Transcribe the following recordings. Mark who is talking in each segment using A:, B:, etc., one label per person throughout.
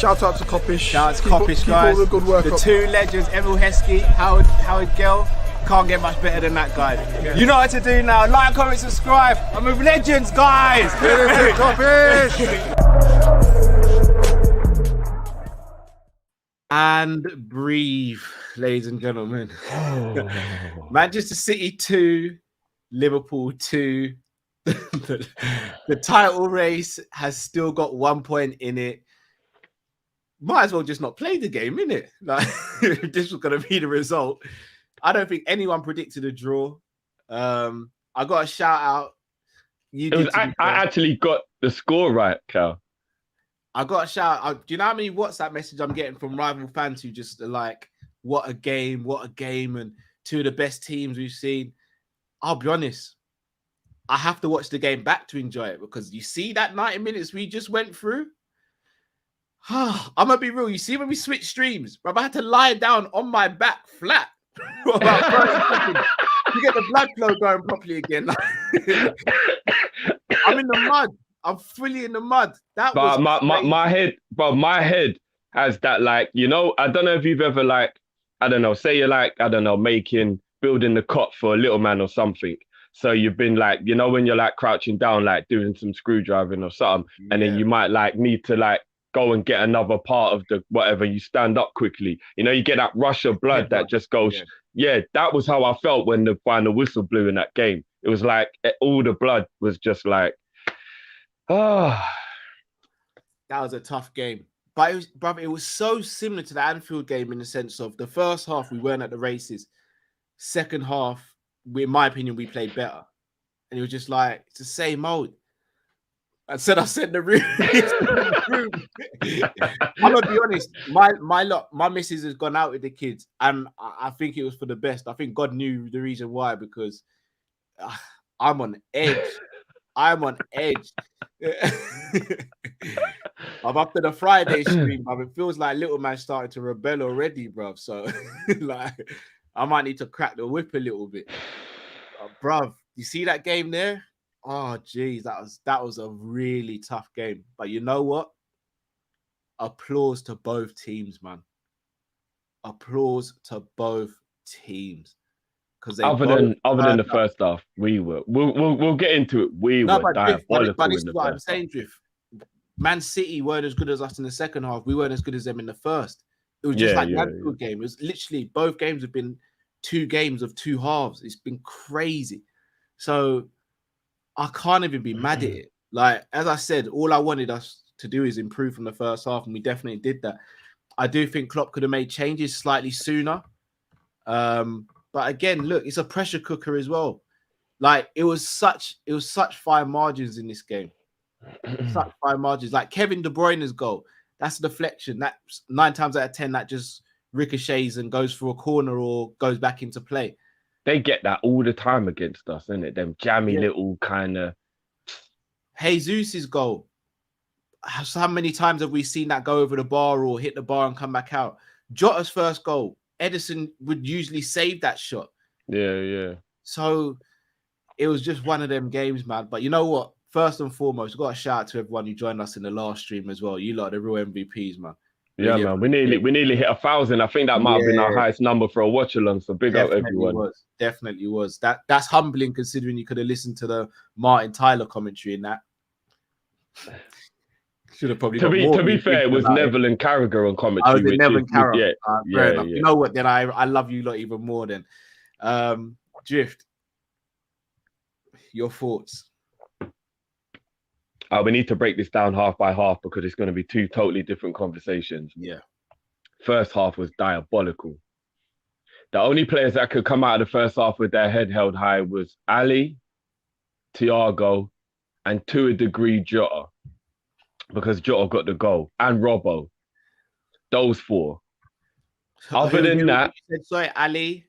A: Shout out to Kop-Ish.
B: Shout out to Kopish, guys.
A: Keep all the good work
B: the
A: up.
B: two legends, Emil Heskey, Howard Gill. Can't get much better than that, guys. Yeah. You know what to do now. Like, comment, subscribe. I'm with legends, guys.
A: Kop-Ish.
B: And breathe, ladies and gentlemen. Manchester City 2, Liverpool 2. The title race has still got 1 point in it. Might as well just not play the game, innit? Like, this was going to be the result. I don't think anyone predicted a draw. I got a shout out.
C: I actually got the score right, Cal.
B: I got a shout out. Do you know how many WhatsApp messages I'm getting from rival fans who just are like, what a game, and two of the best teams we've seen. I'll be honest. I have to watch the game back to enjoy it because you see that 90 minutes we just went through. I'm gonna be real. You see when we switch streams, bro, I had to lie down on my back flat to get the blood flow going properly again. I'm in the mud. I'm fully in the mud. That
C: but
B: was
C: my head has that, like, you know, I don't know if you've ever, like, I don't know, say you're like, I don't know, building the cot for a little man or something. So you've been like, you know, when you're like crouching down, like doing some screwdriving or something, and then you might like need to like go and get another part of the whatever, you stand up quickly. You know, you get that rush of blood that just goes. Yeah, that was how I felt when the final whistle blew in that game. It was like all the blood was just like,
B: that was a tough game. But it was so similar to the Anfield game in the sense of the first half, we weren't at the races. Second half, in my opinion, we played better. And it was just like, it's the same old. I said the room. I'm gonna be honest. My missus has gone out with the kids, and I think it was for the best. I think God knew the reason why, because I'm on edge. I'm on edge. After the Friday stream, it feels like little man started to rebel already, bruv. So, like, I might need to crack the whip a little bit, bruv. You see that game there? Oh, geez, that was a really tough game. But you know what? Applause to both teams, man. Applause to both teams. Because other than
C: the first half, we'll get into it. We were diabolical.
B: But this is what I'm saying, Drift. Man City weren't as good as us in the second half. We weren't as good as them in the first. It was just that good game. It was literally both games have been 2 games of 2 halves. It's been crazy. So I can't even be mad at it. Like, as I said, all I wanted us to do is improve from the first half, and we definitely did that. I do think Klopp could have made changes slightly sooner. But again, look, it's a pressure cooker as well. Like, it was such fine margins in this game. Such fine margins. Like Kevin De Bruyne's goal, that's a deflection. That's 9 times out of 10 that just ricochets and goes for a corner or goes back into play.
C: They get that all the time against us, isn't it? Them jammy little kind of.
B: Jesus' goal. How many times have we seen that go over the bar or hit the bar and come back out? Jota's first goal, Edison would usually save that shot.
C: Yeah.
B: So it was just one of them games, man. But you know what? First and foremost, we've got a shout out to everyone who joined us in the last stream as well. You lot are the real MVPs, man.
C: Yeah, man. We nearly hit 1,000. I think that might have been our highest number for a watch along. So big up everyone.
B: Definitely was. That's humbling considering you could have listened to the Martin Tyler commentary in that. Should have probably.
C: To be fair, it was Neville and Carragher on commentary.
B: Oh, Neville and Carragher.
C: Yeah.
B: You know what? Then I love you lot even more. Then, Drift. Your thoughts?
C: We need to break this down half by half because it's going to be 2 totally different conversations.
B: Yeah.
C: First half was diabolical. The only players that could come out of the first half with their head held high was Ali, Thiago, and to a degree Jota, because Jota got the goal, and Robbo. Those 4. Other than that,
B: sorry, Ali,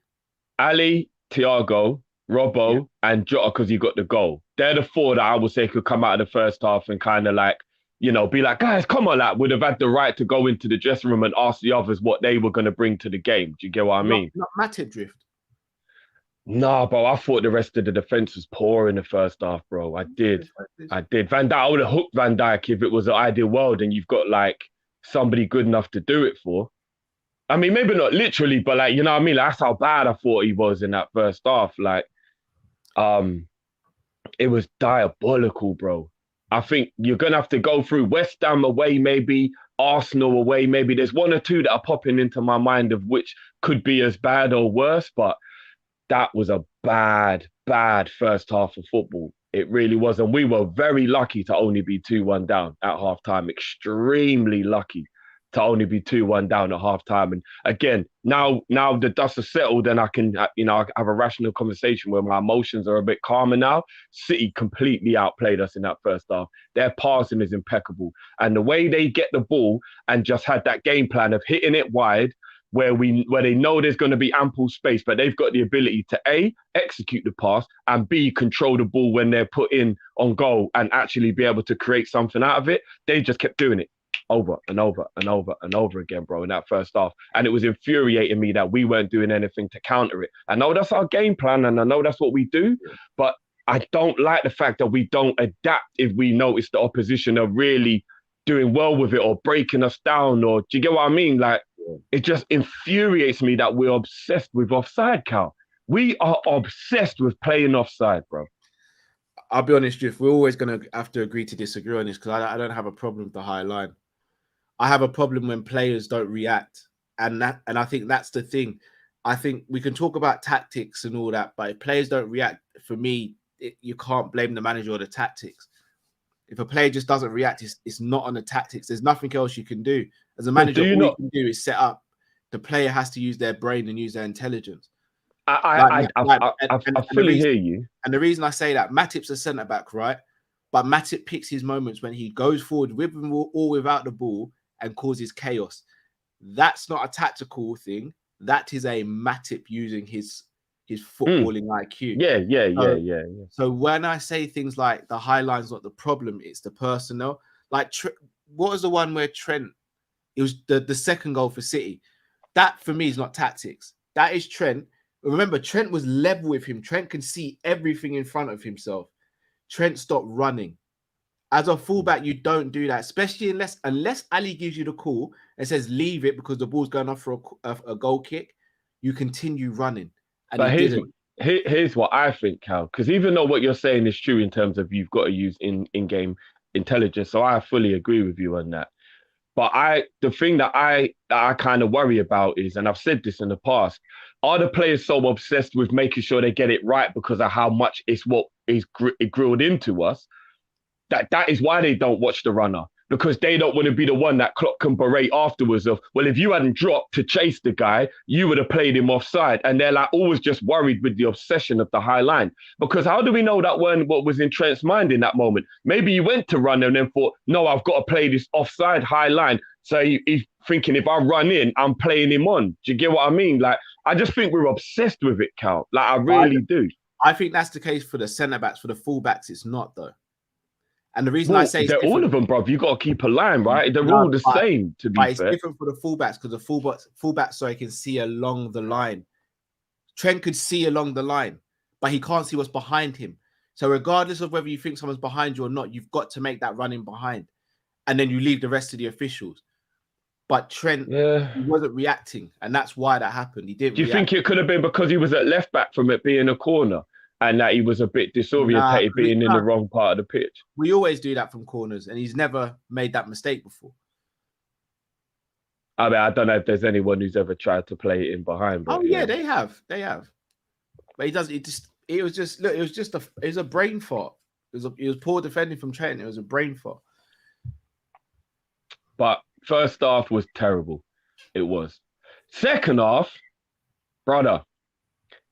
C: Thiago, Robbo, and Jota, because he got the goal. They're the 4 that I would say could come out of the first half and kind of like be like, guys, come on, like, would have had the right to go into the dressing room and ask the others what they were going to bring to the game. Do you get what I mean?
B: Not Matip drift.
C: Nah, bro, I thought the rest of the defense was poor in the first half, bro. I did. Van Dijk, I would have hooked Van Dijk if it was an ideal world and you've got like somebody good enough to do it for. I mean, maybe not literally, but like, you know what I mean? Like, that's how bad I thought he was in that first half. Like, it was diabolical, bro. I think you're going to have to go through West Ham away, maybe Arsenal away, maybe. There's one or two that are popping into my mind of which could be as bad or worse, but that was a bad, bad first half of football. It really was. And we were very lucky to only be 2-1 down at halftime. Extremely lucky to only be 2-1 down at halftime. And again, now the dust has settled and I can, I have a rational conversation where my emotions are a bit calmer now. City completely outplayed us in that first half. Their passing is impeccable. And the way they get the ball and just had that game plan of hitting it wide, where they know there's going to be ample space, but they've got the ability to A, execute the pass, and B, control the ball when they're put in on goal and actually be able to create something out of it. They just kept doing it over and over and over and over again, bro, in that first half. And it was infuriating me that we weren't doing anything to counter it. I know that's our game plan and I know that's what we do, but I don't like the fact that we don't adapt if we notice the opposition are really doing well with it or breaking us down, or do you get what I mean? Like, it just infuriates me that we're obsessed with offside, Cal. We are obsessed with playing offside, bro.
B: I'll be honest, Jeff, we're always going to have to agree to disagree on this because I don't have a problem with the high line. I have a problem when players don't react. And I think that's the thing. I think we can talk about tactics and all that, but if players don't react, for me, you can't blame the manager or the tactics. If a player just doesn't react, it's not on the tactics. There's nothing else you can do. As a manager, all you can do is set up. The player has to use their brain and use their intelligence.
C: I fully hear you.
B: And the reason I say that, Matip's a centre-back, right? But Matip picks his moments when he goes forward with or without the ball and causes chaos. That's not a tactical thing. That is a Matip using his footballing IQ.
C: Yeah.
B: So when I say things like the high line's not the problem, it's the personnel. Like, what was the one where Trent, it was the second goal for City. That for me is not tactics. That is Trent. Remember, Trent was level with him. Trent can see everything in front of himself. Trent stopped running. As a fullback, you don't do that, especially unless Ali gives you the call and says leave it because the ball's going off for a goal kick. You continue running.
C: But here's what I think, Cal, because even though what you're saying is true in terms of you've got to use in-game intelligence, so I fully agree with you on that. But the thing that I kind of worry about is, and I've said this in the past, are the players so obsessed with making sure they get it right because of how much it's what is grilled into us, that is why they don't watch the runner, because they don't want to be the one that Klopp can berate afterwards of, well, if you hadn't dropped to chase the guy, you would have played him offside. And they're like always just worried with the obsession of the high line. Because how do we know that weren't what was in Trent's mind in that moment? Maybe he went to run and then thought, no, I've got to play this offside high line. So he's thinking, if I run in, I'm playing him on. Do you get what I mean? Like, I just think we're obsessed with it, Cal. Like, I really do.
B: I think that's the case for the centre-backs. For the full-backs, it's not, though. And the reason I say
C: they're all of them, bro. You got to keep a line, right? They're all the same, to be fair.
B: It's different for the fullbacks because the fullbacks, can see along the line. Trent could see along the line, but he can't see what's behind him. So regardless of whether you think someone's behind you or not, you've got to make that run in behind. And then you leave the rest of the officials. But Trent, he wasn't reacting, and that's why that happened. He didn't.
C: Do you think it could have been because he was at left back from it being a corner? And that he was a bit disorientated being in the wrong part of the pitch.
B: We always do that from corners, and he's never made that mistake before.
C: I mean, I don't know if there's anyone who's ever tried to play it in behind. But,
B: they have. But he does. It was a brain fart. It was poor defending from Trent. It was a brain fart.
C: But first half was terrible. It was. Second half, brother.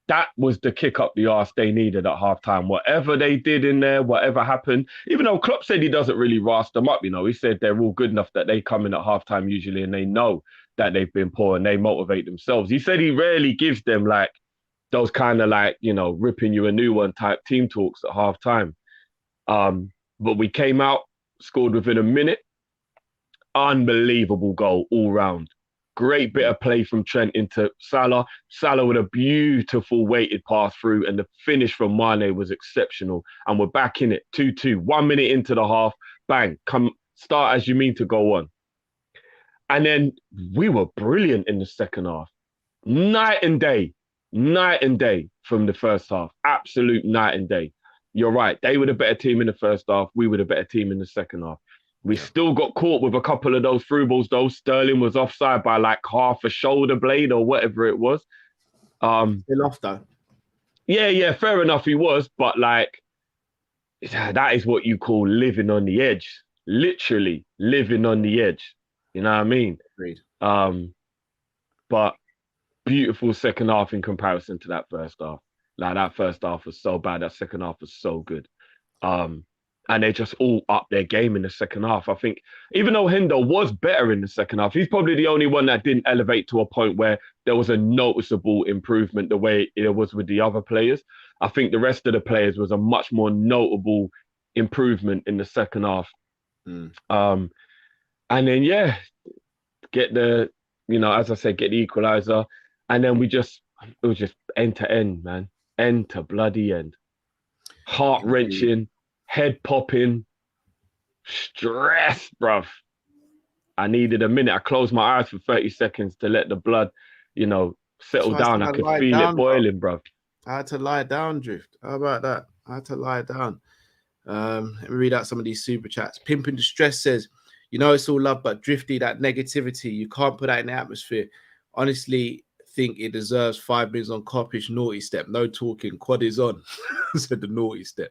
C: That was the kick up the arse they needed at halftime. Whatever they did in there, whatever happened, even though Klopp said he doesn't really ras them up, he said they're all good enough that they come in at halftime usually and they know that they've been poor and they motivate themselves. He said he rarely gives them like those kind of like, ripping you a new one type team talks at halftime. But we came out, scored within a minute, unbelievable goal all round. Great bit of play from Trent into Salah. Salah with a beautiful weighted pass through, and the finish from Mane was exceptional. And we're back in it, 2-2. 1 minute into the half, bang, come start as you mean to go on. And then we were brilliant in the second half. Night and day from the first half. Absolute night and day. You're right. They were the better team in the first half. We were the better team in the second half. We still got caught with a couple of those through balls, though. Sterling was offside by like half a shoulder blade or whatever it was.
B: Still off, though.
C: Yeah, fair enough, he was. But like, that is what you call living on the edge. Literally living on the edge. You know what I mean?
B: Agreed.
C: But beautiful second half in comparison to that first half. Like, that first half was so bad. That second half was so good. And they just all up their game in the second half. I think even though Hendo was better in the second half, he's probably the only one that didn't elevate to a point where there was a noticeable improvement the way it was with the other players. I think the rest of the players was a much more notable improvement in the second half. And then, get the, as I said, get the equaliser. And then it was just end to end, man. End to bloody end. Heart-wrenching. Head popping, stress, bruv. I needed a minute. I closed my eyes for 30 seconds to let the blood, settle down. I could feel it boiling, bruv.
B: I had to lie down, Drift. How about that? I had to lie down. Let me read out some of these super chats. Pimp in Distress says, it's all love, but Drifty, that negativity, you can't put that in the atmosphere. Honestly, think it deserves 5 minutes on Kop-Ish naughty step. No talking. Quad is on. Said the naughty step.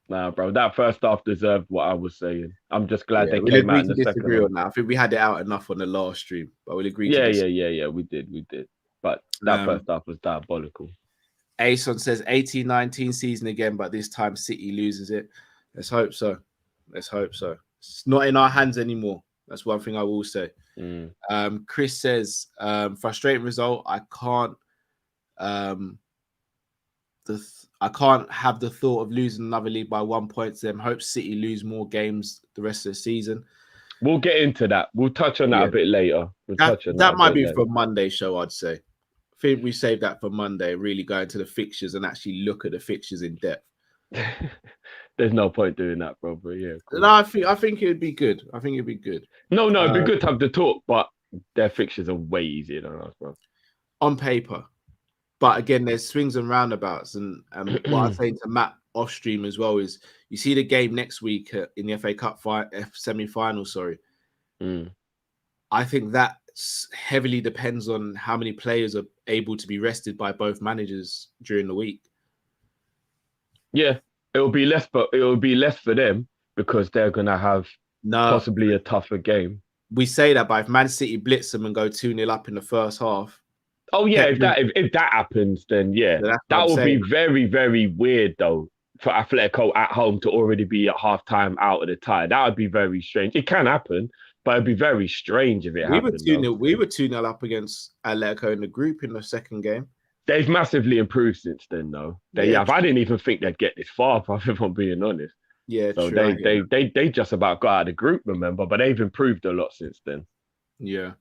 C: Nah, bro, that first half deserved what I was saying. I'm just glad they came out in the second half.
B: On that. I think we had it out enough on the last stream, but we'll agree.
C: Yeah, we did. But that first half was diabolical.
B: Ason says 18-19 season again, but this time City loses it. Let's hope so. It's not in our hands anymore. That's one thing I will say. Chris says, frustrating result. I can't have the thought of losing another league by 1 point to them. Hope City lose more games the rest of the season.
C: We'll get into that. We'll touch on that a bit later.
B: That might be for Monday's show, I'd say. I think we saved that for Monday, really go into the fixtures and actually look at the fixtures in depth.
C: There's no point doing that, bro. But yeah. Cool.
B: No, I think it would be good. No, it'd be good
C: to have the talk, but their fixtures are way easier than us, bro.
B: On paper. But again, there's swings and roundabouts. And what I'm saying to Matt off stream as well is you see the game next week in the FA Cup semi-final, I think that heavily depends on how many players are able to be rested by both managers during the week. Yeah,
C: it will be less for them because they're going to have possibly a tougher game.
B: We say that, but if Man City blitz them and go 2-0 up in the first half,
C: oh yeah, if that happens, then that would be very, very weird though for Atletico at home to already be at half-time out of the tie. That would be very strange. It can happen, but it'd be very strange if it happened.
B: We were 2-0 up against Atletico in the group in the second game.
C: They've massively improved since then, though. I didn't even think they'd get this far, if I'm being honest.
B: Yeah,
C: so
B: true.
C: They just about got out of the group, remember, but they've improved a lot since then.
B: Yeah.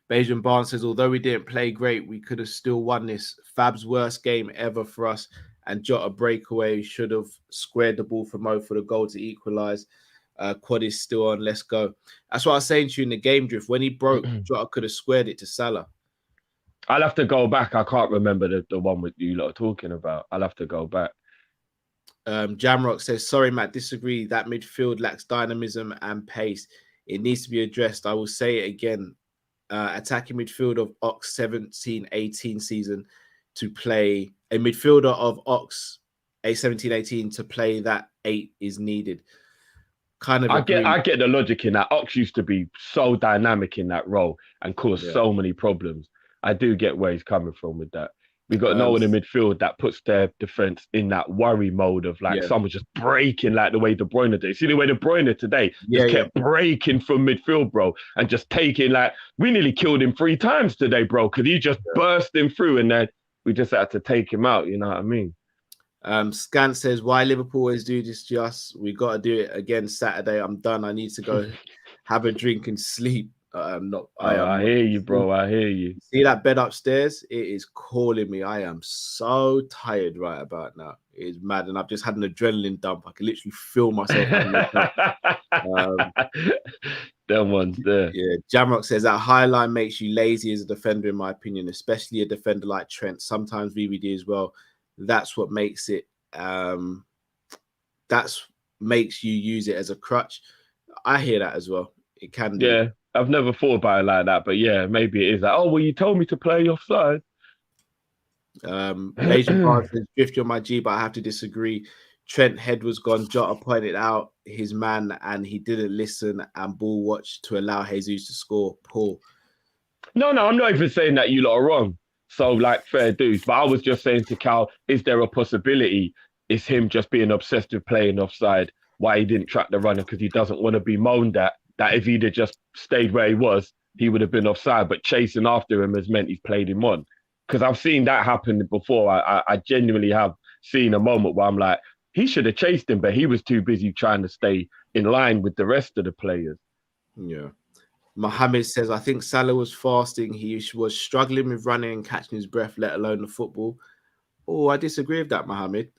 B: Bayesian Barnes says, although we didn't play great, we could have still won this. Fab's worst game ever for us, and Jota breakaway should have squared the ball for Mo for the goal to equalise. Quad is still on. Let's go. That's what I was saying to you in the game, Drift. When he broke, Jota could have squared it to Salah.
C: I'll have to go back. I can't remember the one with you lot talking about. I'll have to go back.
B: Jamrock says, sorry, Matt, disagree. That midfield lacks dynamism and pace. It needs to be addressed. I will say it again. Attacking midfield of Ox 17-18 season to play a midfielder of Ox a 17-18 to play that 8 is needed. I
C: get the logic in that. Ox used to be so dynamic in that role and cause so many problems. I do get where he's coming from with that. We got no one in midfield that puts their defense in that worry mode of someone just breaking like the way De Bruyne did. See the way De Bruyne today kept breaking from midfield, bro, and just taking we nearly killed him 3 times today, bro, because he just burst him through and then we just had to take him out. You know what I mean?
B: Scant says, why Liverpool always do this to us? We got to do it again Saturday. I'm done. I need to go have a drink and sleep. I am not.
C: I hear you, bro. I hear you.
B: See that bed upstairs? It is calling me. I am so tired right about now. It is mad, and I've just had an adrenaline dump. I can literally feel myself having a dump.
C: Them ones there.
B: Yeah, Jamrock says that high line makes you lazy as a defender, in my opinion, especially a defender like Trent. Sometimes VVD as well. That's what makes it. That's makes you use it as a crutch. I hear that as well. It can do.
C: Yeah, I've never thought about it like that, but yeah, maybe it is like, oh, well, you told me to play offside.
B: Asian Bar says, drift on my G, but I have to disagree. Trent head was gone. Jota pointed out his man and he didn't listen and ball watch to allow Jesus to score. Paul.
C: No, I'm not even saying that you lot are wrong. So, like, fair dues. But I was just saying to Cal, is there a possibility it's him just being obsessed with playing offside, why he didn't track the runner because he doesn't want to be moaned at, that if he'd have just stayed where he was, he would have been offside, but chasing after him has meant he's played him on. Because I've seen that happen before. I genuinely have seen a moment where I'm like, he should have chased him, but he was too busy trying to stay in line with the rest of the players.
B: Yeah. Mohammed says, I think Salah was fasting. He was struggling with running and catching his breath, let alone the football. Oh, I disagree with that, Mohammed.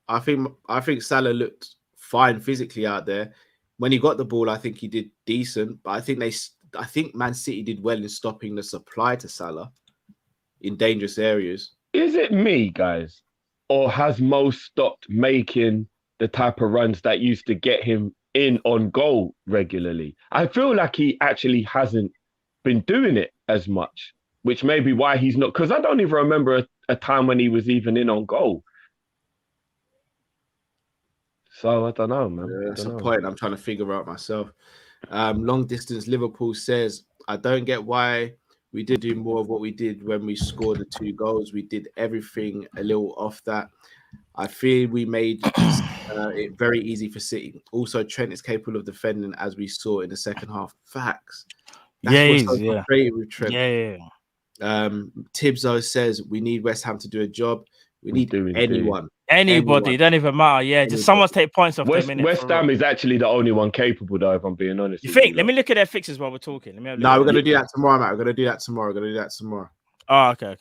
B: I think Salah looked fine physically out there. When he got the ball, I think he did decent. But I think Man City did well in stopping the supply to Salah in dangerous areas.
C: Is it me, guys? Or has Mo stopped making the type of runs that used to get him in on goal regularly? I feel like he actually hasn't been doing it as much, which may be why he's not, because I don't even remember a time when he was even in on goal. So I don't know, man.
B: Yeah, that's a point I'm trying to figure out myself. Long distance Liverpool says, I don't get why we did do more of what we did when we scored the 2 goals. We did everything a little off that. I feel we made it very easy for City. Also, Trent is capable of defending, as we saw in the second half. Facts. That's what's so frustrating with Trent. Tibzo says we need West Ham to do a job. We need anyone.
D: Anybody, it don't even matter. Yeah, just someone take points off them.
C: West Ham is actually the only one capable, though, if I'm being honest.
D: You think? Let me look at their fixtures while we're talking.
B: No, we're going to do that tomorrow, Matt. We're going to do that tomorrow.
D: Oh, okay.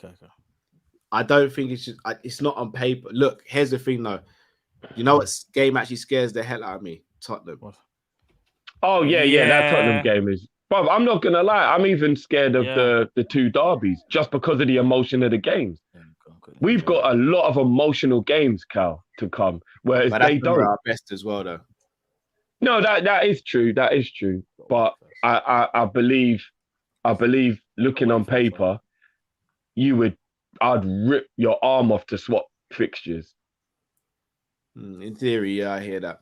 B: I don't think it's not on paper. Look, here's the thing, though. You know what game actually scares the hell out of me? Tottenham.
C: Oh, yeah. That Tottenham game is... Bro, I'm not going to lie. I'm even scared of the 2 derbies just because of the emotion of the games. We've got a lot of emotional games, Cal, to come, whereas they don't.
B: Our best as well, though.
C: No, that is true. That is true. But I believe looking on paper, I'd rip your arm off to swap fixtures.
B: In theory, yeah, I hear that.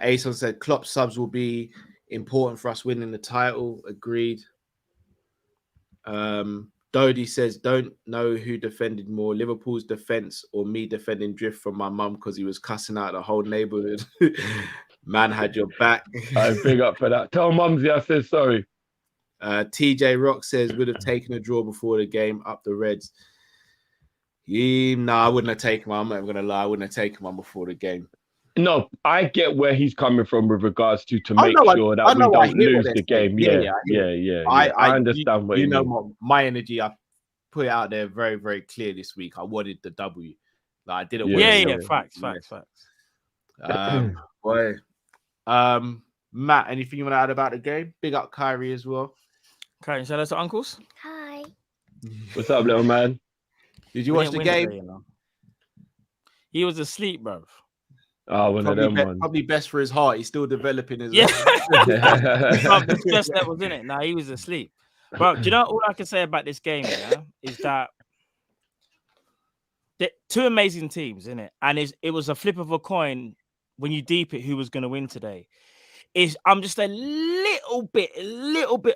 B: Ason said Klopp subs will be important for us winning the title. Agreed. Dodie says, don't know who defended more, Liverpool's defense or me defending drift from my mum because he was cussing out the whole neighborhood. Man had your back.
C: I big up for that. Tell Mumsy I said sorry.
B: TJ Rock says, would have taken a draw before the game, up the Reds. I wouldn't have taken one. I'm not going to lie. I wouldn't have taken one before the game.
C: No, I get where he's coming from with regards to make sure that we don't lose the game. Yeah. I understand what you mean.
B: My energy, I put it out there very, very clear this week. I wanted the W. Like, I didn't want
D: facts.
B: Boy. Matt, anything you want to add about the game? Big up Kyrie as well.
D: Kyrie, shout out to uncles.
E: Hi.
C: What's up, little man?
B: Did you watch the game?
D: He was asleep, bro.
C: Oh, one of them ones.
B: Probably best for his heart. He's still developing his
D: the stress levels in it. Now he was asleep. But do you know all I can say about this game, is that the 2 amazing teams, isn't it? And it was a flip of a coin when you deep it who was going to win today. I'm just a little bit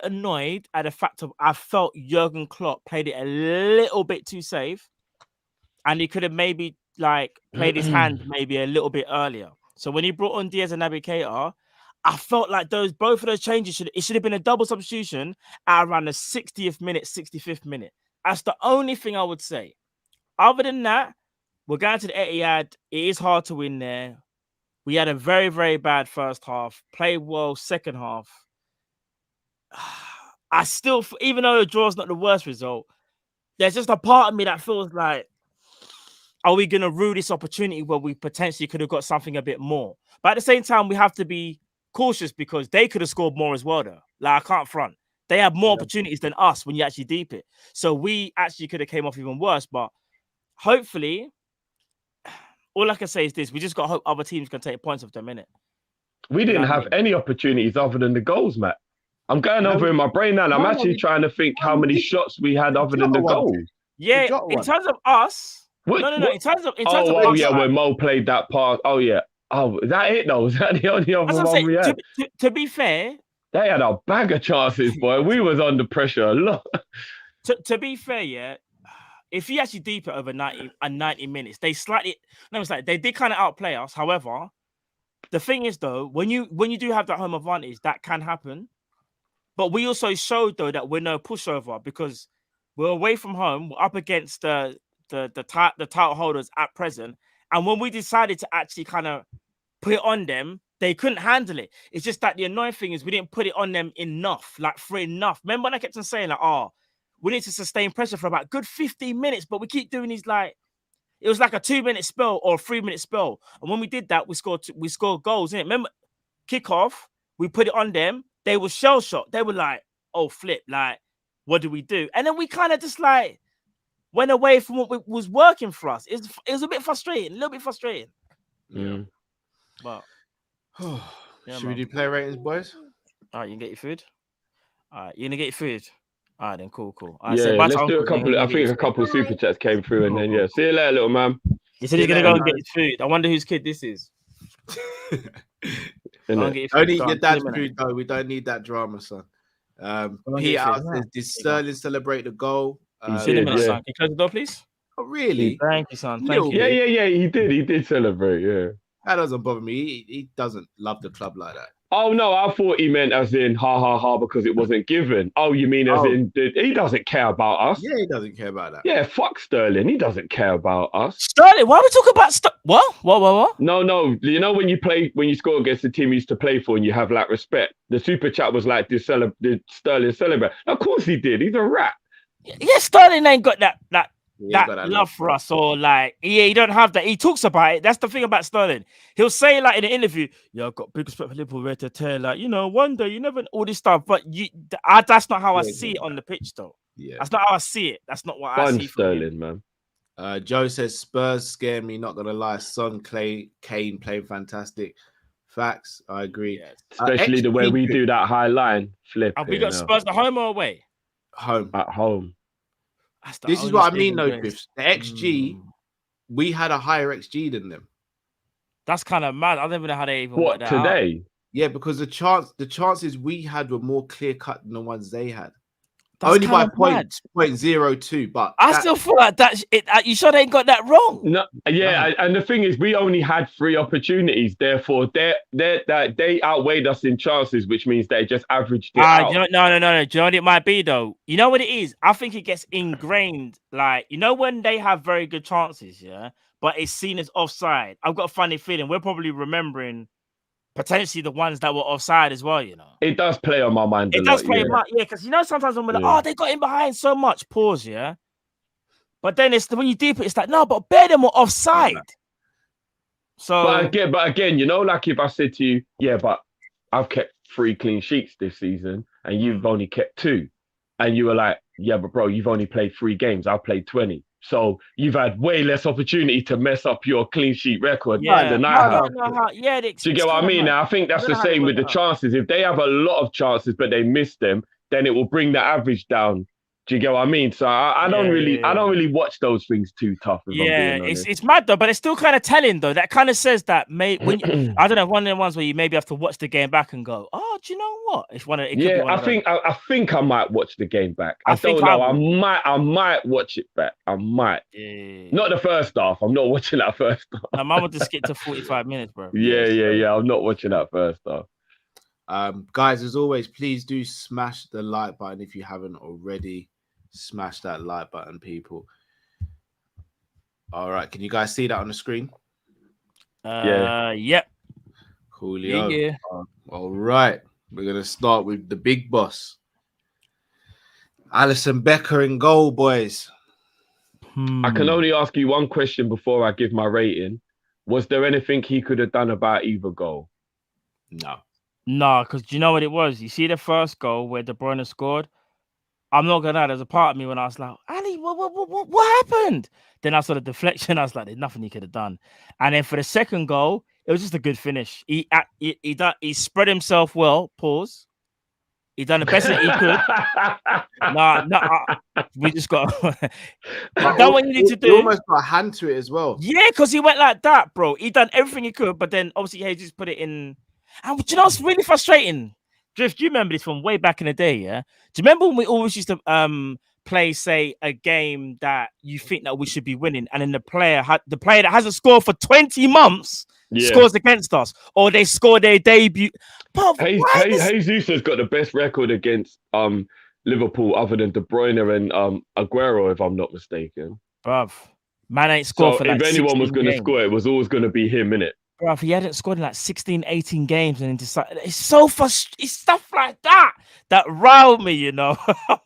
D: annoyed at the fact of I felt Jurgen Klopp played it a little bit too safe, and he could have maybe played his hand maybe a little bit earlier. So when he brought on Diaz and Naby Keita, I felt like both of those changes should have been a double substitution at around the 60th minute, 65th minute. That's the only thing I would say. Other than that, we're going to the Etihad. It is hard to win there. We had a very, very bad first half. Played well second half. I still, even though the draw's not the worst result, there's just a part of me that feels like, are we going to rue this opportunity where we potentially could have got something a bit more? But at the same time, we have to be cautious because they could have scored more as well, though. Like, I can't front. They have more opportunities than us when you actually deep it. So we actually could have came off even worse. But hopefully, all I can say is this. We just got to hope other teams can take points off them, innit?
C: We didn't have any opportunities other than the goals, Matt. I'm going over in my brain now. And I'm actually trying to think how many shots we had other than the goals.
D: Yeah, in terms of us. No. In terms of us,
C: yeah, when Mo played that pass. Oh, yeah. Oh, is that it, though? Is that the only other one we had?
D: To be fair,
C: they had a bag of chances, boy. We was under pressure a lot.
D: To be fair, yeah, if you actually deep it over 90 minutes, they did kind of outplay us. However, the thing is, though, when you do have that home advantage, that can happen. But we also showed, though, that we're no pushover because we're away from home. We're up against the title holders at present. And when we decided to actually kind of put it on them, they couldn't handle it. It's just that the annoying thing is we didn't put it on them enough, for enough. Remember when I kept on saying, we need to sustain pressure for about a good 15 minutes, but we keep doing these, it was like a 2-minute spell or a 3-minute spell. And when we did that, we scored goals, innit? Remember, kickoff, we put it on them. They were shell shocked. They were like, oh, flip, what do we do? And then we kind of just went away from what was working for us. It was a bit frustrating, a little bit frustrating.
C: Yeah.
D: But
B: should we do player ratings, boys?
D: All right, you can get your food. All right, you're gonna get your food. All right, then cool. All right,
C: yeah,
D: so
C: let's do a couple. I think a couple of super chats came through, and then see you later, little man.
D: He said he's gonna go and get his food. I wonder whose kid this is.
B: Don't eat your dad's food, though. We don't need that drama, son. Peter says, did Sterling celebrate the goal?
D: Son. Can you close the door, please?
B: Oh, really?
D: Thank you, son. Thank you.
C: Yeah. He did celebrate. Yeah.
B: That doesn't bother me. He doesn't love the club like that.
C: Oh no, I thought he meant as in ha because it wasn't given. Oh, you mean as in he doesn't care about us?
B: Yeah, he doesn't care about that.
C: Yeah, fuck Sterling. He doesn't care about us.
D: Sterling, why are we talking about What?
C: No. You know when you score against the team you used to play for and you have respect. The super chat was did Sterling celebrate? Of course he did. He's a rat.
D: Yeah, Sterling ain't got that love for us, or he don't have that. He talks about it. That's the thing about Sterling. He'll say in an interview, I've got big respect for Liverpool, ready to tear, one day you never all this stuff. But that's not how I see it on the pitch, though.
B: Yeah,
D: that's not how I see it. That's not what I see.
C: Sterling, man.
B: Joe says Spurs scare me. Not gonna lie, Son, Kane playing fantastic. Facts, I agree.
C: Yeah. Especially the way we do that high line flip.
D: Have we got Spurs at home or away?
B: Home.
C: At home.
B: This is what I mean, though, Griffs. The XG, we had a higher XG than them.
D: That's kind of mad. I don't even know how they even worked that
C: today?
D: Out.
B: Yeah, because the chances we had were more clear cut than the ones they had.
D: That's
B: only by 0.02, but
D: I still feel like that. You sure they ain't got that wrong?
C: No, yeah, and the thing is, we only had 3 opportunities. Therefore, they outweighed us in chances, which means they just averaged it out.
D: No. Do you know what it might be though? You know what it is? I think it gets ingrained. When they have very good chances, yeah, but it's seen as offside. I've got a funny feeling we're probably remembering potentially the ones that were offside as well,
C: It does play on my mind.
D: It does play on my because sometimes when we're they got in behind so much. Pause, yeah. But then when you deep it, it's no, but bear them were offside. So,
C: but again, if I said to you, but I've kept 3 clean sheets this season, and you've only kept 2, and you were like, but bro, you've only played 3 games. I've played 20. So you've had way less opportunity to mess up your clean sheet record than I have. Do you get what I mean? Now I think that's the same with the chances. If they have a lot of chances but they miss them, then it will bring the average down. Do you get what I mean? So I don't really watch those things too tough.
D: It's mad though, but it's still kind of telling though. That kind of says that I don't know, one of the ones where you maybe have to watch the game back and go, oh, do you know what? It's one of
C: I think I might watch the game back. I don't know. I might watch it back. I might.
D: Yeah.
C: Not the first half. I'm not watching that first half.
D: My mum would just skip to 45 minutes, bro.
C: Yeah. I'm not watching that first half.
B: Guys, as always, please do smash the like button if you haven't already. Smash that like button, people. All right, can you guys see that on the screen?
D: Yep.
B: Coolio.
D: Yeah.
B: All right. We're gonna start with the big boss, Alisson Becker in goal, boys.
C: I can only ask you one question before I give my rating. Was there anything he could have done about either goal?
B: No.
D: No, because do you know what it was? You see the first goal where De Bruyne scored? I'm not gonna lie, there's a part of me when I was like, Ali, what happened? Then I saw the deflection. I was like, there's nothing he could have done. And then for the second goal, it was just a good finish. He spread himself well. Pause. He done the best that he could. We just got done what you need to do.
B: He almost got a hand to it as well.
D: Yeah, because he went like that, bro. He done everything he could, but then obviously he just put it in. And do you know what's really frustrating? Drift, do you remember this from way back in the day? Yeah. Do you remember when we always used to play, say, a game that you think that we should be winning, and then the player that hasn't scored for 20 months scores against us, or they score their debut?
C: Jesus has got the best record against Liverpool other than De Bruyne and Aguero, if I'm not mistaken.
D: Bruv, man ain't scored for like
C: if anyone was going to
D: games.
C: score, it was always going to be him, innit?
D: Bruv, he hadn't scored in like 16, 18 games, and it's so frustrating. It's stuff like that riled me, you know.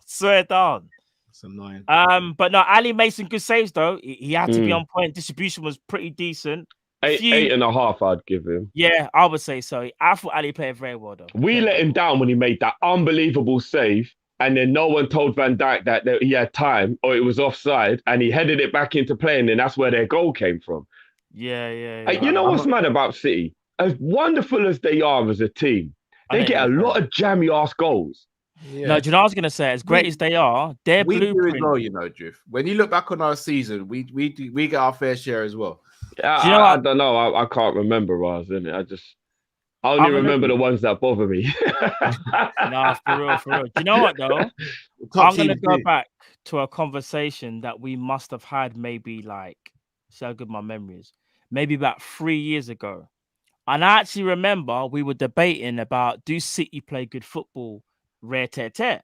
D: Swear down.
B: It's annoying.
D: But no, Ali made some good saves though. He had to be on point. Distribution was pretty decent.
C: 8.5, I'd give him.
D: Yeah, I would say so. I thought Ali played very well though.
C: We let him down when he made that unbelievable save, and then no one told Van Dijk that he had time or it was offside, and he headed it back into play, and then that's where their goal came from.
D: Yeah.
C: You know what's mad about City? As wonderful as they are as a team, they get a lot of jammy ass goals.
D: Yeah. No, do you know what I was gonna say? As great as they are, their blueprint.
B: Do as well, you know, Drift. When you look back on our season, we get our fair share as well.
C: Yeah, I don't know. I can't remember ours, innit? I only remember the ones that bother me.
D: Nah, for real. Do you know what though? I'm gonna go back to a conversation that we must have had maybe like, see how good my memory is. Maybe about 3 years ago. And I actually remember we were debating about, do City play good football, rare tear.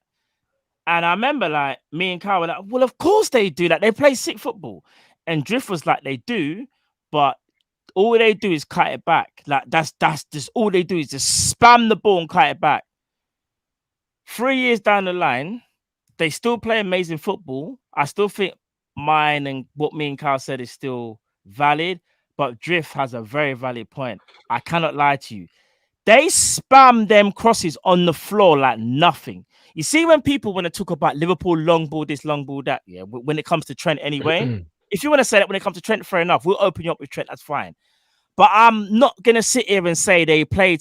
D: And I remember like me and Kyle were like, well, of course they do that. They play sick football. And Drift was like, they do, but all they do is cut it back. Like that's just all they do is just spam the ball and cut it back. 3 years down the line, they still play amazing football. I still think mine and what me and Kyle said is still valid, but Drift has a very valid point. I cannot lie to you. They spam them crosses on the floor like nothing. You see, when people want to talk about Liverpool long ball this, long ball that, yeah, when it comes to Trent anyway, if you want to say that when it comes to Trent, fair enough. We'll open you up with Trent, that's fine. But I'm not going to sit here and say they play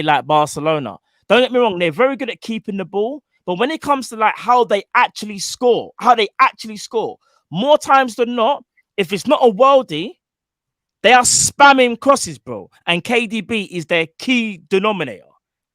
D: like Barcelona. Don't get me wrong, they're very good at keeping the ball. But when it comes to like how they actually score, more times than not, if it's not a worldie, they are spamming crosses, bro. And KDB is their key denominator.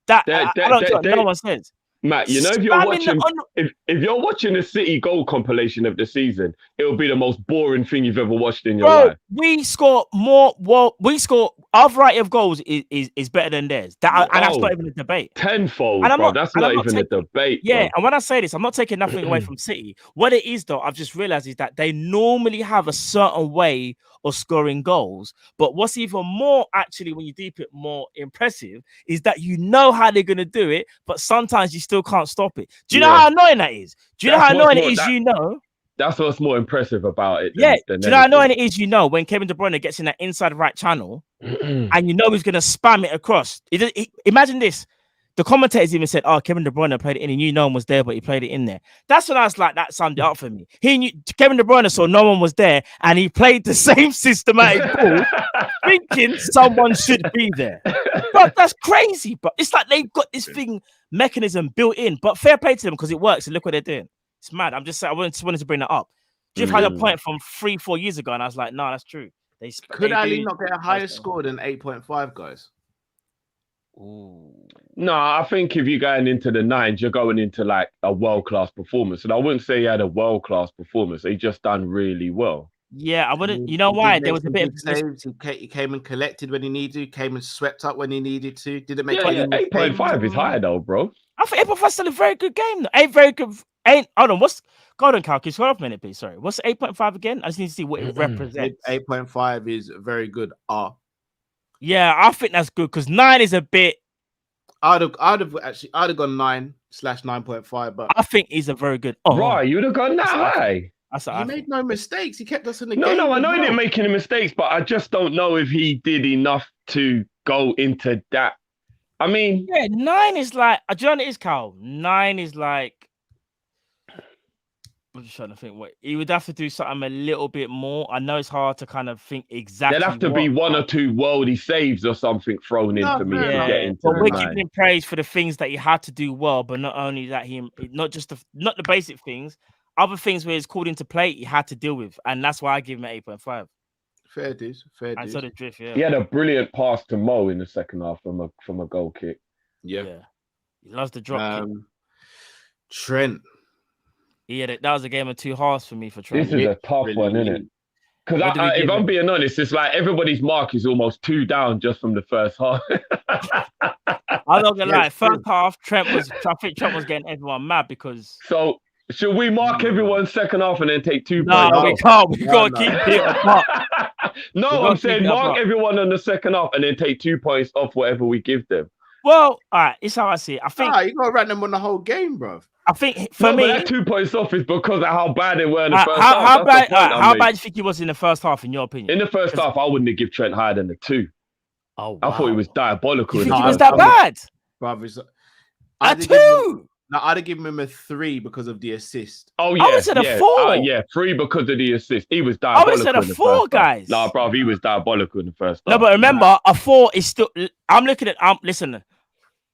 D: I don't care what no one says.
C: Matt, you know, if you're watching a City goal compilation of the season, it'll be the most boring thing you've ever watched in your life.
D: We score our variety of goals is better than theirs. And that's not even a debate.
C: Tenfold, bro. That's not even a debate.
D: Yeah,
C: bro.
D: and when I say this, I'm not taking nothing away from City. What it is, though, I've just realized is that they normally have a certain way of scoring goals. But what's even more, actually, when you deep it more impressive, is that you know how they're going to do it, but sometimes you still can't stop it. Do you know how annoying that is? Do you know how annoying it is, you know?
C: That's what's more impressive about it.
D: Do you know how annoying it is, you know, when Kevin De Bruyne gets in that inside right channel and you know he's going to spam it across. Imagine this. The commentators even said, oh, Kevin De Bruyne played it in. He knew no one was there, but he played it in there. That's when I was like, that summed it up for me. He knew Kevin De Bruyne saw no one was there and he played the same systematic ball thinking someone should be there. But that's crazy. But it's like they've got this mechanism built in. But fair play to them because it works and look what they're doing. It's mad. I'm just saying, I just wanted to bring that up. Jiff had a point from 3-4 years ago, and I was like, no, that's true.
B: Could Ali not get a higher score than 8.5, guys?
D: Ooh.
C: No, I think if you're going into the nines, you're going into like a world-class performance. And I wouldn't say he had a world-class performance. He just done really well.
D: Yeah, I wouldn't. You know why? There was a bit of
B: saves. He came and collected when he needed to. Came and swept up when he needed to. Didn't make
C: 8.5 is higher though, bro.
D: I think 8.5 is still a very good game. Ain't very good. Hold on. Hold on, Carl. Can you scroll up a minute, please? Sorry. What's 8.5 again? I just need to see what it represents.
B: 8.5 is very good.
D: Yeah, I think that's good because 9 is a bit.
B: I'd have gone 9/9.5, but
D: I think he's a very good. Oh,
C: Right, you'd have gone that high.
B: he made no mistakes. He kept us in the
C: No,
B: game.
C: no, I
B: as
C: know he
B: well.
C: didn't make any mistakes, but I just don't know if he did enough to go into that. I mean,
D: yeah, 9 is like. Do you know what it is, Carl? 9 is like. I'm just trying to think. What he would have to do something a little bit more. I know it's hard to kind of think exactly.
C: there'd have to be one or two worldy saves or something thrown in
B: No,
C: for me
B: fair
C: to
B: enough.
C: get into
D: but
C: the
D: we're
C: 9.
D: giving him praise for the things that he had to do well, but not only that, not the basic things, other things where he's called into play, he had to deal with, and that's why I give him an 8.5.
B: Fair dues.
D: And so the drift, yeah.
C: He had a brilliant pass to Mo in the second half from a goal kick.
B: Yeah.
D: He loves the drop kick.
B: Trent.
D: That was a game of two halves for me for Trent.
C: This is a tough one, isn't it? Because if I'm being honest, it's like everybody's mark is almost 2 down just from the first half.
D: I'm not gonna lie. First half, I think Trent was getting everyone mad because.
C: So should we mark everyone second half and then take 2 points?
D: No, we can't. We gotta keep it apart.
C: No, I'm saying mark everyone on the second half and then take 2 points off whatever we give them.
D: Well, all right, it's how I see it. I think
B: you gotta run them on the whole game, bro.
D: I think for me,
C: but that 2 points off is because of how bad they were in the first
D: How
C: half.
D: bad do you think he was in the first half, in your opinion?
C: In the first half, I wouldn't have given Trent higher than a 2.
D: Oh, wow.
C: I thought he was diabolical.
D: You think he was that bad?
B: Brother,
D: A 2?
B: I'd have given him a 3 because of the assist.
C: Oh yeah,
D: I would have said a 4.
C: Yeah, 3 because of the assist. He was diabolical.
D: I would have said a 4, guys.
C: Nah, bro, he was diabolical in the first half.
D: No, but remember, a 4 is still. I'm looking at. Listen,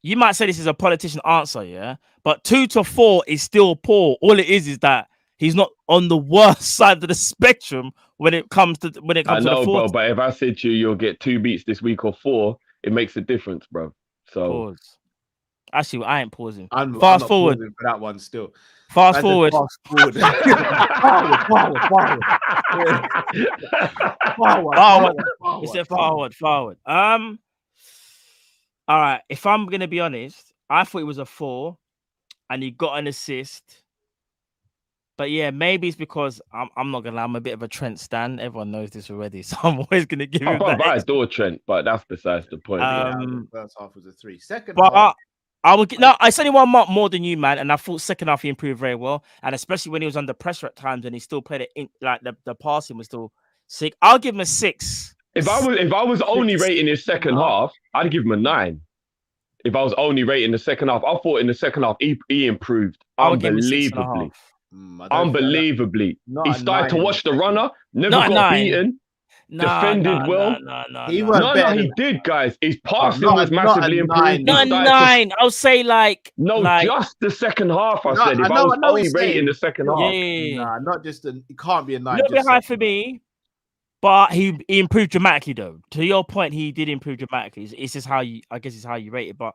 D: you might say this is a politician answer, yeah, but 2 to 4 is still poor. All it is that he's not on the worst side of the spectrum when it comes to
C: I know,
D: the 4.
C: bro, but if I said to you, you'll get 2 beats this week or 4, it makes a difference, bro. So.
D: Pause. Actually, I ain't pausing.
B: I'm
D: fast forward
B: for that one still.
D: Fast forward.
B: Fast forward.
D: Forward. He said forward. All right. If I'm gonna be honest, I thought it was a 4, and he got an assist. But yeah, maybe it's because I'm not gonna lie, I'm a bit of a Trent stan. Everyone knows this already, so I'm always gonna give him that.
C: I adore Trent, but that's besides the point.
B: First half was a 3. Second
D: but
B: half.
D: I would I said 1 mark more than you, man, and I thought second half he improved very well, and especially when he was under pressure at times, and he still played it in, like the passing was still sick. I'll give him a 6.
C: If I was only rating his second half, I'd give him a 9. If I was only rating the second half, I thought in the second half he improved unbelievably. Unbelievably. He started to watch the runner, never got beaten. Defended well. He did, guys. His passing was massively improved.
D: Not 9. I'll say
C: just the second half. I said if I was only rating the second half.
B: Nah, not just it can't be a 9.
D: A little bit high for me, but he improved dramatically though. To your point, he did improve dramatically. It's just I guess it's how you rate it. But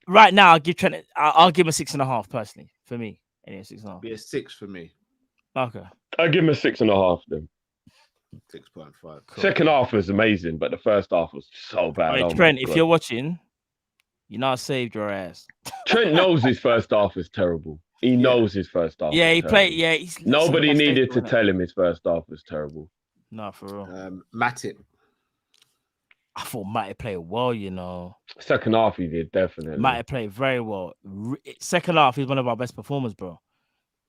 D: right now, I'll give Trent. I'll give him a 6.5 personally for me. Anyway, 6.5.
B: Be a 6 for me.
D: Okay.
C: I'll give him a 6.5 then.
B: 6.5. Cool.
C: Second half was amazing, but the first half was so bad.
D: Right, Trent, if you're watching, you not saved your ass.
C: Trent knows his first half was terrible. He knows his first half.
D: Yeah, he played. Yeah,
C: nobody needed to tell him his first half was terrible.
D: No, for real.
B: Matip.
D: I thought Matip played well, you know.
C: Second half he did, definitely.
D: Matip played very well. Second half, he's one of our best performers, bro.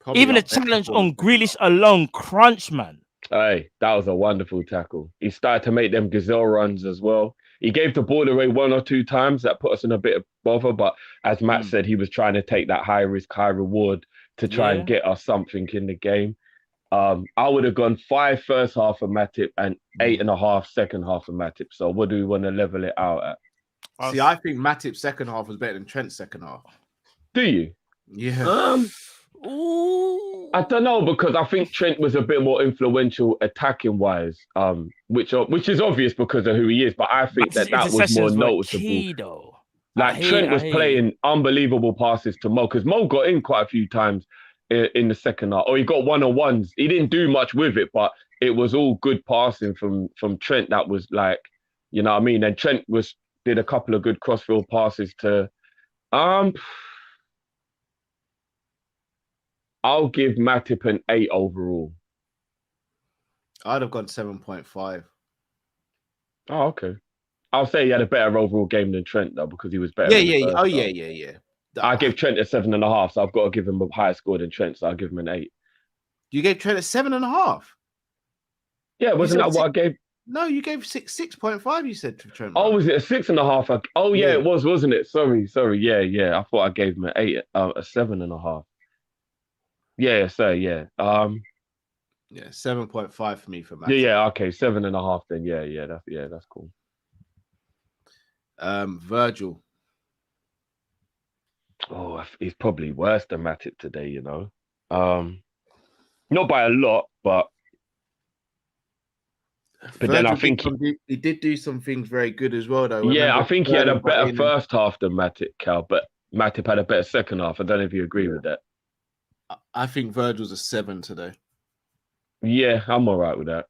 D: Probably even the challenge on Grealish alone, crunch, man.
C: Hey, that was a wonderful tackle. He started to make them gazelle runs as well. He gave the ball away 1 or 2 times. That put us in a bit of bother. But as Matt said, he was trying to take that high risk, high reward to try and get us something in the game. I would have gone 5 first half for Matip and 8.5 second half for Matip. So what do we want to level it out at?
B: See, I think Matip's second half was better than Trent's second half.
C: Do you?
B: Yeah.
C: I don't know, because I think Trent was a bit more influential attacking wise, which is obvious because of who he is. But I think that was more noticeable.
D: Key, though.
C: Trent was playing unbelievable passes to Mo, because Mo got in quite a few times in the second half, or he got 1-on-1s. He didn't do much with it, but it was all good passing from Trent. That was like, you know what I mean. And Trent did a couple of good crossfield passes to. I'll give Matip an 8 overall.
B: I'd have gone 7.5.
C: Oh, okay. I'll say he had a better overall game than Trent though, because he was better.
B: Yeah. Oh, yeah.
C: I gave Trent a 7.5, so I've got to give him a higher score than Trent, so I'll give him an 8.
B: You gave Trent a 7.5.
C: Yeah, wasn't that what I gave?
B: No, you gave 6.5. You said to Trent.
C: Oh, was it a 6.5? Oh, yeah, it was, wasn't it? Sorry. Yeah. I thought I gave him an 8, a 7.5. Yeah, so yeah.
B: Yeah, 7.5 for me for Matt.
C: Yeah. Okay, 7.5 then. Yeah, that's cool.
B: Virgil.
C: Oh, he's probably worse than Matip today, you know. Not by a lot, but then I think
B: he did do some things very good as well, though.
C: Yeah, I think he had a better first half than Matip, Cal, but Matip had a better second half. I don't know if you agree with that.
B: I think Virgil's a 7 today.
C: Yeah, I'm all right with that.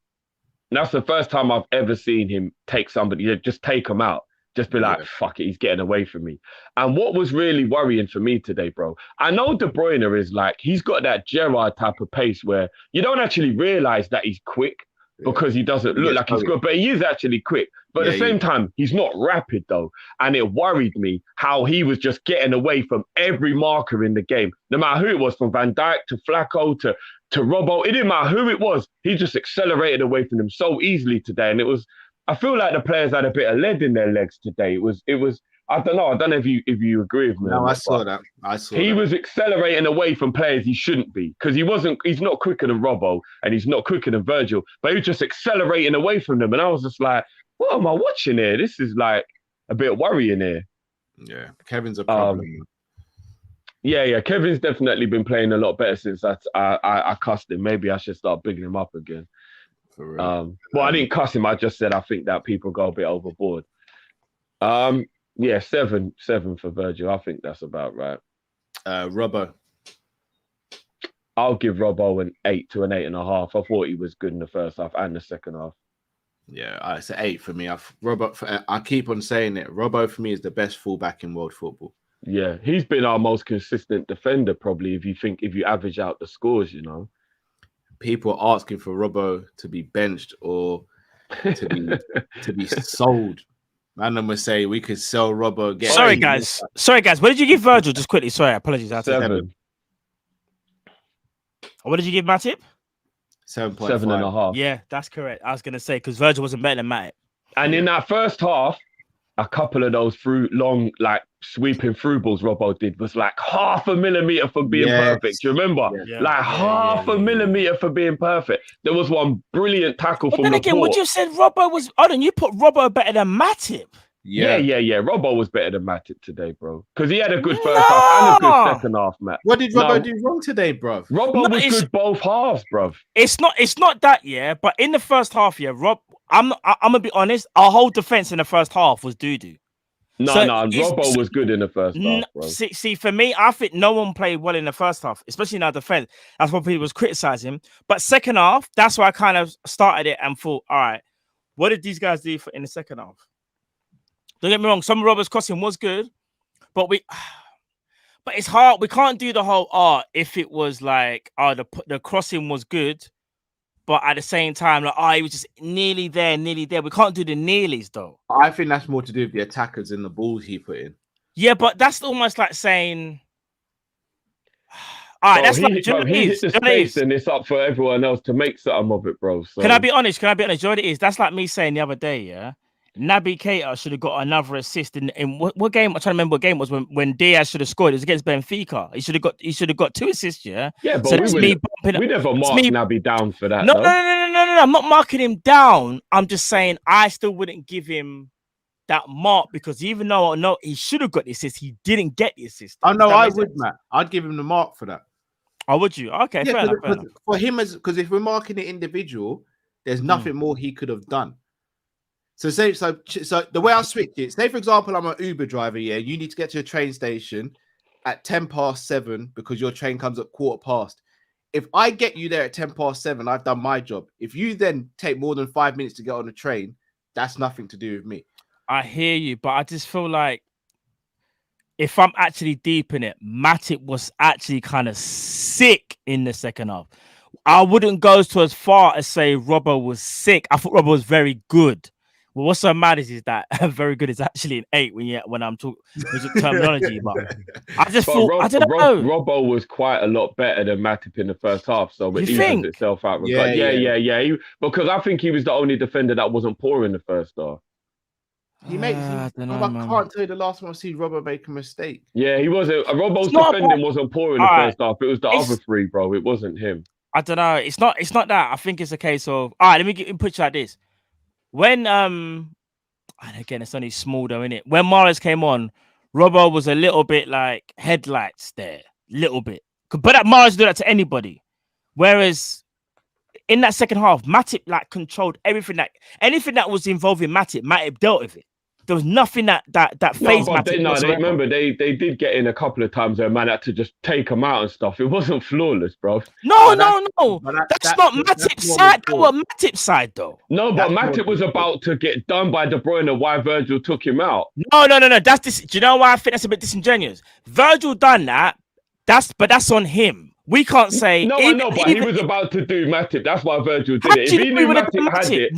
C: And that's the first time I've ever seen him take somebody, just take him out. Just be like, fuck it, he's getting away from me. And what was really worrying for me today, bro, I know De Bruyne is like, he's got that Gerrard type of pace where you don't actually realize that he's quick because he doesn't look like he's good, but he is actually quick. But at the same time, he's not rapid though. And it worried me how he was just getting away from every marker in the game. No matter who it was, from Van Dijk to Flacco to Robbo, it didn't matter who it was. He just accelerated away from them so easily today. And I feel like the players had a bit of lead in their legs today. It was. I don't know if you agree with me.
B: No, I saw that.
C: He was accelerating away from players he shouldn't be, because he's not quicker than Robbo and he's not quicker than Virgil, but he was just accelerating away from them. And I was just like, what am I watching here? This is like a bit worrying here.
B: Yeah, Kevin's a problem.
C: Yeah, Kevin's definitely been playing a lot better since I cussed him. Maybe I should start bigging him up again.
B: For real.
C: Well, I didn't cuss him. I just said I think that people go a bit overboard. Yeah, 7 for Virgil. I think that's about right.
B: Robbo.
C: I'll give Robbo an 8 to an 8.5. I thought he was good in the first half and the second half.
B: Yeah, it's an 8 for me. I keep on saying it. Robbo for me is the best fullback in world football.
C: Yeah, he's been our most consistent defender, probably, if you average out the scores, you know.
B: People are asking for Robbo to be benched or to be sold. Man, I'm gonna say we could sell Robbo.
D: Sorry, guys. What did you give Virgil? Just quickly. Sorry, apologies.
C: 7.
D: What did you give Matip?
B: 7.5.
C: 7.5.
D: Yeah, that's correct. I was gonna say because Virgil wasn't better than Matip.
C: And in that first half, a couple of those long, like sweeping through balls Robbo did was like half a millimeter from being perfect. Do you remember? Half a millimeter for being perfect. There was one brilliant tackle from Laporte.
D: Again, what you said, Robbo was. Oh, then you put Robbo better than Matip.
C: Yeah. Robbo was better than Matip today, bro. Because he had a good first half and a good second half, Matt.
B: What did Robbo do wrong today, bro?
C: Robbo was good both halves, bro.
D: It's not that, but in the first half, I'm gonna be honest. Our whole defense in the first half was doo-doo.
C: Robbo was good in the first half, bro.
D: See, for me, I think no one played well in the first half, especially in our defense. That's what people was criticizing. But second half, that's why I kind of started it and thought, all right, what did these guys do in the second half? Don't get me wrong, some of Robert's crossing was good, but it's hard. We can't do the whole if it was like the crossing was good, but at the same time, like he was just nearly there. We can't do the nearlies though.
B: I think that's more to do with the attackers and the balls he put in.
D: Yeah, but that's almost like saying, all right, that's like
C: he hit the space and it's up for everyone else to make something of it, bro. So.
D: Can I be honest? You know what it is? That's like me saying the other day, Naby Keita should have got another assist in what game? I'm trying to remember what game it was when Diaz should have scored. It was against Benfica. He should have got 2 assists,
C: Yeah, but
D: so
C: we never marked Naby down for that.
D: No. I'm not marking him down. I'm just saying I still wouldn't give him that mark because even though I know he should have got the assist, he didn't get the assist.
B: Oh no, I would, Matt. I'd give him the mark for that.
D: Oh, would you? Okay, fair enough.
B: For him, because if we're marking it individual, there's nothing more he could have done. So the way I switch it, say for example, I'm an Uber driver. Yeah, you need to get to a train station at 7:10 because your train comes at 7:15. If I get you there at 7:10, I've done my job. If you then take more than 5 minutes to get on the train, that's nothing to do with me.
D: I hear you, but I just feel like if I'm actually deep in it, Matip was actually kind of sick in the second half. I wouldn't go to as far as say Robbo was sick. I thought Robbo was very good. Well, what's so mad is that very good is actually an 8 when I'm talking terminology. But I just thought I don't know.
C: Robbo was quite a lot better than Matip in the first half, so it evens itself out. Yeah. Because I think he was the only defender that wasn't poor in the first half.
B: He makes. I can't tell you the last time I've seen Robbo make a mistake.
C: Yeah, he wasn't. Robbo's defending wasn't poor in the first half. It was the other three, bro. It wasn't him.
D: I don't know. It's not that. I think it's a case of. All right, let me put it like this. When and again, it's only small though, innit? When Mahrez came on, Robbo was a little bit like headlights there, little bit. But that Mahrez do that to anybody. Whereas in that second half, Matip like controlled everything anything that was involving Matip dealt with it. There was nothing that phased Matip.
C: Remember they did get in a couple of times where man had to just take them out and stuff. It wasn't flawless, bro.
D: No. That's not Matip's side. That was Matip's side, though.
C: No, but Matip was about to get done by De Bruyne. Why Virgil took him out?
D: No. Do you know why I think that's a bit disingenuous? Virgil done that. That's on him. We can't say.
C: No, I know, but he was about to do Matip. That's why Virgil did it. If he knew Matip had it,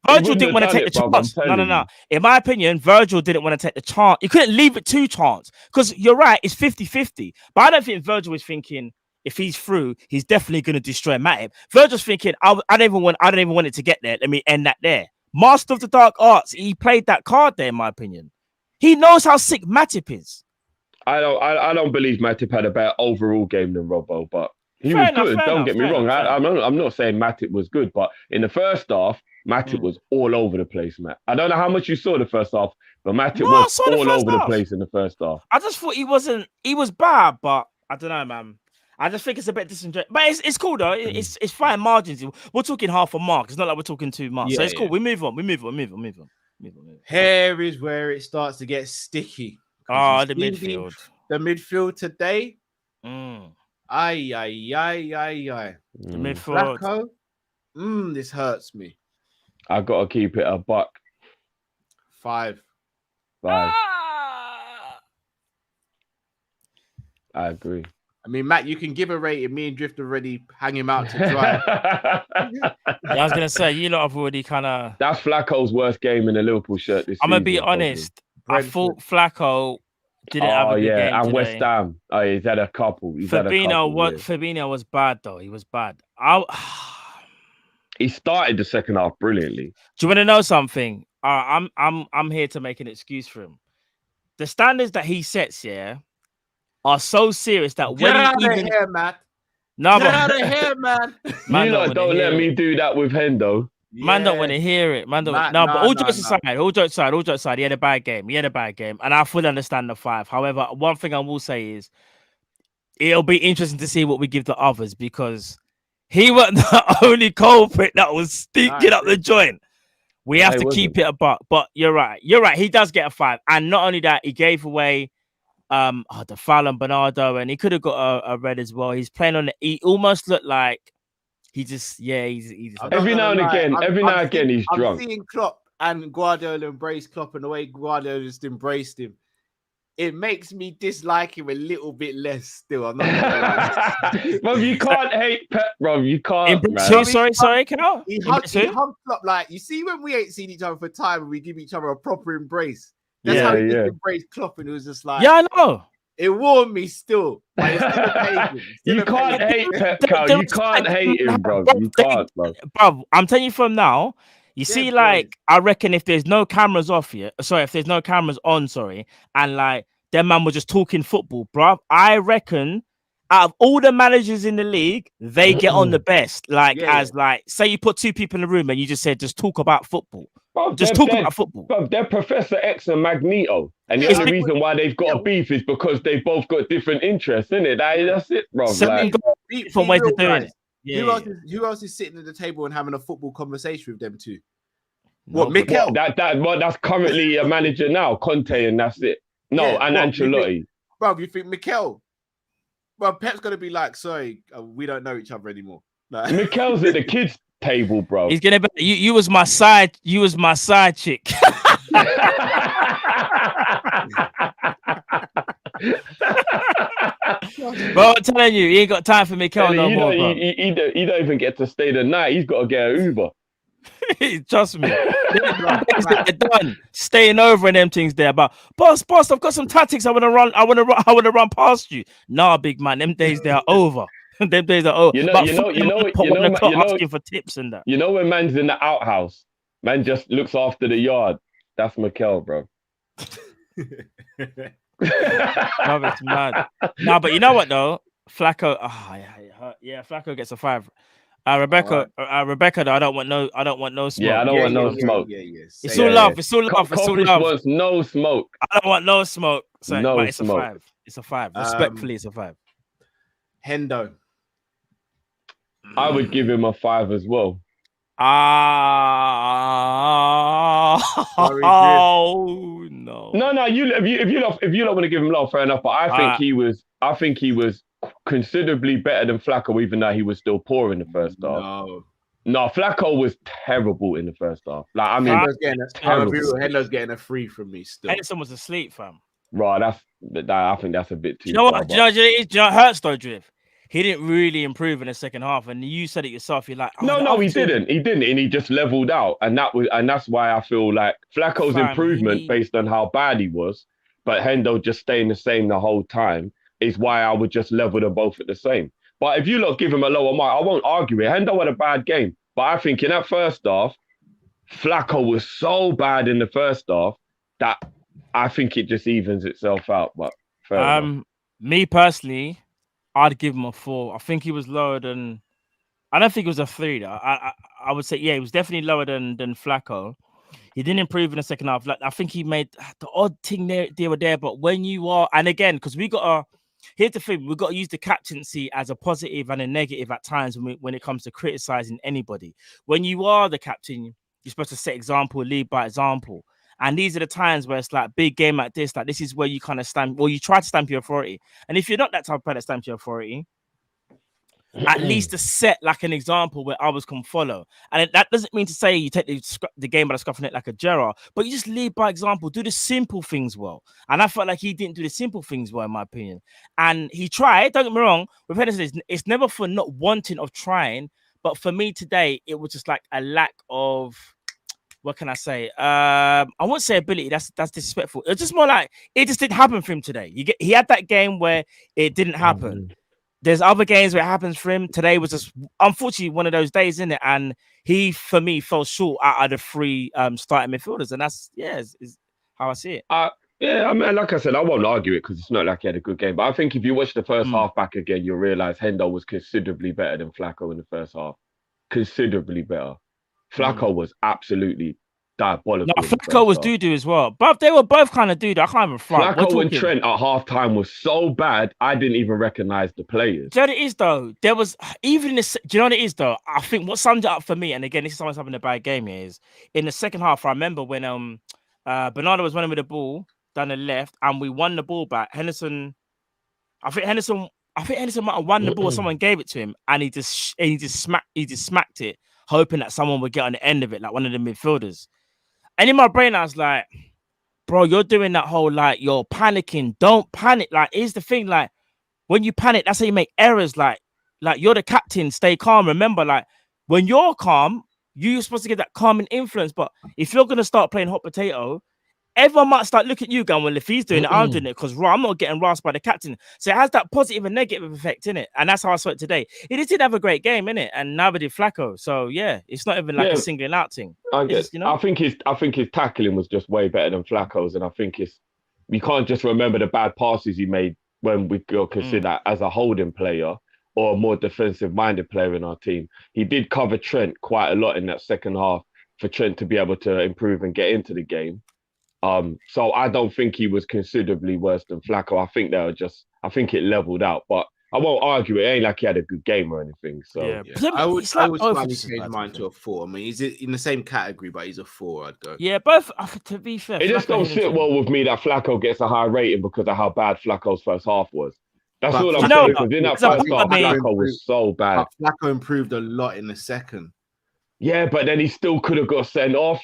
D: Virgil didn't want to take the chance. No. In my opinion, Virgil didn't want to take the chance. You couldn't leave it to chance because you're right. It's 50-50. But I don't think Virgil was thinking if he's through, he's definitely going to destroy Matip. Virgil's thinking, I don't even want it to get there. Let me end that there. Master of the dark arts. He played that card there. In my opinion, he knows how sick Matip is.
C: I don't believe Matip had a better overall game than Robbo, but he was good. Don't get me wrong. I'm not saying Matip was good, but in the first half, Matip was all over the place, Matt. I don't know how much you saw the first half, but Matip was all over the place in the first half.
D: I just thought he was bad, but I don't know, man. I just think it's a bit disingenuous. But it's cool though. It's fine margins. We're talking half a mark. It's not like we're talking too much. So it's cool. We move on.
B: Here is where it starts to get sticky.
D: Oh, the midfield.
B: The midfield today.
D: Mm.
B: Aye.
D: The midfield.
B: Flacco, this hurts me.
C: I gotta keep it a buck.
B: 5.
C: I agree.
B: I mean, Matt, you can give a rating. Me and Drift already hang him out to dry.
D: I was gonna say you lot have already kind of.
C: That's Flacco's worst game in a Liverpool shirt this season.
D: I'm gonna be honest. Brentford. I thought Flacco didn't have a good game
C: and
D: today.
C: West Ham. Oh, he's had a couple.
D: Fabinho was bad though. He was bad.
C: He started the second half brilliantly.
D: Do you want to know something? I'm here to make an excuse for him. The standards that he sets, are so serious that
B: get out of here, Matt.
D: No,
B: get out of here, man.
C: You lot don't let me do that with Hendo.
D: Man don't want to hear it. But all jokes aside, he had a bad game. And I fully understand the 5. However, one thing I will say is it'll be interesting to see what we give the others because he wasn't the only culprit that was stinking up the joint. We have to keep it a buck. But you're right. He does get a 5. And not only that, he gave away the foul on Bernardo, and he could have got a red as well. He's playing on he almost looked like he just he's
C: every now and again he's drunk.
B: I'm seeing Klopp and Guardiola embrace Klopp and the way Guardiola just embraced him. It makes me dislike him a little bit less still. I'm not gonna
C: Bro, you can't hate Pep, bro. You can't.
D: Sorry, can I?
B: He hugged Klopp like, you see when we ain't seen each other for time and we give each other a proper embrace. That's how he embraced Klopp, and it was just like,
D: yeah, I know.
B: It warmed me still. Like,
C: you can't hate Pep, Cal. You can't hate him, bro. You can't, bro.
D: Bro, I'm telling you from now. You see, like, I reckon if there's no cameras off here, if there's no cameras on, and like them man were just talking football, bro, I reckon out of all the managers in the league, they get on the best. Like, say you put 2 people in the room and you just said, just talk about football.
C: Bro,
D: just talk about football.
C: Bro, they're Professor X and Magneto. And the only reason why they've got a beef is because they've both got different interests, isn't it? That's it, bro.
D: Different ways of doing it.
B: Who else is sitting at the table and having a football conversation with them two? What, Mikel?
C: That's currently a manager now, Conte, and that's it. No, and Ancelotti.
B: Bro, you think Mikel? Well, Pep's gonna be like, sorry, we don't know each other anymore. Like,
C: Mikel's at the kids' table, bro.
D: He's gonna be. You was my side. You was my side chick. Bro, I'm telling you, he ain't got time for Mikel no more, bro.
C: He don't even get to stay the night. He's got to get an Uber.
D: Trust me. They're done. Staying over and them things there. But boss, I've got some tactics. I want to run past you. Nah, big man. Them days they are over. Them days are over. Asking for tips and that.
C: You know when man's in the outhouse, man just looks after the yard. That's Mikel, bro.
D: No, it's mad. No, but you know what though? Flacco. Yeah, Flacco gets a 5. Rebecca, though, I don't want no smoke.
C: Yeah, I don't want no smoke.
D: It's all love. It's all love. It's all
C: Kopish
D: love.
C: wants no smoke.
D: I don't want no smoke. So,
C: No
D: but it's
C: smoke.
D: a 5. It's a 5. Respectfully, it's a 5.
B: Hendo.
C: I would give him a 5 as well.
D: Oh no.
C: No. If you don't want to give him love, fair enough. But I think he was considerably better than Flacco, even though he was still poor in the first half. No, Flacco was terrible in the first half. Like, I mean,
B: Hendo's getting a 3 from me still.
D: Henderson was asleep, fam.
C: Right, I think that's a bit too.
D: You know what? Do you know hurts though, Drift? He didn't really improve in the second half, and you said it yourself. You're like,
C: no, he didn't. He didn't, and he just leveled out, and that's why I feel like Flacco's improvement based on how bad he was, but Hendo just staying the same the whole time is why I would just level them both at the same. But if you lot give him a lower mark, I won't argue it. Hendo had a bad game, but I think in that first half, Flacco was so bad in the first half that I think it just evens itself out. But fair enough.
D: Me personally, I'd give him a 4. I think he was lower than. I don't think it was a 3 though. I would say he was definitely lower than Flacco. He didn't improve in the second half. Like, I think he made the odd thing there. But when you are, and again, because here's the thing, we've got to use the captaincy as a positive and a negative at times when it comes to criticizing anybody. When you are the captain, you're supposed to set example, lead by example. And these are the times where it's like big game like this is where you kind of stamp, or you try to stamp your authority. And if you're not that type of player that stamps your authority, at least to set like an example where others can follow. And that doesn't mean to say you take the game by the scruff of the neck like a Gerrard, but you just lead by example, do the simple things well. And I felt like he didn't do the simple things well, in my opinion. And he tried, don't get me wrong, with Henderson, it's never for not wanting of trying, but for me today, it was just like a lack of, what can I say? I won't say ability. That's disrespectful. It's just more like it just didn't happen for him today. He had that game where it didn't happen. There's other games where it happens for him. Today was just unfortunately one of those days, isn't it? And he, for me, fell short out of the 3 starting midfielders, and that's is how I see it.
C: Yeah, I mean, like I said, I won't argue it because it's not like he had a good game. But I think if you watch the first half back again, you'll realise Hendo was considerably better than Flacco in the first half. Considerably better. Flacco was absolutely diabolical.
D: No, Flacco was doo-doo as well. But they were both kind of doo-doo. I can't even front.
C: Flacco and Trent at half-time was so bad, I didn't even recognise the players.
D: Do you know what it is, though? There was, even in this, do you know what it is, though? I think what summed it up for me, and again, this is someone's having a bad game here, is in the second half, I remember when Bernardo was running with the ball down the left, and we won the ball back. I think Henderson might have won the ball, someone gave it to him, and he just smacked it, hoping that someone would get on the end of it, like one of the midfielders. And in my brain, I was like, bro, you're doing that whole, like, you're panicking. Don't panic. Like, here's the thing, like, when you panic, that's how you make errors. Like you're the captain, stay calm. Remember, like, when you're calm, you're supposed to get that calming influence. But if you're going to start playing hot potato, everyone might start looking at you going, well, if he's doing it, I'm doing it, because I'm not getting rasped by the captain. So it has that positive and negative effect in it. And that's how I saw it today. He did have a great game, innit? And neither did Flacco. So yeah, it's not even like a singling out thing.
C: I think his tackling was just way better than Flacco's. And I think we can't just remember the bad passes he made when we consider that as a holding player or a more defensive-minded player in our team. He did cover Trent quite a lot in that second half for Trent to be able to improve and get into the game. So I don't think he was considerably worse than Flacco. I think it leveled out, but I won't argue. It ain't like he had a good game or anything. So
B: yeah. I would slightly change mine to a 4. I mean, he's in the same category, but he's a 4. I'd go.
D: Yeah, both. To be fair,
C: it just don't sit well with me that Flacco gets a high rating because of how bad Flacco's first half was. That's all I'm saying. Because in that first half, Flacco was so bad.
B: Flacco improved a lot in the second.
C: Yeah, but then he still could have got sent off.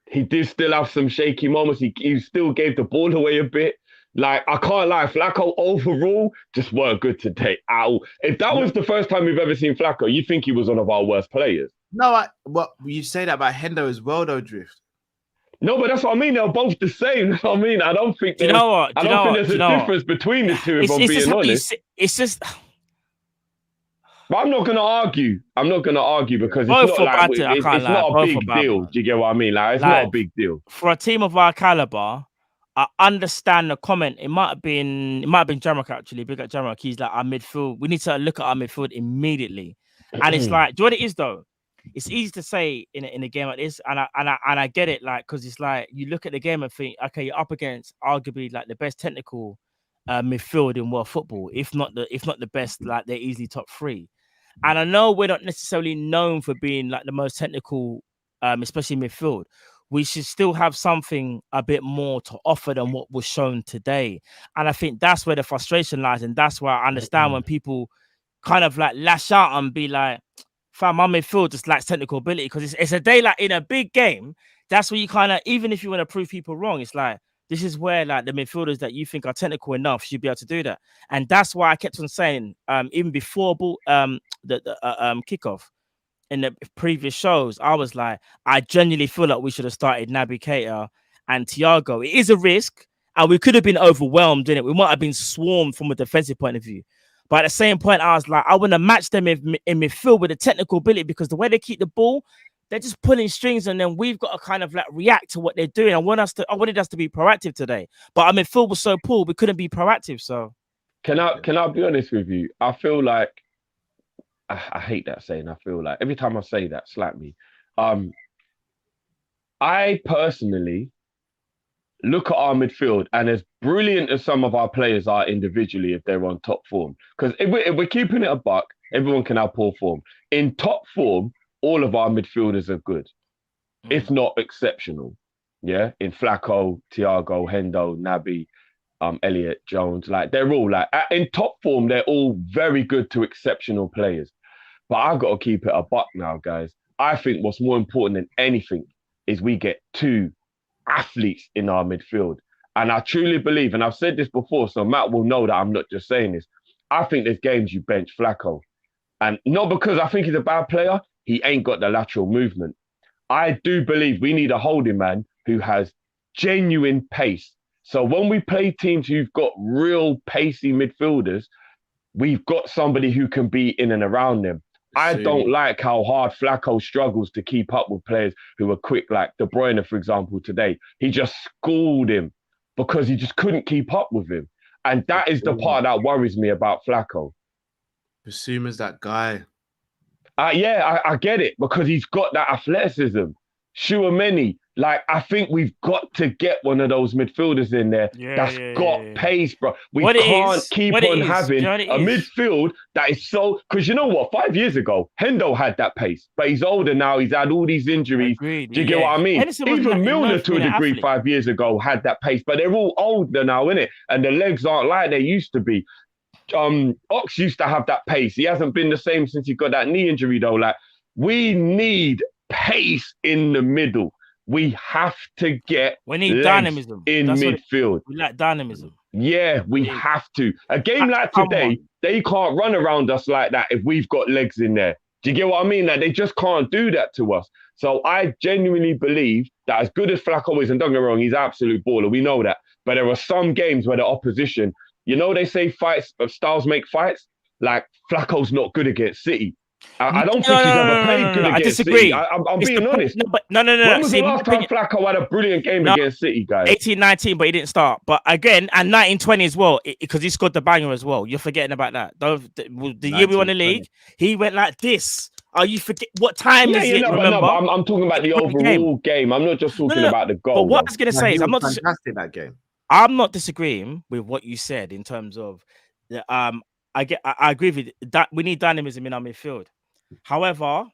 C: He did still have some shaky moments. He still gave the ball away a bit. Like, I can't lie, Flacco overall just weren't good today at all. If that was the first time we've ever seen Flacco, you'd think he was one of our worst players.
B: No, you say that about Hendo as well, though, Drift.
C: No, but that's what I mean. They're both the same. That's what I mean. I don't think
D: Do you know what?
C: I don't think there's a difference between the two, if I'm being honest.
D: It's just
C: But I'm not gonna argue. I'm not gonna argue because
D: both
C: it's
D: for
C: not like
D: bad.
C: it's not a
D: Both
C: big
D: for bad,
C: deal.
D: man.
C: Do you get what I mean? Like it's
D: Like,
C: not a big deal.
D: For a team of our caliber, I understand the comment. It might have been Jamrock actually. Big up Jamrock. He's like, our midfield. We need to look at our midfield immediately. And it's like, do you know what it is though? It's easy to say in a game like this, and I get it, like, because it's like you look at the game and think, okay, you're up against arguably like the best technical midfield in world football, if not the best. Like they're easily top 3. And I know we're not necessarily known for being like the most technical, especially midfield. We should still have something a bit more to offer than what was shown today. And I think that's where the frustration lies. And that's why I understand when people kind of like lash out and be like, fam, my midfield just lacks technical ability. Because it's a day like in a big game, that's where you kind of, even if you want to prove people wrong, it's like, this is where like the midfielders that you think are technical enough should be able to do that. And that's why I kept on saying, even before the kickoff in the previous shows, I was like, I genuinely feel like we should have started Naby Keita and Thiago. It is a risk, and we could have been overwhelmed in it. We might have been swarmed from a defensive point of view. But at the same point, I was like, I want to match them in midfield with the technical ability, because the way they keep the ball, they're just pulling strings, and then we've got to kind of like react to what they're doing. I wanted us to be proactive today, but our midfield was so poor, we couldn't be proactive. So,
C: can I be honest with you? I feel like I hate that saying. I feel like every time I say that, slap me. I personally look at our midfield, and as brilliant as some of our players are individually, if they're on top form, because if we're keeping it a buck, everyone can have poor form. In top form, all of our midfielders are good, if not exceptional. Yeah, in Flacco, Thiago, Hendo, Naby, Elliot, Jones, like they're all like in top form. They're all very good to exceptional players. But I've got to keep it a buck now, guys. I think what's more important than anything is we get 2 athletes in our midfield. And I truly believe, and I've said this before, so Matt will know that I'm not just saying this. I think there's games you bench Flacco. And not because I think he's a bad player, he ain't got the lateral movement. I do believe we need a holding man who has genuine pace. So when we play teams who've got real pacey midfielders, we've got somebody who can be in and around them. I don't like how hard Flacco struggles to keep up with players who are quick, like De Bruyne, for example, today. He just schooled him because he just couldn't keep up with him. And that is the part that worries me about Flacco.
B: Basuma's that guy.
C: I get it, because he's got that athleticism. Tchouaméni, like, I think we've got to get one of those midfielders in there that's got pace, bro. We can't keep on having a midfield that is so... Because you know what? 5 years ago, Hendo had that pace, but he's older now. He's had all these injuries.
D: Agreed,
C: Do you get what I mean? Even Milner, to a degree, 5 years ago, had that pace, but they're all older now, innit? And the legs aren't like they used to be. Ox used to have that pace. He hasn't been the same since he got that knee injury, though. Like, we need pace in the middle. We have to get
D: dynamism
C: in midfield.
D: We like dynamism.
C: Yeah, we have to. A game like today, they can't run around us like that if we've got legs in there. Do you get what I mean? Like, they just can't do that to us. So I genuinely believe that as good as Flacco is, and don't get me wrong, he's an absolute baller. We know that. But there are some games where the opposition, you know, they say styles make fights. Like, Flacco's not good against City. I don't think he's ever played good against City. I'm being honest.
D: No.
C: When was the last time Flacco had a brilliant game against City, guys?
D: 18-19, but he didn't start. But again, and 19-20 as well, because he scored the banger as well. You're forgetting about that. The year we won the league, he went like this. Are you forget what time is it? Remember?
C: I'm talking about the overall game. I'm not just talking about the goal.
D: But what I was gonna say is, I'm not
B: fantastic that game.
D: I'm not disagreeing with what you said in terms of the I agree with that. We need dynamism in our midfield. However,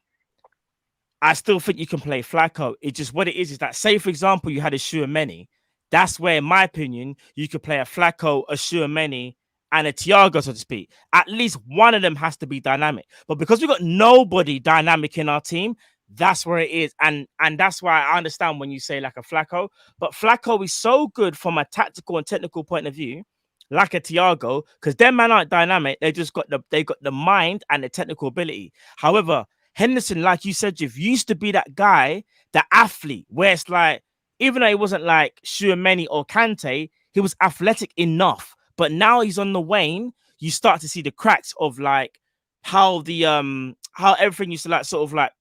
D: I still think you can play Flacco. It's just what it is that, say, for example, you had a Tchouaméni. That's where, in my opinion, you could play a Flacco, a Tchouaméni, and a Thiago, so to speak. At least one of them has to be dynamic. But because we've got nobody dynamic in our team, that's where it is. And that's why I understand when you say like a Flacco. But Flacco is so good from a tactical and technical point of view, like a Thiago, because them man aren't dynamic. They got the mind and the technical ability. However, Henderson, like you said, Jiv, used to be that guy, the athlete, where it's like even though he wasn't like Tchouaméni or Kante, he was athletic enough. But now he's on the wane. You start to see the cracks of like how the how everything used to like sort of like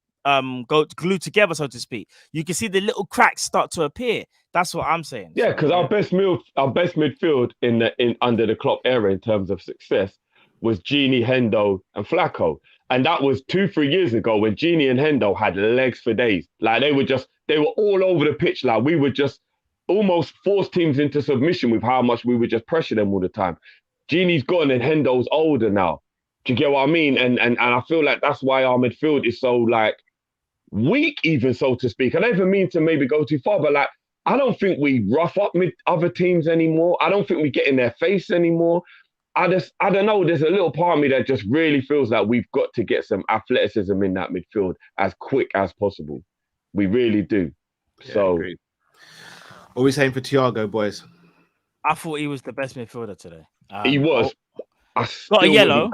D: go glued together, so to speak. You can see the little cracks start to appear. That's what I'm saying.
C: Yeah, because our best midfield in under the Klopp era in terms of success was Gini, Hendo, and Flacco. And that was 2-3 years ago when Gini and Hendo had legs for days. Like they were all over the pitch. Like we would just almost force teams into submission with how much we would just pressure them all the time. Gini's gone and Hendo's older now. Do you get what I mean? And I feel like that's why our midfield is so like weak, even so to speak. I don't even mean to maybe go too far, but like I don't think we rough up other teams anymore. I don't think we get in their face anymore. I don't know. There's a little part of me that just really feels like we've got to get some athleticism in that midfield as quick as possible. We really do.
B: Yeah,
C: so,
B: agreed. What are we saying for Thiago, boys?
D: I thought he was the best midfielder today.
C: He was. I
D: got a yellow.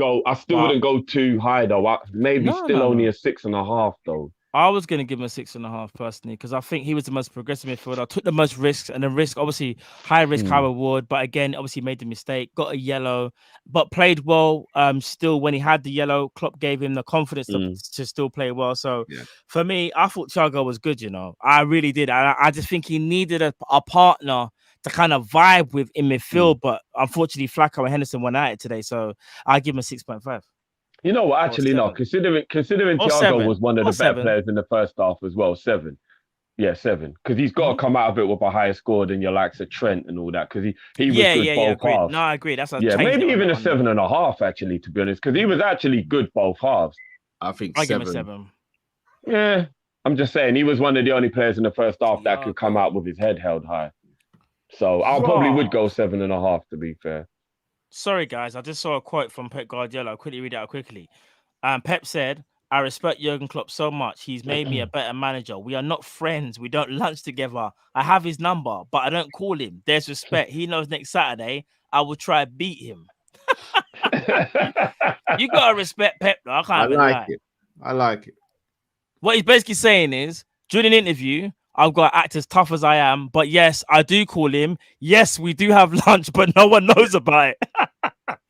C: Wouldn't go too high though. Maybe only a 6.5 though.
D: I was going to give him a 6.5 personally because I think he was the most progressive midfielder. Took the most risks, and the risk, obviously, high risk, high reward. But again, obviously, made the mistake, got a yellow, but played well. Still, when he had the yellow, Klopp gave him the confidence to still play well. So for me, I thought Thiago was good. You know, I really did. I just think he needed a partner to kind of vibe with in midfield. But unfortunately, Flacco and Henderson went at it today. So I give him a 6.5.
C: You know what? Actually, no. Considering Thiago was one of the better players in the first half as well, 7. Yeah, 7. Because he's got to come out of it with a higher score than your likes of Trent and all that. Because he was good both halves.
D: No, I agree. That's
C: maybe even a 7.5 actually, to be honest. Because he was actually good both halves.
B: I think
D: I
B: 7.
D: give him a 7.
C: Yeah, I'm just saying he was one of the only players in the first half that could come out with his head held high. So I probably would go 7.5 to be fair.
D: Sorry, guys. I just saw a quote from Pep Guardiola. I'll quickly read it out quickly. Pep said, I respect Jurgen Klopp so much. He's made me a better manager. We are not friends. We don't lunch together. I have his number, but I don't call him. There's respect. He knows next Saturday I will try to beat him. You got to respect Pep, though. I
B: like it.
D: What he's basically saying is, during an interview, I've got to act as tough as I am. But yes, I do call him. Yes, we do have lunch, but no one knows about it.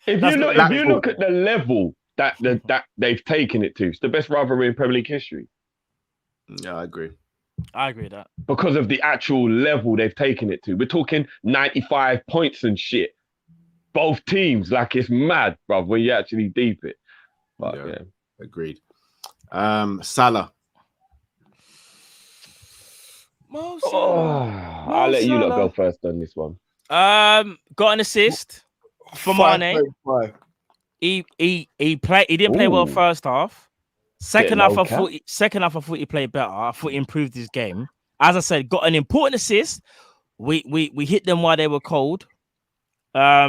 C: If you look at the level that they've taken it to, it's the best rivalry in Premier League history.
B: Yeah, I agree.
D: I agree with that.
C: Because of the actual level they've taken it to. We're talking 95 points and shit. Both teams, like it's mad, bruv, when you actually deep it. But yeah.
B: Agreed. Salah.
C: I'll let you lot go first on this one.
D: Got an assist for Mane. He played. He didn't play well first half. Second half, I thought he played better. I thought he improved his game. As I said, got an important assist. We hit them while they were cold. I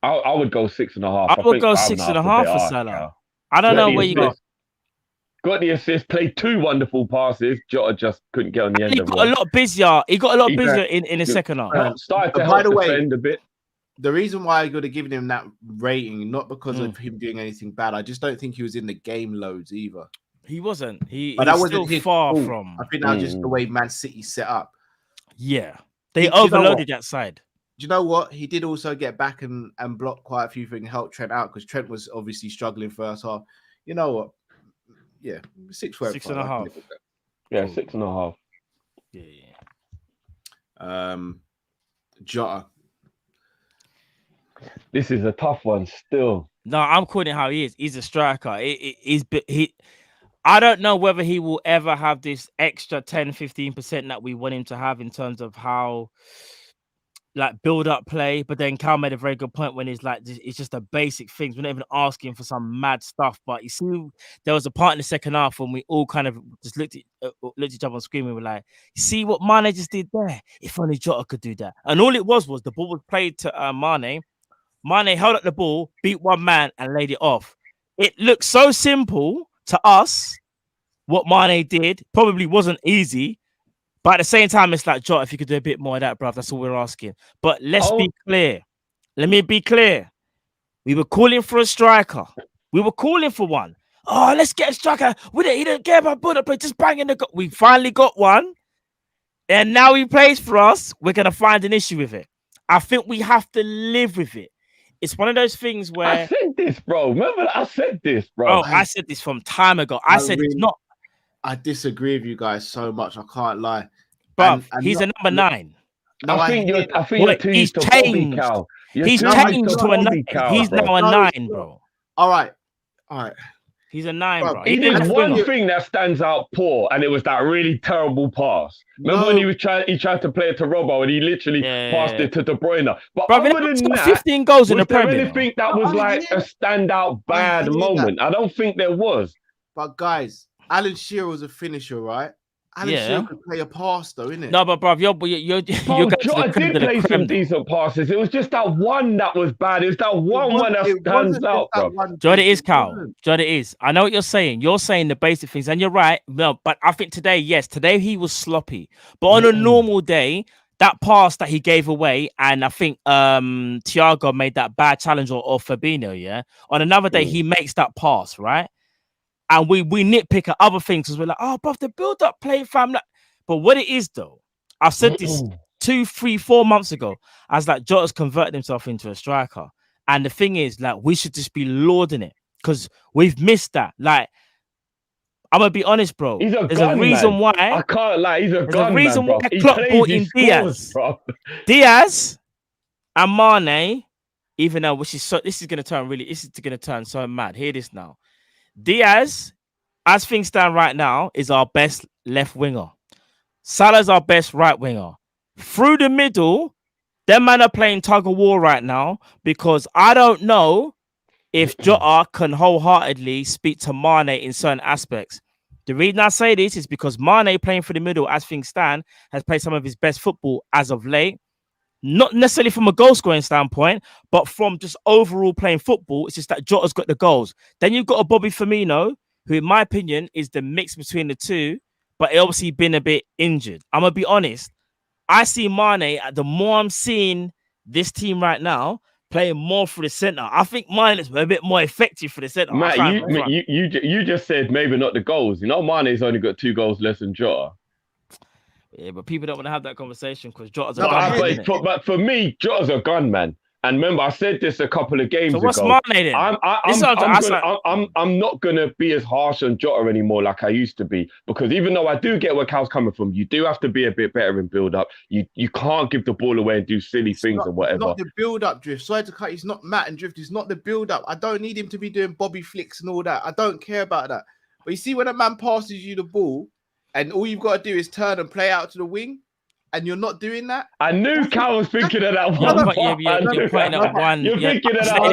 C: would go 6.5.
D: I would go 6.5 for Salah. I don't know where you got.
C: Got the assist, played 2 wonderful passes. Jota just couldn't get on the end of one.
D: He got a lot busier. He got a lot busier in the second half.
C: Started to help defend a bit.
B: The reason why I got to give him that rating, not because of him doing anything bad, I just don't think he was in the game loads either.
D: He wasn't.
B: But that wasn't
D: still far from.
B: I think that was just the way Man City set up.
D: Yeah, they overloaded that side.
B: Do you know what? He did also get back and block quite a few things, help Trent out because Trent was obviously struggling first half. You know what? Yeah, 6.5.
C: Yeah, 6.5.
B: Yeah. Jota.
C: This is a tough one still.
D: No, I'm calling it how he is. He's a striker. I don't know whether he will ever have this extra 10-15% that we want him to have in terms of how like build up play, but then Cal made a very good point when it's like it's just the basic things. We're not even asking for some mad stuff. But you see, there was a part in the second half when we all kind of just looked at each other on screen. We were like, "You see what Mane just did there? If only Jota could do that." And all it was the ball was played to Mane. Mane held up the ball, beat one man, and laid it off. It looked so simple to us. What Mane did probably wasn't easy. But at the same time, it's like, Jota, if you could do a bit more of that, bruv, that's all we're asking. But let's be clear. Let me be clear. We were calling for a striker. We were calling for one. oh, let's get a striker. He didn't care about build up play, just bang in the goal. We finally got one. And now he plays for us. We're going to find an issue with it. I think we have to live with it. It's one of those things where
C: I said this, bro. Remember I said this, bro.
D: Oh, I said this from time ago. I said
B: really,
D: it's not.
B: I disagree with you guys so much. I can't lie.
D: Bro, he's a number 9.
C: No, I think you're too
D: he's
C: used to
D: changed.
C: Bobby Cow.
D: He's changed to a 9. He's now a 9, bro.
B: All right.
D: He's a 9, bro.
C: He did one thing that stands out poor, and it was that really terrible pass. Remember when he tried to play it to Robbo, and he literally passed it to De Bruyne. But
D: bro,
C: other than that,
D: 15 goals in the Premier League.
C: Anything that was like a standout bad moment? I don't think there was.
B: But guys, Alan Shearer was a finisher, right? Alan Shearer could play a pass, though, innit?
D: No, but bro, you're
C: Jota did play some decent passes. It was just that one that was bad. It was that one that stands out, bro.
D: Jota is, Cal. Jota is. I know what you're saying. You're saying the basic things, and you're right. No, but I think today he was sloppy. But on a normal day, that pass that he gave away, and I think Thiago made that bad challenge or Fabinho, yeah? On another day, he makes that pass, right? And we nitpick at other things because we're like, oh, bro, the build-up play, fam. But what it is, though, I've said this 2, 3, 4 months ago. I was like, Jota's converted himself into a striker. And the thing is, like, we should just be lauding it because we've missed that. Like, I'm going to be honest, bro. There's a reason why.
C: I can't lie. He's a gun,
D: There's a reason why Klopp brought in Diaz. Diaz and Mane, even though this is going to turn so mad. Hear this now. Diaz, as things stand right now, is our best left winger. Salah's our best right winger. Through the middle, them man are playing tug of war right now because I don't know if Jota can wholeheartedly speak to Mane in certain aspects. The reason I say this is because Mane playing for the middle, as things stand, has played some of his best football as of late. Not necessarily from a goal scoring standpoint, but from just overall playing football. It's just that Jota's got the goals. Then you've got a Bobby Firmino, who in my opinion is the mix between the two, but obviously been a bit injured. I'm going to be honest. I see Mane, the more I'm seeing this team right now, playing more for the centre. I think Mane is a bit more effective for the centre.
C: Matt, you just said maybe not the goals. You know, Mane's only got 2 goals less than Jota.
D: Yeah, but people don't want to have that conversation because Jota's a gun.
C: But for me, Jota's a gun, man. And remember, I said this a couple of games ago.
D: So what's Mane then?
C: I'm not gonna be as harsh on Jota anymore like I used to be, because even though I do get where Cal's coming from, you do have to be a bit better in build up. You can't give the ball away and do silly things and whatever.
B: It's not the build up drift. Sorry to cut. He's not Matt and drift. It's not the build up. I don't need him to be doing Bobby flicks and all that. I don't care about that. But you see, when a man passes you the ball, and all you've got to do is turn and play out to the wing, and you're not doing that.
C: I knew Cal was thinking of that one.
D: You're putting up one.
C: You're thinking of that one.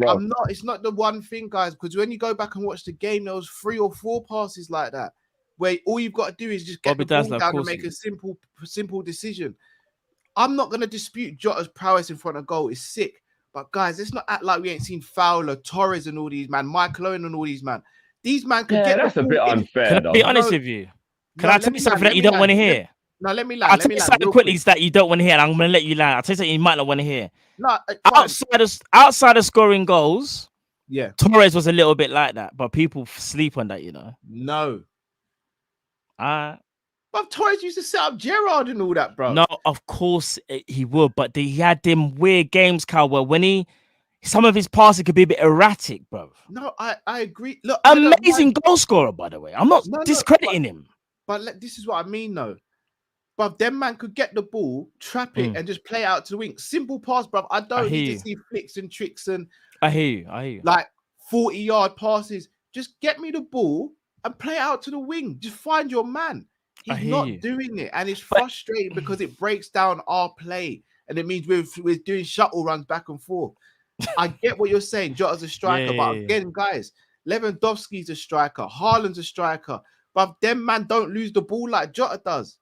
B: I'm not. It's not the one thing, guys. Because when you go back and watch the game, there was 3 or 4 passes like that, where all you've got to do is just get the ball down and make a simple decision. I'm not going to dispute Jota's prowess in front of goal. It's sick. But guys, let's not act like we ain't seen Fowler, Torres, and all these man, Michael Owen and all these man. These man could get.
C: That's a bit unfair.
D: Can I be honest with you? Can I tell you something that you don't want to hear?
B: No, let me land.
D: I'll tell you something quickly that you don't want to hear, and I'm going to let you land. I'll tell you something you might not want to hear.
B: No,
D: outside of scoring goals,
B: yeah,
D: Torres was a little bit like that, but people sleep on that, you know.
B: No. But Torres used to set up Gerrard and all that, bro.
D: No, of course he would, but he had them weird games, Cal, where some of his passing could be a bit erratic, bro.
B: No, I agree. Look,
D: amazing goal scorer, by the way. I'm not discrediting him.
B: But this is what I mean, though. But them man could get the ball, trap it, and just play out to the wing. Simple pass, bro. I don't need to see flicks and tricks and
D: I hear you.
B: Like 40-yard passes. Just get me the ball and play out to the wing. Just find your man. He's not doing it, and it's frustrating because it breaks down our play, and it means we're doing shuttle runs back and forth. I get what you're saying. Jota's a striker, but again, guys, Lewandowski's a striker, Haaland's a striker, but them man don't lose the ball like Jota does.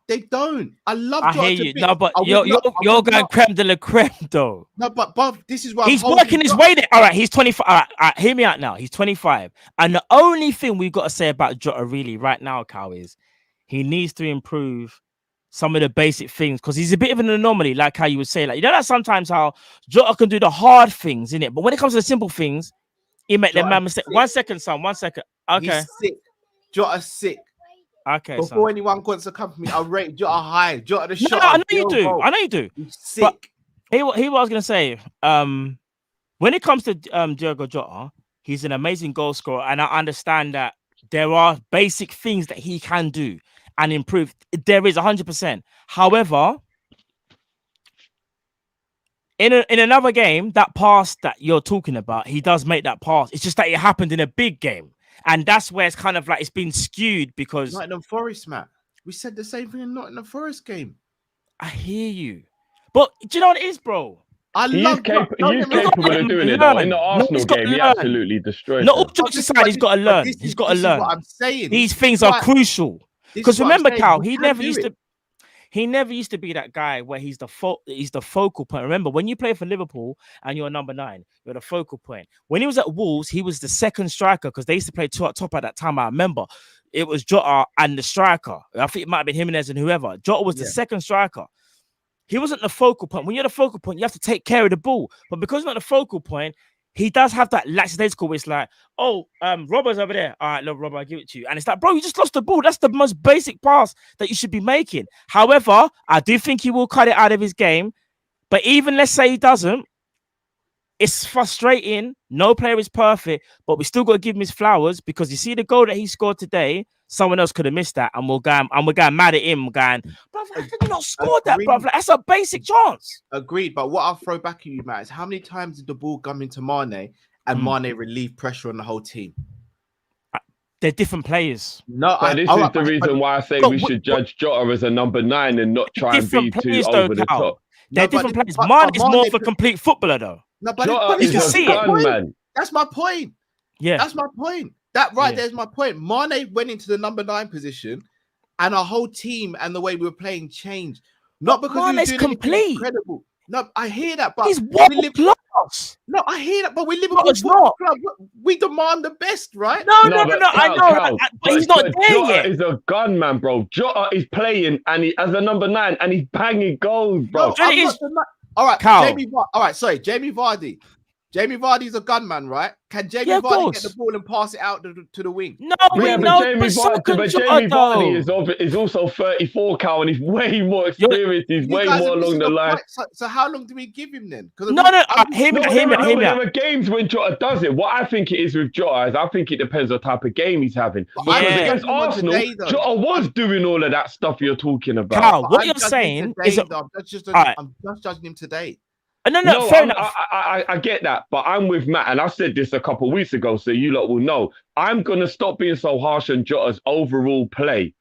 B: They don't. I love Jota.
D: I hear you. No, but you're going creme de la creme, though.
B: No, but this is why
D: he's working his way there. All right, he's 25. All right, hear me out now. He's 25. And the only thing we've got to say about Jota really right now, Cal, is he needs to improve some of the basic things because he's a bit of an anomaly, like how you would say. Like, you know that sometimes how Jota can do the hard things, innit? But when it comes to the simple things, He made the
B: Jota's
D: man mistake.
B: sick.
D: 1 second, son. 1 second. Okay.
B: He's sick. Jota's sick.
D: Okay.
B: Before
D: Son.
B: anyone wants to come for me, I rate Jota high. Jota the
D: No,
B: shot.
D: I know you do. I know you do.
B: He's sick.
D: But here what I was gonna say. When it comes to Diogo Jota, he's an amazing goal scorer, and I understand that there are basic things that he can do and improve. There is 100%. However, in another game, that pass that you're talking about, he does make that pass. It's just that it happened in a big game, and that's where it's kind of like it's been skewed because
B: Nottingham Forest, Matt. We said the same thing in Nottingham Forest game.
D: I hear you, but do you know what it is, bro?
C: He's capable of doing it though. In the Arsenal game, he absolutely destroyed.
D: Not all jokes aside, he's got to learn. He's got to learn.
B: What I'm saying.
D: These things are crucial. Because remember, Cal, he never used to be that guy where he's the focal point. Remember, when you play for Liverpool and you're number 9, you're the focal point. When he was at Wolves, he was the second striker because they used to play 2 at top at that time. I remember it was Jota and the striker. I think it might have been Jimenez and whoever. Jota was the second striker. He wasn't the focal point. When you're the focal point, you have to take care of the ball. But because he's not the focal point, he does have that lackadaisical where it's like, oh, Robbo's over there. All right, look, Robbo, I'll give it to you. And it's like, bro, you just lost the ball. That's the most basic pass that you should be making. However, I do think he will cut it out of his game. But even let's say he doesn't, it's frustrating. No player is perfect, but we still got to give him his flowers because you see the goal that he scored today, someone else could have missed that, and we're going mad at him, going, bro, how did you not score that, bro? Like, that's a basic chance.
B: Agreed, but what I'll throw back at you, Matt, is how many times did the ball come into Mane and Mane relieve pressure on the whole team?
D: They're different players.
C: No, but this is the reason why I say we should judge Jota as a number 9 and not try and be too over the top.
D: They're different players. Mane is more of a complete footballer, though.
B: No, but
C: Jota is a gun, man.
B: That's my point.
D: Yeah,
B: that's my point. That there's my point. Mane went into the number 9 position, and our whole team and the way we were playing changed. Not because
D: Mane's complete.
B: Incredible. No, I hear that, but
D: he's world class.
B: No, I hear that, but we Liverpool Football Club. We demand the best, right?
D: No. I know, but he's not there yet.
C: Jota is a gun, man, bro. Jota is playing, and he as a number 9, and he's banging goals, bro.
B: All right,
D: Cal.
B: Jamie Vardy. Jamie Vardy's a gunman, right? Can Jamie Vardy get the ball and pass it out to the wing?
D: No,
C: Jamie Vardy is also 34, Cal, and he's way more experienced. He's way more along the line.
B: So how long do we give him then?
D: Hear me.
C: There are games when Jota does it. What I think it is with Jota is I think it depends on the type of game he's having. Against Arsenal, Jota was doing all of that stuff you're talking about.
D: Cal, what you're saying is...
B: I'm just judging him today.
D: No, fair enough.
C: I get that, but I'm with Matt, and I said this a couple of weeks ago, so you lot will know. I'm going to stop being so harsh on Jota's overall play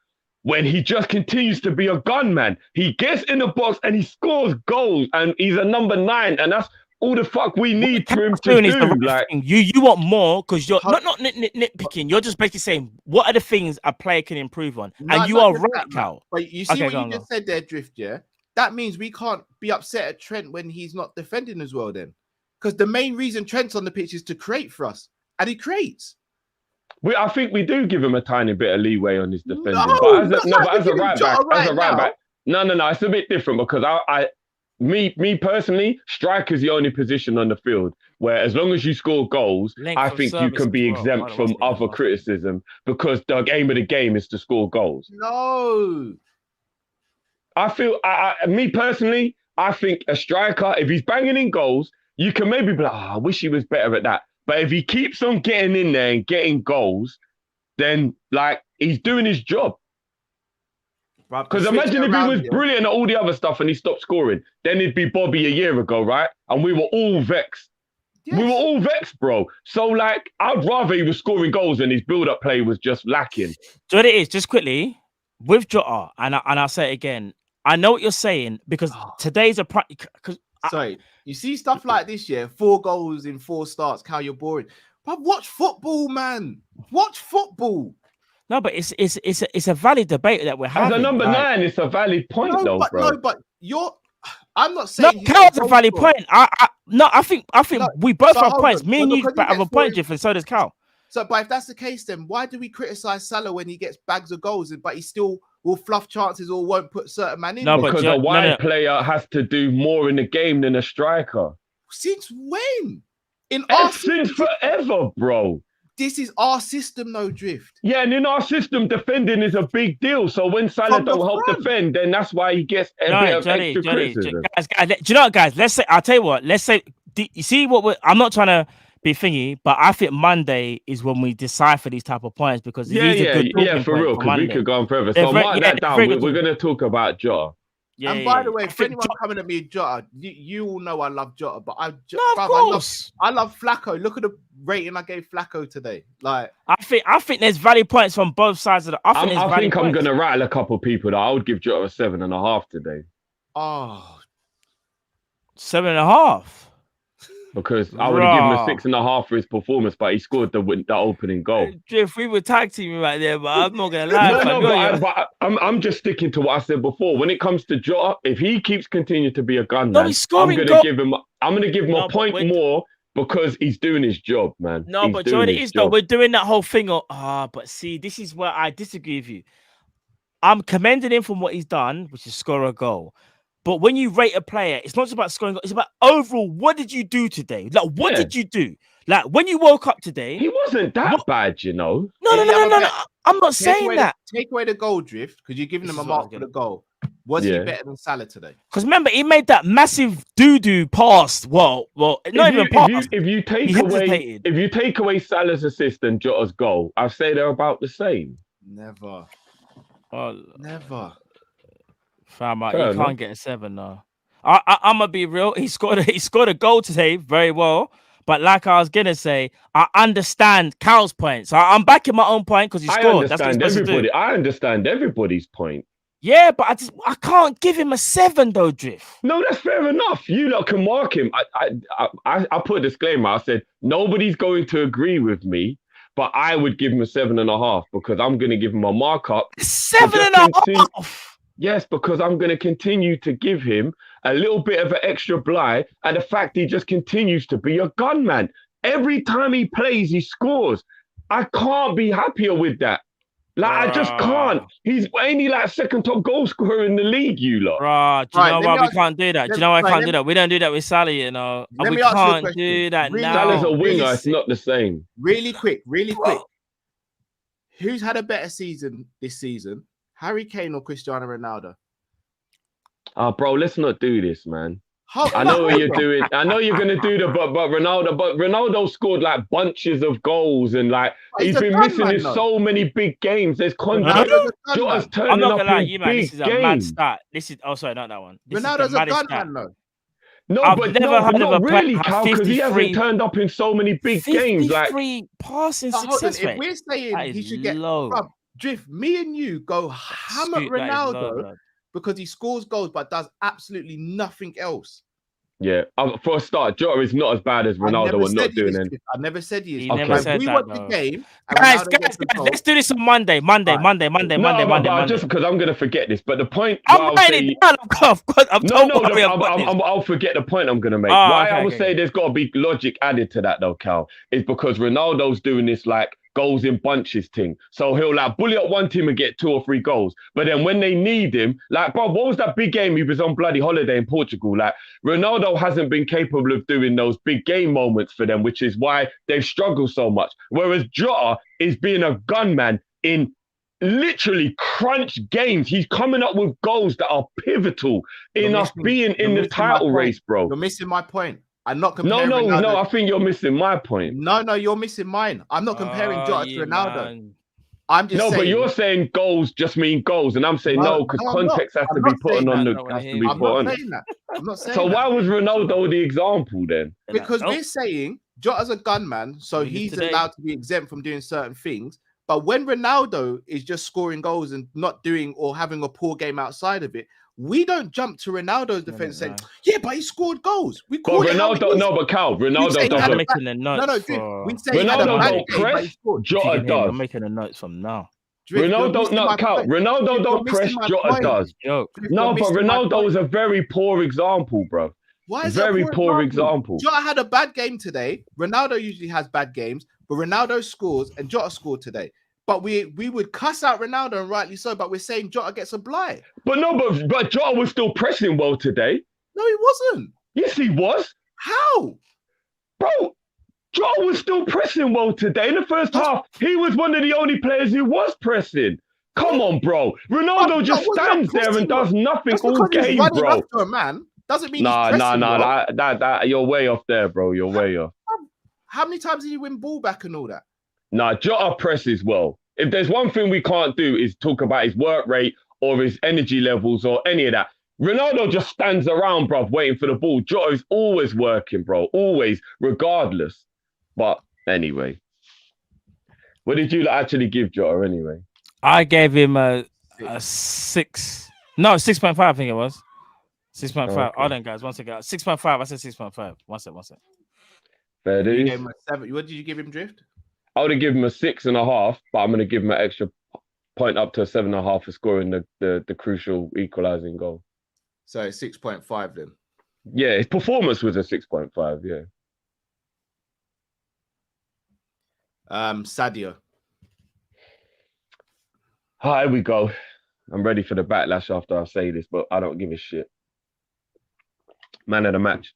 C: when he just continues to be a gunman. He gets in the box and he scores goals, and he's a number 9, and that's all the fuck we need for him to do. Like,
D: you want more because you're not nitpicking. You're just basically saying what are the things a player can improve on, and you are right, Cal.
B: But you see what you just said there, Drift, yeah? That means we can't be upset at Trent when he's not defending as well then. Because the main reason Trent's on the pitch is to create for us. And he creates.
C: I think we do give him a tiny bit of leeway on his defending. But as a right back, no, it's a bit different because me personally, striker's the only position on the field where as long as you score goals, I think you can be exempt from other criticism because the aim of the game is to score goals.
B: No.
C: I feel, me personally, I think a striker, if he's banging in goals, you can maybe be like, I wish he was better at that. But if he keeps on getting in there and getting goals, then like he's doing his job. Because imagine if he was brilliant at all the other stuff and he stopped scoring, then it'd be Bobby a year ago, right? And we were all vexed. Yes. We were all vexed, bro. So like, I'd rather he was scoring goals and his build-up play was just lacking.
D: So what it is, just quickly, with Jota, and I'll say it again, I know what you're saying because today's
B: you see stuff like this, 4 goals in 4 starts, how you're boring. But watch football, man. Watch football.
D: No, but it's a valid debate that we're having.
C: As a number 9, it's a valid point, bro.
B: I'm not saying
D: Cal's a valid point. I think we both have points. Me and you have a point difference, so does Cal.
B: So, but if that's the case, then why do we criticize Salah when he gets bags of goals, but he still will fluff chances or won't put certain man in?
C: No, because a wide player has to do more in the game than a striker.
B: Since when? In our
C: Since forever, bro.
B: This is our system, no Drift.
C: Yeah, and in our system, defending is a big deal. So when Salah don't help defend, then that's why he gets a bit of extra criticism.
D: Guys, do you know what, guys? Let's say, I'll tell you what. Let's say, you see what I'm not trying to be thingy, but I think Monday is when we decipher these type of points because
C: yeah, for real, because we could go on forever. So mark that down. We're going to talk about Jota.
B: Yeah, and by the way, for anyone coming at me, Jota, you all know I love Jota, but I love Flacco. Look at the rating I gave Flacco today. Like,
D: I think there's value points from both sides of the. I think
C: I'm gonna rattle a couple of people that I would give Jota a 7.5 today.
B: Oh,
D: 7.5.
C: Because I would have given him a 6.5 for his performance, but he scored the opening goal.
D: Jeff, we were tag teaming right there, but I'm not gonna lie.
C: but I'm just sticking to what I said before. When it comes to Jota, if he keeps continuing to be a gunman, I'm gonna give him a point more because he's doing his job, man.
D: No, but Joe, it is though. We're doing that whole thing of but see, this is where I disagree with you. I'm commending him from what he's done, which is score a goal. But when you rate a player, it's not just about scoring. It's about overall. What did you do today? Like, what did you do? Like, when you woke up today,
C: he wasn't that bad, you know.
D: No. I'm not saying that.
B: Take away the goal, Drift, because you're giving him a mark for the goal. Was he better than Salah today?
D: Because remember, he made that massive doo-doo pass. Well, not even pass.
C: If you take away Salah's assist and Jota's goal, I'd say they're about the same.
B: Never.
C: Never.
D: Fam, you can't get a 7 now. I'm gonna be real. He scored a goal today, very well. But like I was gonna say, I understand Cal's point. So I'm backing my own point because he scored.
C: I understand everybody's point.
D: Yeah, but I can't give him a 7 though, Drift.
C: No, that's fair enough. You lot can mark him. I put a disclaimer. I said nobody's going to agree with me, but I would give him a 7.5 because I'm gonna give him a markup.
D: 7.5.
C: Yes, because I'm going to continue to give him a little bit of an extra bly and the fact he just continues to be a gunman. Every time he plays, he scores. I can't be happier with that. Like, I just can't. Ain't he like second top goal scorer in the league, you lot?
D: Do you know why we can't do that? Do you know why I can't do that? We don't do that with Salah, you know. And we can't do that now.
C: Salah's a winger. It's not the same.
B: Really quick. Who's had a better season this season? Harry Kane or Cristiano Ronaldo?
C: Bro, let's not do this, man. I know what you're doing. I know you're gonna do but Ronaldo scored like bunches of goals and like he's been missing in so many big games. There's contact. Jota's turning
D: I'm not gonna
C: up
D: lie,
C: in
D: you man.
C: big
D: This is a
C: games.
D: mad stat. This is sorry, not that one.
B: Ronaldo's a gunman, though.
C: No,
D: I've
C: but
D: never heard of a
C: really,
D: player
C: Cal, because he hasn't turned up in so many big games. Like
D: 53 passing success rate.
B: If we're saying he should get
D: low.
B: Drift, me and you go hammer Ronaldo because he scores goals but does absolutely nothing else.
C: Yeah, for a start, Jota is not as bad as Ronaldo and not doing it.
B: I never said he is.
D: He never said
B: we
D: that,
B: watch
D: though.
B: the game.
D: Guys, let's do this on Monday. Monday.
C: Just because I'm gonna forget this, but the point
D: I'm writing it down.
C: I'll forget the point I'm gonna make. I would say there's got to be logic added to that though, Cal, is because Ronaldo's doing this like goals in bunches thing. So he'll like bully up one team and get 2 or 3 goals. But then when they need him, like, bro, what was that big game he was on bloody holiday in Portugal? Like, Ronaldo hasn't been capable of doing those big game moments for them, which is why they've struggled so much. Whereas Jota is being a gunman in literally crunch games. He's coming up with goals that are pivotal in us being in the title race, bro.
B: You're missing my point. I'm not comparing.
C: No. I think you're missing my point.
B: No, you're missing mine. I'm not comparing Jota to Ronaldo. Man. I'm just saying.
C: But you're saying goals just mean goals, and I'm saying no because context has to be put on. I'm not saying that. I'm not saying. So why was Ronaldo the example then?
B: Because we're saying Jota's a gunman, so he's allowed to be exempt from doing certain things. But when Ronaldo is just scoring goals and not doing or having a poor game outside of it, we don't jump to Ronaldo's defense saying, "Yeah, but he scored goals." We call it
C: Ronaldo. No, but Cal, Ronaldo doesn't.
B: We say Ronaldo
C: don't press. Jota does.
D: I'm making the notes from now.
C: Ronaldo, no, Cal. Ronaldo don't press. Jota does. No, but Ronaldo is a very poor example, bro.
B: Why is
C: very poor example?
B: Jota had a bad game today. Ronaldo usually has bad games, but Ronaldo scores and Jota scored today. But we would cuss out Ronaldo, and rightly so, but we're saying Jota gets a blight.
C: But Jota was still pressing well today.
B: No, he wasn't.
C: Yes, he was.
B: How?
C: Bro, Jota was still pressing well today. In the first half, he was one of the only players who was pressing. Come on, bro. Ronaldo just stands there and does nothing all game, bro.
B: After a man doesn't mean
C: Nah.
B: bro.
C: That you're way off there, bro. You're way off.
B: How many times did he win ball back and all that?
C: Nah, Jota presses well. If there's one thing we can't do is talk about his work rate or his energy levels or any of that. Ronaldo just stands around, bro, waiting for the ball. Jota is always working, bro. Always, regardless. But anyway. What did you actually give Jota anyway?
D: I gave him a 6. No, 6.5, I think it was. 6.5.
C: Okay.
D: Hold on, guys. One second. 6.5. I said 6.5. One sec.
C: Fair
B: You
C: dues.
B: gave him a 7. What did you give him, Drift?
C: I would have given him a 6.5, but I'm going to give him an extra point up to a 7.5 for scoring the crucial equalising goal.
B: So 6.5 then.
C: Yeah, his performance was a 6.5, yeah.
B: Sadio.
C: Here we go. I'm ready for the backlash after I say this, but I don't give a shit. Man of the match.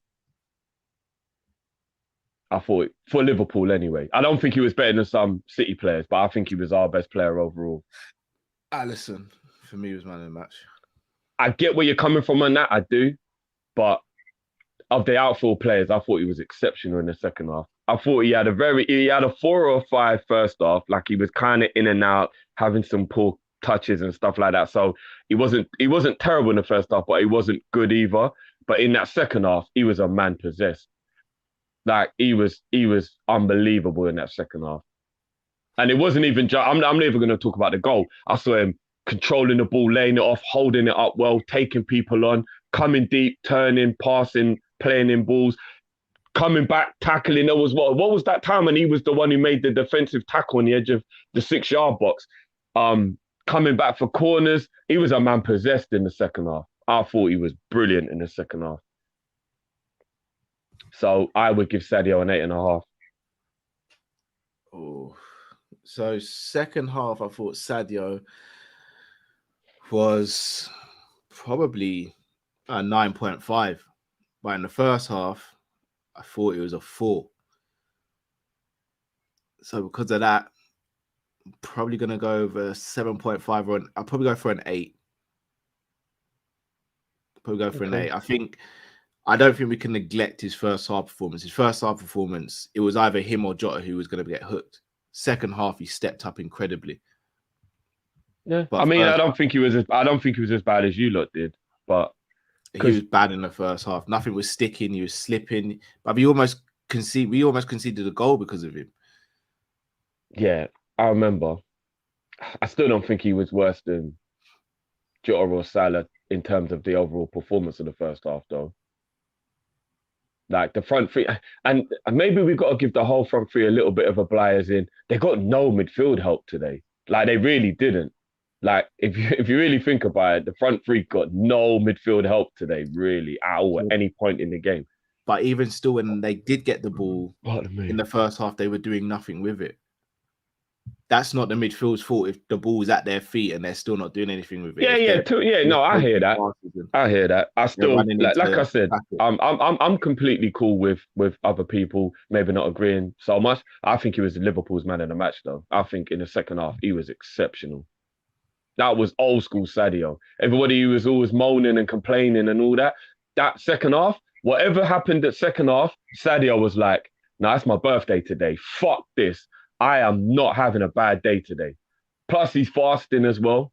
C: I thought, for Liverpool anyway. I don't think he was better than some City players, but I think he was our best player overall.
B: Alisson, for me, was man of the match.
C: I get where you're coming from on that, I do. But of the outfield players, I thought he was exceptional in the second half. I thought he had a 4 or 5 first half, like he was kind of in and out, having some poor touches and stuff like that. So he wasn't terrible in the first half, but he wasn't good either. But in that second half, he was a man possessed. Like he was unbelievable in that second half. And it wasn't even just, I'm not even going to talk about the goal. I saw him controlling the ball, laying it off, holding it up well, taking people on, coming deep, turning, passing, playing in balls, coming back, tackling. What was that time when he was the one who made the defensive tackle on the edge of the 6-yard box? Coming back for corners. He was a man possessed in the second half. I thought he was brilliant in the second half. So I would give Sadio an 8.5.
B: Oh, so second half, I thought Sadio was probably a 9.5. But in the first half, I thought it was a 4. So because of that, I'm probably going to go over 7.5 or I'll probably go for an 8. Probably go for an 8. I don't think we can neglect his first half performance. His first half performance, it was either him or Jota who was going to get hooked. Second half, he stepped up incredibly.
C: Yeah,
B: but
C: I mean, I don't think he was as bad as you lot did, but
B: he was bad in the first half. Nothing was sticking. He was slipping. But we almost conceded a goal because of him.
C: Yeah, I remember. I still don't think he was worse than Jota or Salah in terms of the overall performance of the first half, though. Like the front three, and maybe we've got to give the whole front three a little bit of a bly, as in they got no midfield help today. Like they really didn't. Like if you really think about it, the front three got no midfield help today, really, at all, at any point in the game.
B: But even still, when they did get the ball in the first half, they were doing nothing with it. That's not the midfield's fault if the ball's at their feet and they're still not doing anything with it.
C: No, I hear that. I still, like I said, I'm completely cool with other people maybe not agreeing so much. I think he was Liverpool's man of the match, though. I think in the second half he was exceptional. That was old school Sadio. Everybody who was always moaning and complaining and all that. That second half, whatever happened at second half, Sadio was like, "Nah, it's my birthday today. Fuck this. I am not having a bad day today." Plus, he's fasting as well.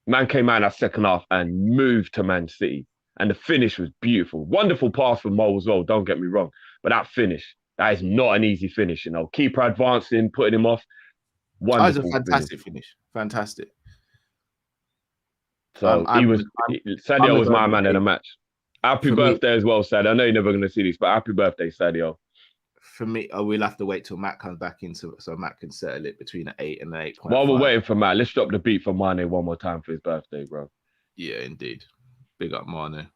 C: Man came out in that second half and moved to Man City. And the finish was beautiful. Wonderful pass from Mo as well, don't get me wrong. But that finish, that is not an easy finish, you know. Keeper advancing, putting him off. Wonderful.
B: That was a fantastic finish. Fantastic.
C: So Sadio was my man of the match. Happy birthday as well, Sadio. I know you're never going to see this, but happy birthday, Sadio.
B: For me, we'll have to wait till Matt comes back into it, so Matt can settle it between an 8 and an 8.5.
C: While we're waiting for Matt, let's drop the beat for Mane one more time for his birthday, bro.
B: Yeah, indeed. Big up Mane.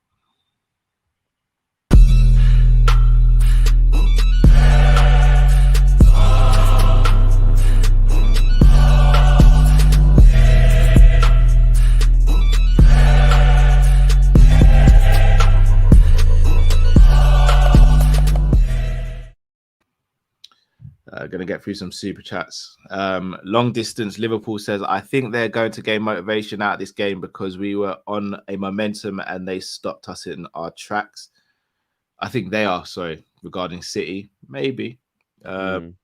B: to get through some super chats. Long distance Liverpool says, I think they're going to gain motivation out of this game because we were on a momentum and they stopped us in our tracks. I think they are, sorry, regarding City, maybe. Cameron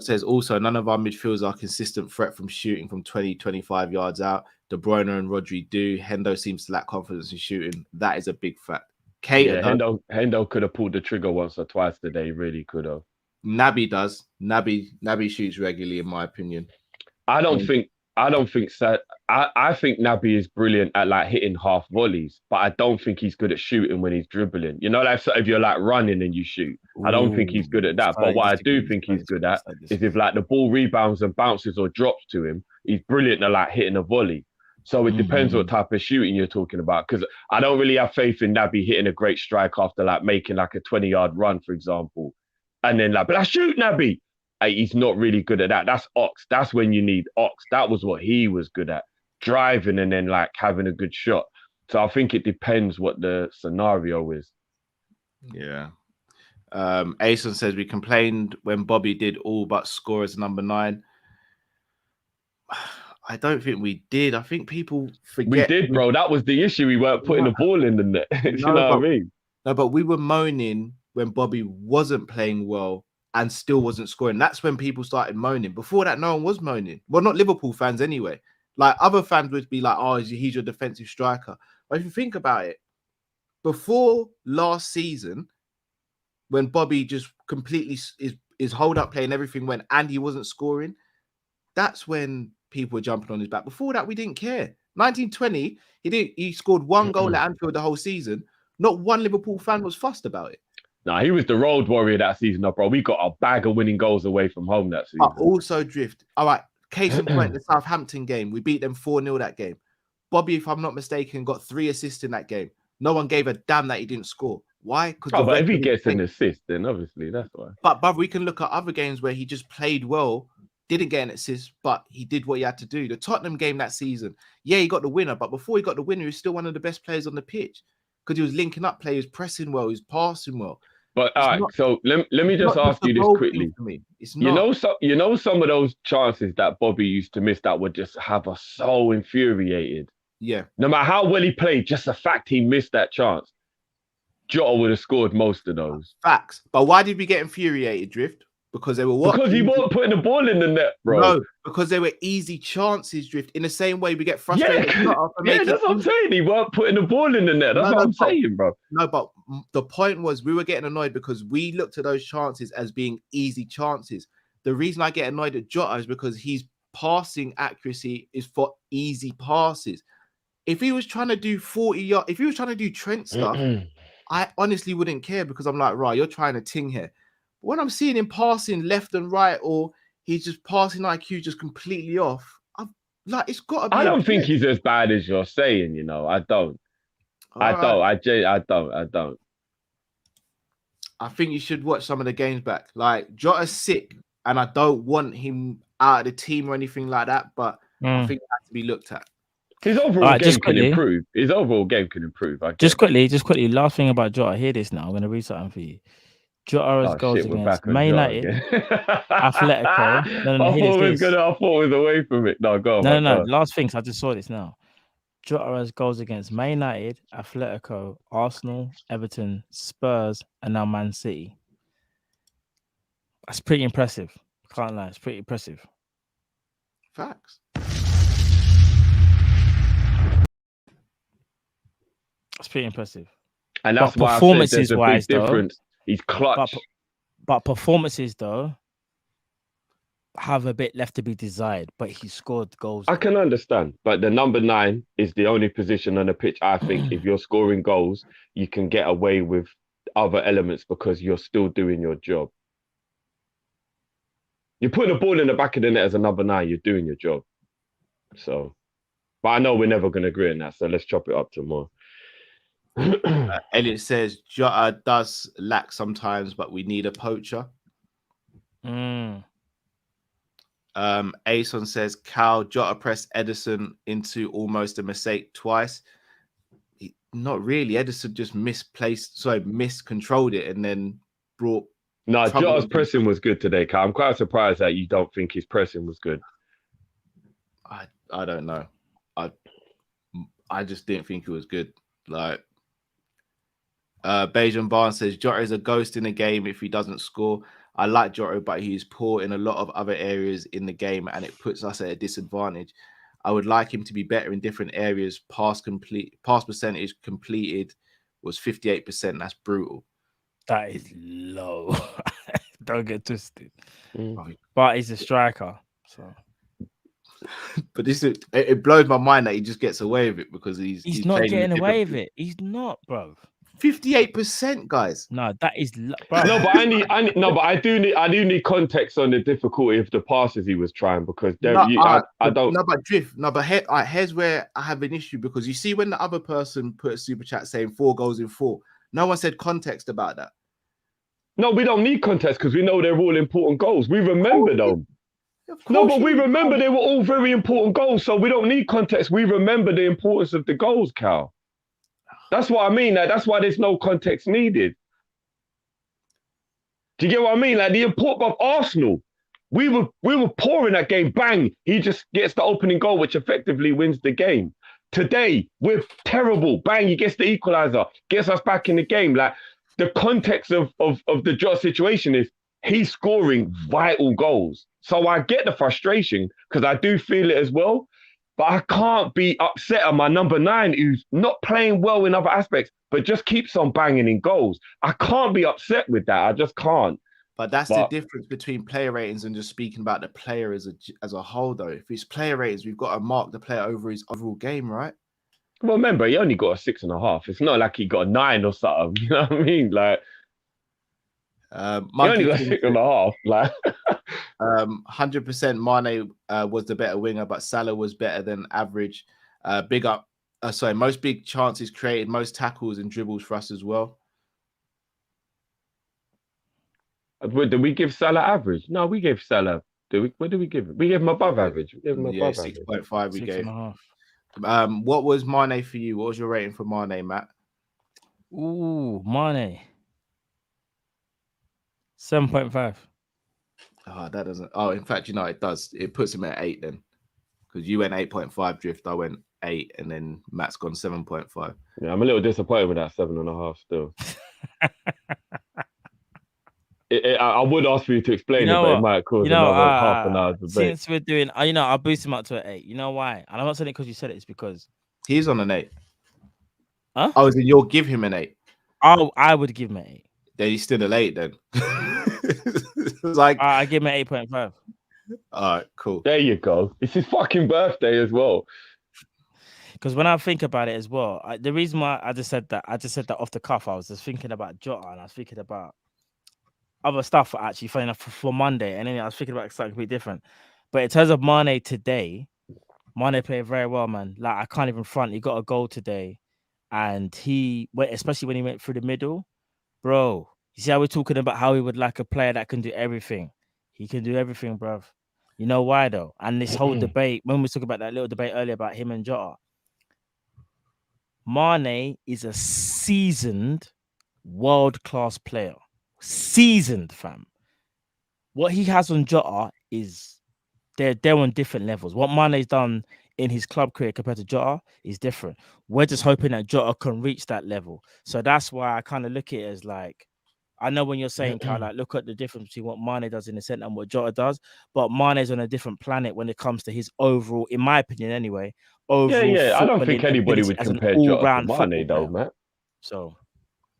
B: says also, none of our midfielders are consistent threat from shooting from 20, 25 yards out. De Bruyne and Rodri do. Hendo seems to lack confidence in shooting. That is a big fact.
C: Hendo could have pulled the trigger once or twice today. He really could have.
B: Naby does. Naby shoots regularly, in my opinion.
C: I think Naby is brilliant at like hitting half volleys, but I don't think he's good at shooting when he's dribbling. You know, like if you're like running and you shoot, I don't think he's good at that. But what I do think he's good at is if like the ball rebounds and bounces or drops to him, he's brilliant at like hitting a volley. So it depends what type of shooting you're talking about. Because I don't really have faith in Naby hitting a great strike after like making like a 20-yard run, for example. And then like, but I shoot Naby. He's not really good at that. That's Ox. That's when you need Ox. That was what he was good at. Driving and then like having a good shot. So I think it depends what the scenario is.
B: Yeah. Ason says we complained when Bobby did all but score as number 9. I don't think we did. I think people forget.
C: We did, bro. That was the issue. We weren't putting the ball in the net. You know what I mean?
B: No, but we were moaning when Bobby wasn't playing well and still wasn't scoring. That's when people started moaning. Before that, no one was moaning. Well, not Liverpool fans anyway. Like other fans would be like, oh, he's your defensive striker. But if you think about it, before last season, when Bobby just completely is hold up playing, everything went and he wasn't scoring, that's when people were jumping on his back. Before that, we didn't care. 1920, he scored 1 goal at Anfield the whole season. Not one Liverpool fan was fussed about it.
C: Nah, he was the road warrior that season, bro. We got a bag of winning goals away from home that season.
B: But also Drift. All right, case in point, the Southampton game, we beat them 4-0 that game. Bobby, if I'm not mistaken, got 3 assists in that game. No one gave a damn that he didn't score. Why? Because
C: but if he gets an assist, then obviously that's why.
B: But we can look at other games where he just played well, didn't get an assist, but he did what he had to do. The Tottenham game that season, yeah, he got the winner, but before he got the winner, he was still one of the best players on the pitch because he was linking up players, pressing well, he was passing well.
C: But all right, so let me just ask you this quickly.
B: It's not.
C: You know some of those chances that Bobby used to miss that would just have us so infuriated.
B: Yeah.
C: No matter how well he played, just the fact he missed that chance, Jota would have scored most of those.
B: Facts. But why did we get infuriated, Drift? Because they were what?
C: Because he wasn't putting the ball in the net, bro.
B: No, because they were easy chances, Drift. In the same way we get frustrated.
C: Yeah, that's what I'm saying. He weren't putting the ball in the net. That's what I'm saying, bro.
B: No, but the point was we were getting annoyed because we looked at those chances as being easy chances. The reason I get annoyed at Jota is because his passing accuracy is for easy passes. If he was trying to do 40 yards, if he was trying to do Trent stuff, I honestly wouldn't care because I'm like, right, you're trying to ting here. But when I'm seeing him passing left and right, or he's just passing IQ just completely off, I'm like, it's got to be.
C: I don't think he's as bad as you're saying, you know. I don't. I don't.
B: I think you should watch some of the games back. Like, Jota's sick, and I don't want him out of the team or anything like that, but I think it has to be looked at.
C: His overall game can improve. His overall game can improve. Just
D: quickly. Last thing about Jota. Hear this now. I'm going to read something for you. Jota's goals against Man United, Atletico. No,
C: I thought it was away from it. No, go on.
D: No. Last things. I just saw this now. Jota's goals against Man United, Atletico, Arsenal, Everton, Spurs, and now Man City. That's pretty impressive. Can't lie. It's pretty impressive.
B: Facts.
D: That's pretty impressive.
C: And that's why performances wise, difference. He's clutch.
D: But performances though have a bit left to be desired. But he scored goals.
C: I can understand, but the number 9 is the only position on the pitch. I think if you're scoring goals, you can get away with other elements because you're still doing your job. You're putting a ball in the back of the net as a number 9. You're doing your job. So, but I know we're never going to agree on that. So let's chop it up to more.
B: Elliot says Jota does lack sometimes, but we need a poacher. Ason says Jota pressed Edison into almost a mistake twice. Not really. Edison just miscontrolled it and then brought.
C: No,
B: trouble
C: Jota's
B: with him.
C: pressing was good today, Kyle. I'm quite surprised that you don't think his pressing was good.
B: I don't know. I just didn't think it was good. Like Bajan Barnes says, Jota is a ghost in the game if he doesn't score. I like Jota, but he's poor in a lot of other areas in the game, and it puts us at a disadvantage. I would like him to be better in different areas. Pass percentage completed was 58%. That's brutal.
D: That is low. Don't get twisted.
C: Mm.
D: But he's a striker, so.
B: But it blows my mind that he just gets away with it because he's
D: not
B: playing
D: getting away with it. He's not, bro.
B: 58%, guys.
D: No, that is bro.
C: No, but I do need context on the difficulty of the passes he was trying because I don't.
B: No, but Drift. No, but here's where I have an issue because you see when the other person put a super chat saying 4 goals in 4, no one said context about that.
C: No, we don't need context because we know they're all important goals. We remember them. No, but we remember they were all very important goals, so we don't need context. We remember the importance of the goals, Cal. That's what I mean. Like, that's why there's no context needed. Do you get what I mean? Like the importance of Arsenal. We were poor in that game. Bang! He just gets the opening goal, which effectively wins the game. Today, we're terrible. Bang! He gets the equalizer, gets us back in the game. Like the context of the Jota situation is he's scoring vital goals. So I get the frustration because I do feel it as well. But I can't be upset on my number 9 who's not playing well in other aspects, but just keeps on banging in goals. I can't be upset with that. I just can't.
B: But that's the difference between player ratings and just speaking about the player as a whole, though. If it's player ratings, we've got to mark the player over his overall game, right?
C: Well, remember, he only got a 6.5. It's not like he got a 9 or something. You know what I mean? Like, he only got 6.5. Like,
B: 100% Mane was the better winger, but Salah was better than average. Most big chances created, most tackles and dribbles for us as well.
C: Did we give Salah average? No, we gave Salah. What did we give him? We gave him above average. We gave him above
B: 6.5 we gave.
D: 6.5.
B: What was Mane for you? What was your rating for Mane, Matt?
D: Ooh, Mane. 7.5.
B: Oh, that doesn't. Oh, in fact, it does. It puts him at 8 then, because you went 8.5 Drift. I went 8, and then Matt's gone 7.5.
C: Yeah, I'm a little disappointed with that 7.5 still. I would ask for you to explain it, but it might cause another half an hour debate.
D: Since we're doing, I'll boost him up to an 8. You know why? And I'm not saying it because you said it. It's because
B: he's on an 8.
D: Huh?
B: Oh, then you'll give him an 8.
D: Oh, I would give him an 8.
B: Then he's still an 8 then. Like
D: I give him an 8.5.
B: All right, cool.
C: There you go. It's his fucking birthday as well.
D: Because when I think about it as well, the reason why I just said that off the cuff, I was just thinking about Jota and I was thinking about other stuff actually, funny enough, for Monday, and then I was thinking about something completely different. But in terms of Mane today, Mane played very well, man. Like I can't even front. He got a goal today, and he went, especially when he went through the middle, bro. You see how we're talking about how he would like a player that can do everything. He can do everything, bruv. You know why though? And this whole debate, when we talk about that little debate earlier about him and Jota, Mane is a seasoned, world-class player. Seasoned, fam. What he has on Jota is they're on different levels. What Mane's done in his club career compared to Jota is different. We're just hoping that Jota can reach that level. So that's why I kind of look at it as like, I know when you're saying, Kyle, like, look at the difference between what Mane does in the centre and what Jota does, but Mane's on a different planet when it comes to his overall, in my opinion anyway, overall.
C: I don't think anybody would compare Jota to Mane though, Matt.
D: So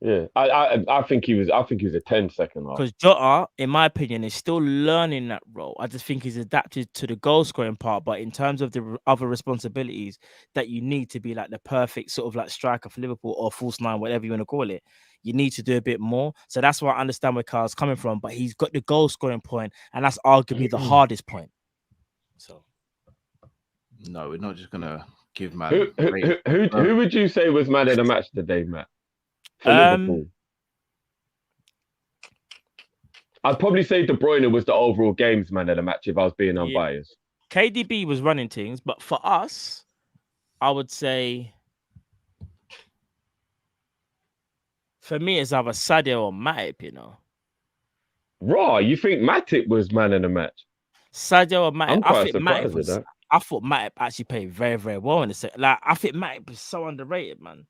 C: yeah, I think he was a 10 second half.
D: Because Jota, in my opinion, is still learning that role. I just think he's adapted to the goal scoring part, but in terms of the other responsibilities that you need to be like the perfect sort of like striker for Liverpool or false 9, whatever you want to call it, you need to do a bit more. So that's why I understand where Carl's coming from, but he's got the goal scoring point, and that's arguably the hardest point. So
B: no, we're not just gonna give man.
C: Who would you say was man of the match today, Matt? For Liverpool. I'd probably say De Bruyne was the overall games man of the match if I was being unbiased.
D: KDB was running things, but for us, I would say for me it's either Sadio or Matip, you know.
C: Raw, you think Matip was man of the match?
D: Sadio or Matip?
C: I'm
D: I
C: quite
D: think Matip
C: surprised at
D: was.
C: that.
D: I thought Matip actually played very, very well in the set. Like I think Matip was so underrated, man.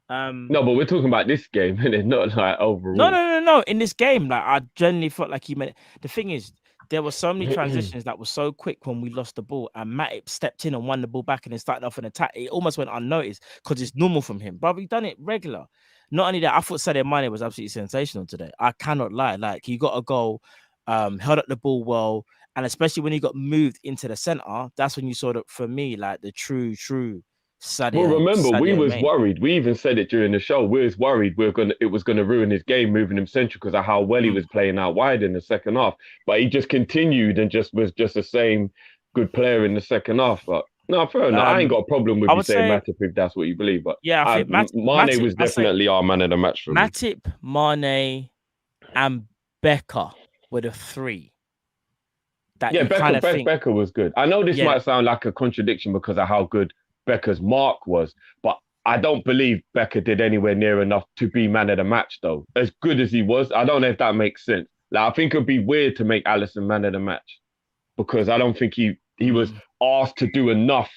C: No, but we're talking about this game, and it's not like overall.
D: No. In this game, like I genuinely felt like he made it. The thing is, there were so many transitions that were so quick when we lost the ball, and Matip stepped in and won the ball back and then started off an attack. It almost went unnoticed because it's normal from him. But we done it regular. Not only that, I thought Sadio Mane was absolutely sensational today. I cannot lie. Like he got a goal, held up the ball well, and especially when he got moved into the center, that's when you saw that for me, like the true Sadio.
C: Well, remember, we
D: Sadio
C: was
D: Mane.
C: worried. We even said it during the show. We was worried it was gonna ruin his game, moving him central because of how well he was playing out wide in the second half. But he just continued and was just the same good player in the second half. But no, fair enough. I ain't got a problem with you saying Matip if that's what you believe. But
D: yeah, I think
C: Mane was definitely our man of the match for me.
D: Matip, Mane, and Becker were the three.
C: Becker was good. I know this might sound like a contradiction because of how good Becker's mark was, but I don't believe Becker did anywhere near enough to be man of the match, though. As good as he was, I don't know if that makes sense. Like, I think it'd be weird to make Alisson man of the match because I don't think he was asked to do enough.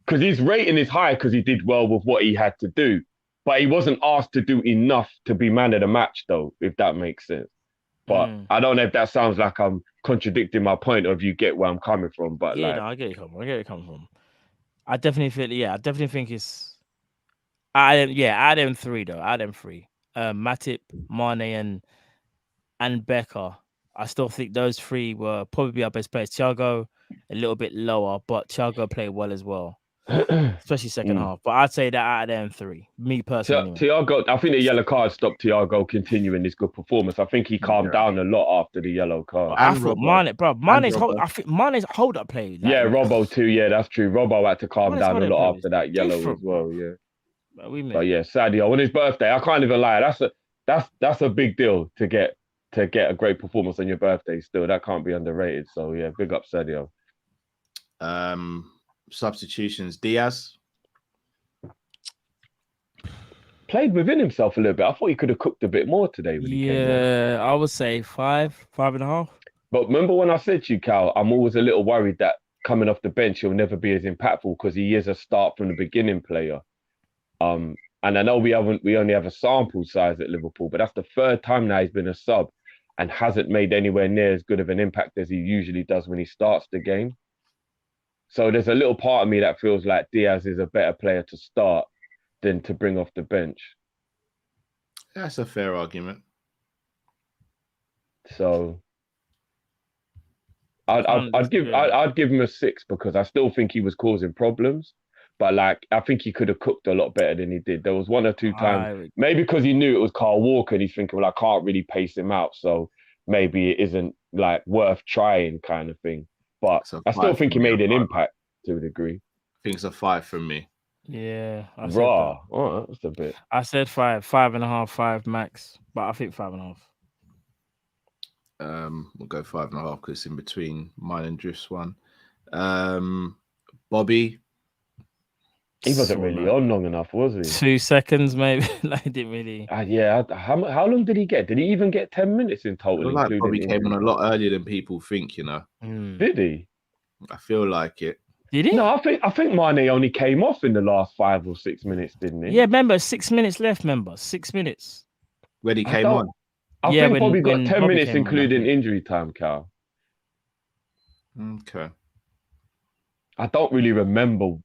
C: Because his rating is high because he did well with what he had to do, but he wasn't asked to do enough to be man of the match, though, if that makes sense. But I don't know if that sounds like I'm contradicting my point of you get where I'm coming from. But
D: no, I get it coming from. I definitely think it's out of them three though. Out of them three. Matip, Mane, and Becker. I still think those three were probably our best players. Thiago a little bit lower, but Thiago played well as well. Especially second half. But I'd say that out of them three, me personally.
C: Thiago, I think the yellow card stopped Thiago continuing his good performance. I think he calmed down a lot after the yellow card.
D: I thought I think Mane's hold up play.
C: Like, Robbo too. Yeah, that's true. Robbo had to calm down a lot after that yellow as well. Yeah. But yeah, Sadio on his birthday, I can't even lie. That's a big deal to get a great performance on your birthday. Still, that can't be underrated. So yeah, big up Sadio.
B: Substitutions, Diaz
C: played within himself a little bit. I thought he could have cooked a bit more today. When he came in.
D: I would say 5.5.
C: But remember when I said to you, Cal, I'm always a little worried that coming off the bench, he'll never be as impactful because he is a start from the beginning player. And I know we only have a sample size at Liverpool, but that's the third time now he's been a sub and hasn't made anywhere near as good of an impact as he usually does when he starts the game. So there's a little part of me that feels like Diaz is a better player to start than to bring off the bench.
B: That's a fair argument.
C: So I'd give him a 6 because I still think he was causing problems. But like I think he could have cooked a lot better than he did. There was 1 or 2 times, maybe because he knew it was Carl Walker and he's thinking, well, I can't really pace him out, so maybe it isn't like worth trying kind of thing. But I still think he made an impact to a degree.
B: I think it's a 5 from me.
D: Yeah.
C: Raw. All right, that's a bit.
D: I said 5.5, 5 max, but I think 5.5.
B: We'll go 5.5 because it's in between mine and Drift's one. Bobby.
C: He wasn't really on long enough, was he?
D: 2 seconds, maybe. Like, didn't really.
C: How long did he get? Did he even get 10 minutes in total?
B: Like Bobby came on a lot earlier than people think, you know.
C: Did he?
B: I feel like it.
D: Did he?
C: No, I think Mane only came off in the last 5 or 6 minutes, didn't he?
D: Yeah, remember 6 minutes left. 6 minutes.
B: When he came on.
C: I think Bobby got 10 minutes, including injury time, Cal.
B: Okay.
C: I don't really remember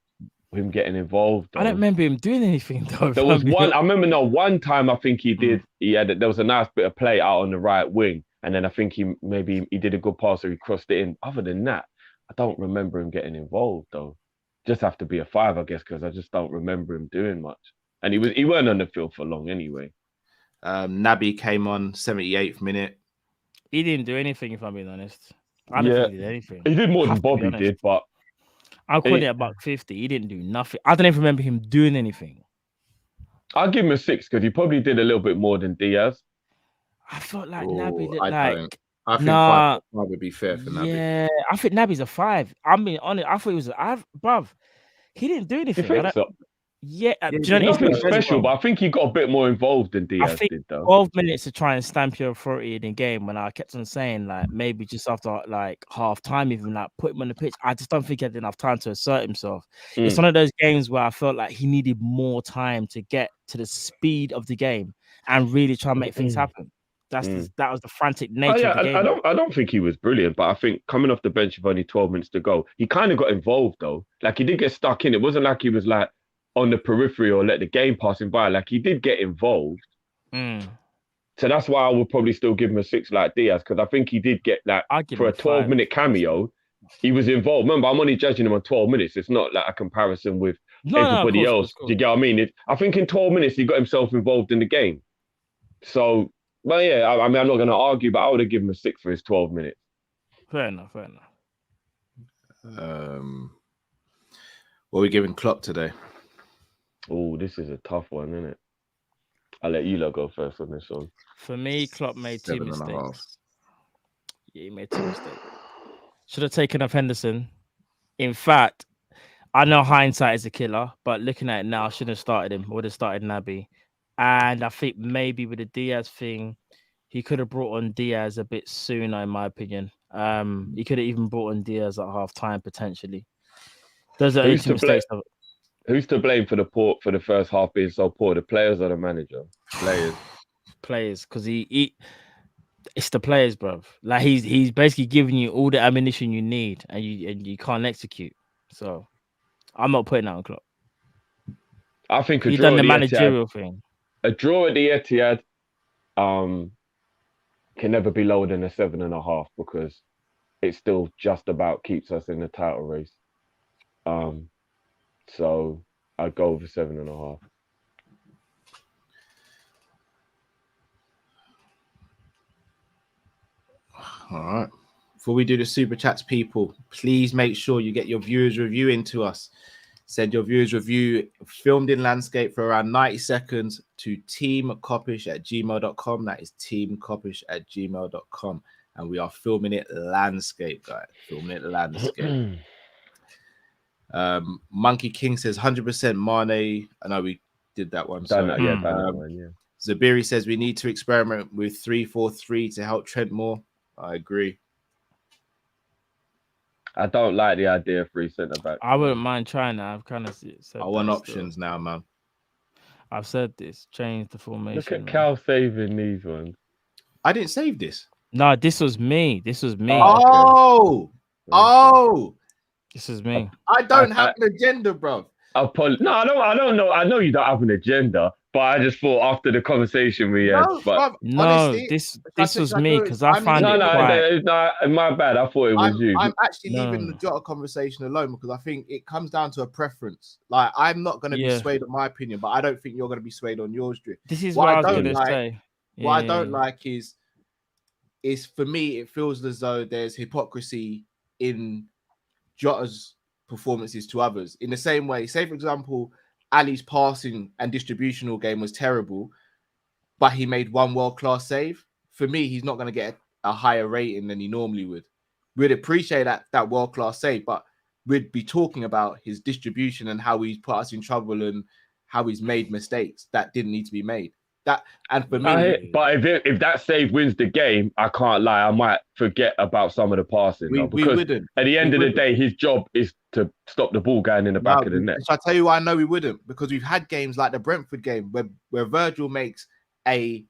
C: him getting involved. Though.
D: I don't remember him doing anything though.
C: There was one. I remember one time I think he did. There was a nice bit of play out on the right wing, and then I think he did a good pass or he crossed it in. Other than that, I don't remember him getting involved though. Just have to be a 5, I guess, because I just don't remember him doing much. And he weren't on the field for long anyway.
B: Naby came on 78th minute.
D: He didn't do anything, if I'm being honest. I don't think he did anything.
C: He did more than Bobby did, but
D: I'll call it about 50. He didn't do nothing. I don't even remember him doing anything.
C: I'll give him a 6 because he probably did a little bit more than Diaz.
D: I felt like Naby looked
B: I think 5 would be fair for Naby.
D: Yeah, I think Naby's a 5. I'm being honest. I thought he was bruv. He didn't do anything.
C: You think so?
D: Yeah,
B: Yeah,
D: do you know what
C: Nothing
D: it is?
C: special, but I think he got a bit more involved than
D: I
C: Diaz
D: think
C: did, though.
D: 12 minutes to try and stamp your authority in the game. When I kept on saying like maybe just after like half time, even like put him on the pitch, I just don't think he had enough time to assert himself. It's one of those games where I felt like he needed more time to get to the speed of the game and really try and make things happen. That was the frantic
C: Oh
D: nature
C: yeah,
D: of the game.
C: I don't think he was brilliant, but I think coming off the bench with only 12 minutes to go, he kind of got involved though. Like he did get stuck in. It wasn't like he was like on the periphery or let the game pass him by. Like he did get involved. So that's why I would probably still give him a 6 like Diaz, because I think he did get like
D: I'd give
C: for
D: him
C: a 12-minute cameo, he was involved. Remember, I'm only judging him on 12 minutes. It's not like a comparison with everybody
D: of
C: else.
D: course.
C: Do you get what I mean? I think in 12 minutes he got himself involved in the game. So, well, yeah, I mean, I'm not going to argue, but I would have given him a 6 for his 12 minutes.
D: Fair enough.
B: What are we giving Klopp today?
C: Oh, this is a tough one, isn't it? I'll let you lot go first on this one.
D: For me, Klopp made 2 mistakes. Yeah, he made 2 mistakes. Should have taken off Henderson. In fact, I know hindsight is a killer, but looking at it now, I shouldn't have started him. I would have started Naby. And I think maybe with the Diaz thing, he could have brought on Diaz a bit sooner, in my opinion. He could have even brought on Diaz at half time potentially. Those are only 2 mistakes.
C: Who's to blame for the first half being so poor? The players or the manager?
D: Players, because it's the players, bro. Like he's basically giving you all the ammunition you need, and you can't execute. So I'm not putting that on Klopp.
C: I think
D: He's done the managerial thing.
C: A draw at the Etihad can never be lower than a 7.5 because it still just about keeps us in the title race. So I'd go with 7.5.
B: All right. Before we do the super chats, people, please make sure you get your viewers review into us. Send your viewers review filmed in landscape for around 90 seconds to teamkopish@gmail.com. That is teamkopish@gmail.com. And we are filming it landscape, guys. Filming it landscape. Monkey King says 100% Mane. I know we did that one. Zabiri says we need to experiment with 3-4-3 to help Trent more. I agree.
C: I don't like the idea of 3 centre back.
D: I wouldn't mind trying that. I've kind of said
B: I want options now, man.
D: I've said this. Change the formation.
C: Look at Cal saving these ones.
B: I didn't save this.
D: No, this was me. This was me.
B: Oh.
D: This is me.
B: I don't have an agenda, bro.
C: No, I don't know. I know you don't have an agenda, but I just thought after the conversation we had.
B: Honestly,
D: this was me because I find it
C: No, my bad. I thought it was you.
B: I'm actually leaving the Jota conversation alone because I think it comes down to a preference. Like I'm not going to be swayed on my opinion, but I don't think you're going to be swayed on yours, Drew.
D: This is what I was going to say.
B: What I don't like is for me, it feels as though there's hypocrisy in Jota's performances to others. In the same way, say for example, Ali's passing and distributional game was terrible, but he made one world-class save. For me, he's not going to get a higher rating than he normally would. We'd appreciate that world-class save, but we'd be talking about his distribution and how he's put us in trouble and how he's made mistakes that didn't need to be made. And for me,
C: but if that save wins the game, I can't lie, I might forget about some of the passing.
B: We wouldn't.
C: At the end of the day, his job is to stop the ball going in the back of the net.
B: So I tell you why I know we wouldn't, because we've had games like the Brentford game where Virgil makes a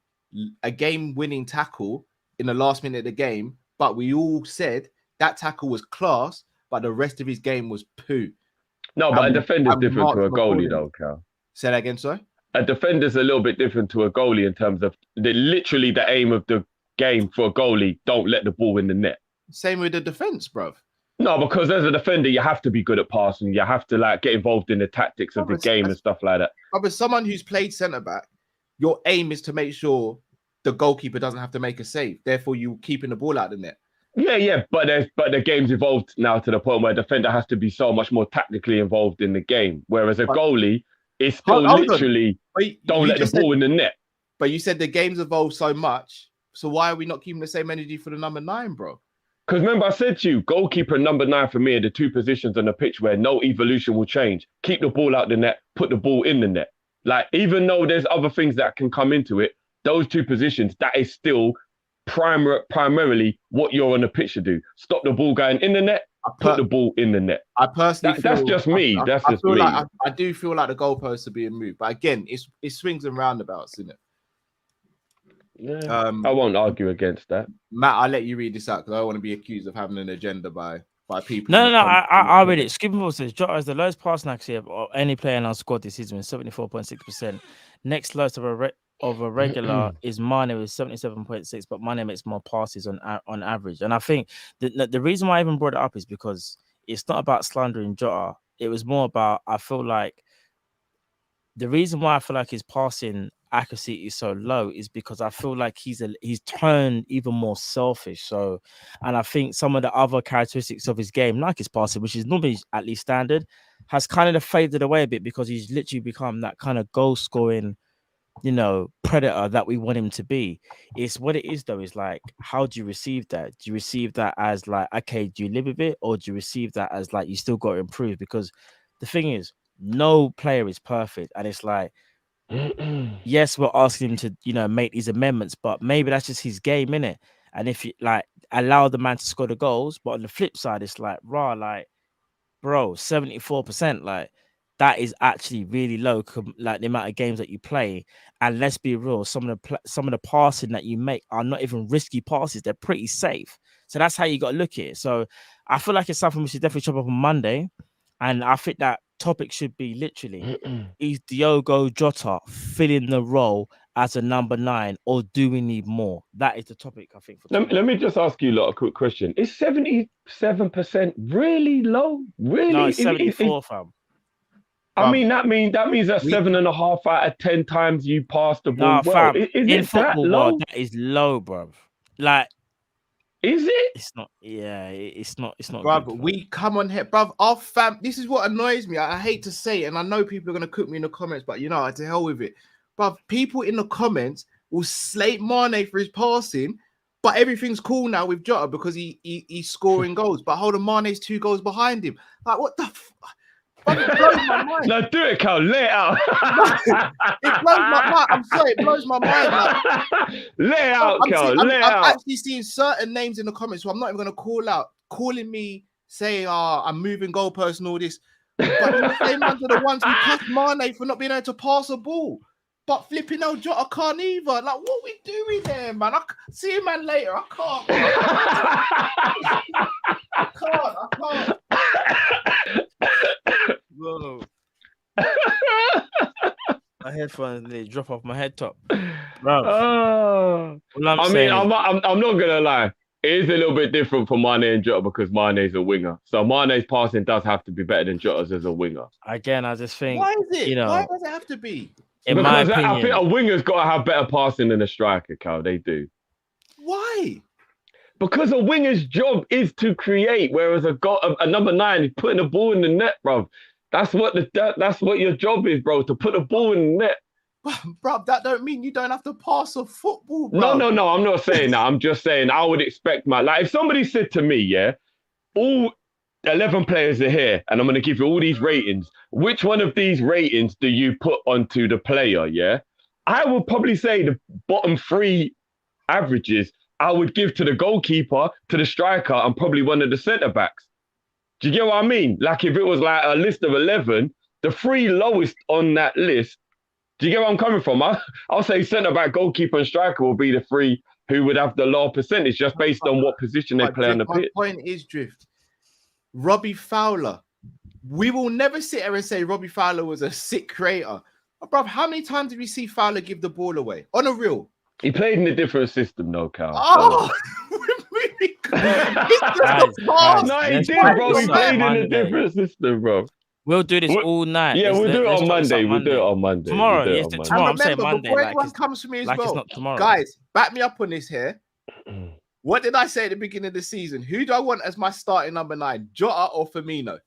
B: game-winning tackle in the last minute of the game, but we all said that tackle was class, but the rest of his game was poo.
C: No, but a defender's different to a goalie, though, Cal.
B: Say that again, sorry?
C: A defender's a little bit different to a goalie in terms of literally the aim of the game for a goalie, don't let the ball in the net.
B: Same with the defense, bruv.
C: No, because as a defender, you have to be good at passing. You have to get involved in the tactics of the game and stuff like that.
B: But as someone who's played centre-back, your aim is to make sure the goalkeeper doesn't have to make a save. Therefore, you keeping the ball out of the net.
C: Yeah, but the game's evolved now to the point where a defender has to be so much more tactically involved in the game. Whereas a goalie is still literally don't let the ball in the net.
B: But you said the game's evolved so much. So why are we not keeping the same energy for the number 9, bro?
C: Because remember, I said to you, goalkeeper and number 9 for me are the two positions on the pitch where no evolution will change. Keep the ball out the net, put the ball in the net. Like, even though there's other things that can come into it, those two positions, that is still primarily what you're on the pitch to do. Stop the ball going in the net, put the ball in the net.
B: I personally
C: that's just me. That's just me.
B: Like, I do feel like the goalposts are being moved. But again, it swings and roundabouts, isn't it?
C: Yeah. I won't argue against that.
B: Matt, I'll let you read this out because I don't want to be accused of having an agenda by people.
D: No. I read it. Skipping forward says Jota is the lowest passing accuracy of any player in our squad this season with 74.6%. Next lowest of a regular is Mane with 77.6, but Mane makes more passes on average. And I think the reason why I even brought it up is because it's not about slandering Jota. It was more about, I feel like the reason why I feel like his passing accuracy is so low is because I feel like he's turned even more selfish. So, and I think some of the other characteristics of his game, like his passing, which is normally at least standard, has kind of faded away a bit because he's literally become that kind of goal scoring, predator that we want him to be. It's what it is though, is like, how do you receive that? Do you receive that as like, okay, do you live with it? Or do you receive that as like, you still got to improve? Because the thing is, no player is perfect. And it's like, yes, we're asking him to, make these amendments, but maybe that's just his game, innit? And if you like allow the man to score the goals, but on the flip side, it's like, bro, 74%, like, that is actually really low, like the amount of games that you play. And let's be real, some of the passing that you make are not even risky passes; they're pretty safe. So that's how you got to look at it. So I feel like it's something we should definitely chop up on Monday, and I think that topic should be literally: is Diogo Jota filling the role as a number 9, or do we need more? That is the topic, I think.
C: Let me just ask you a quick question: is 77% really low? Really?
D: No, it's 74, fam.
C: I mean, that means that 7.5 out of 10 times you pass the ball.
D: No,
C: well,
D: fam,
C: is
D: in
C: it
D: football
C: that low?
D: world, that is low, bro. Like,
C: is it?
D: It's not. Yeah, it's not. It's not.
B: Bruv,
D: good,
B: we come on here, bruv. Our fam. This is what annoys me. I hate to say it, and I know people are gonna cook me in the comments, but to hell with it. Bruv, people in the comments will slate Mane for his passing, but everything's cool now with Jota because he's scoring goals. But hold on, Mane's 2 goals behind him. Like, what the? It blows my mind.
C: No, do it, Cal. Lay it out.
B: It blows my mind. I'm sorry, it blows my mind. Like,
C: lay out, Cal. Lay out.
B: I'm actually seeing certain names in the comments, so I'm not even going to call out, calling me, saying, I'm moving goalposts and all this. But the same ones are the ones who cuss Mane for not being able to pass a ball. But flipping out Jota can't either. Like, what we doing there, man? See you, man, later. I can't.
D: Whoa. My headphones, they drop off my head top, bro.
C: I'm not gonna lie. It is a little bit different for Mane and Jota because Mane's a winger. So Mane's passing does have to be better than Jota's as a winger.
D: Again, I just think,
B: why is it? Why does it have to be?
D: In my opinion,
C: I think a winger's got to have better passing than a striker, Cal. They do.
B: Why?
C: Because a winger's job is to create, whereas a number 9 is putting the ball in the net, bro. That's what your job is, bro. To put the ball in the net.
B: Bro, that don't mean you don't have to pass a football, bro.
C: No. I'm not saying that. I'm just saying I would expect if somebody said to me, all 11 players are here, and I'm going to give you all these ratings. Which one of these ratings do you put onto the player? Yeah, I would probably say the bottom 3 averages I would give to the goalkeeper, to the striker, and probably one of the centre backs. Do you get what I mean? Like if it was like a list of 11, the 3 lowest on that list. Do you get where I'm coming from? I'll say centre back, goalkeeper, and striker will be the 3 who would have the lower percentage just based on what position they play on the pitch.
B: My point is, Drift, Robbie Fowler. We will never sit here and say Robbie Fowler was a sick creator. But bro, how many times did we see Fowler give the ball away? On a real.
C: He played in a different system, though, Cal.
B: Oh!
C: No, he did, bro. He played in a different system, bro.
D: We'll do this all night.
C: Yeah, we'll do it on Monday. We'll do it on Monday.
D: Tomorrow, yes, tomorrow. I'm saying
B: Monday.
D: Monday.
B: Everyone comes for me as well.
D: It's not tomorrow.
B: Guys, back me up on this here. What did I say at the beginning of the season? Who do I want as my starting number 9? Jota or Firmino?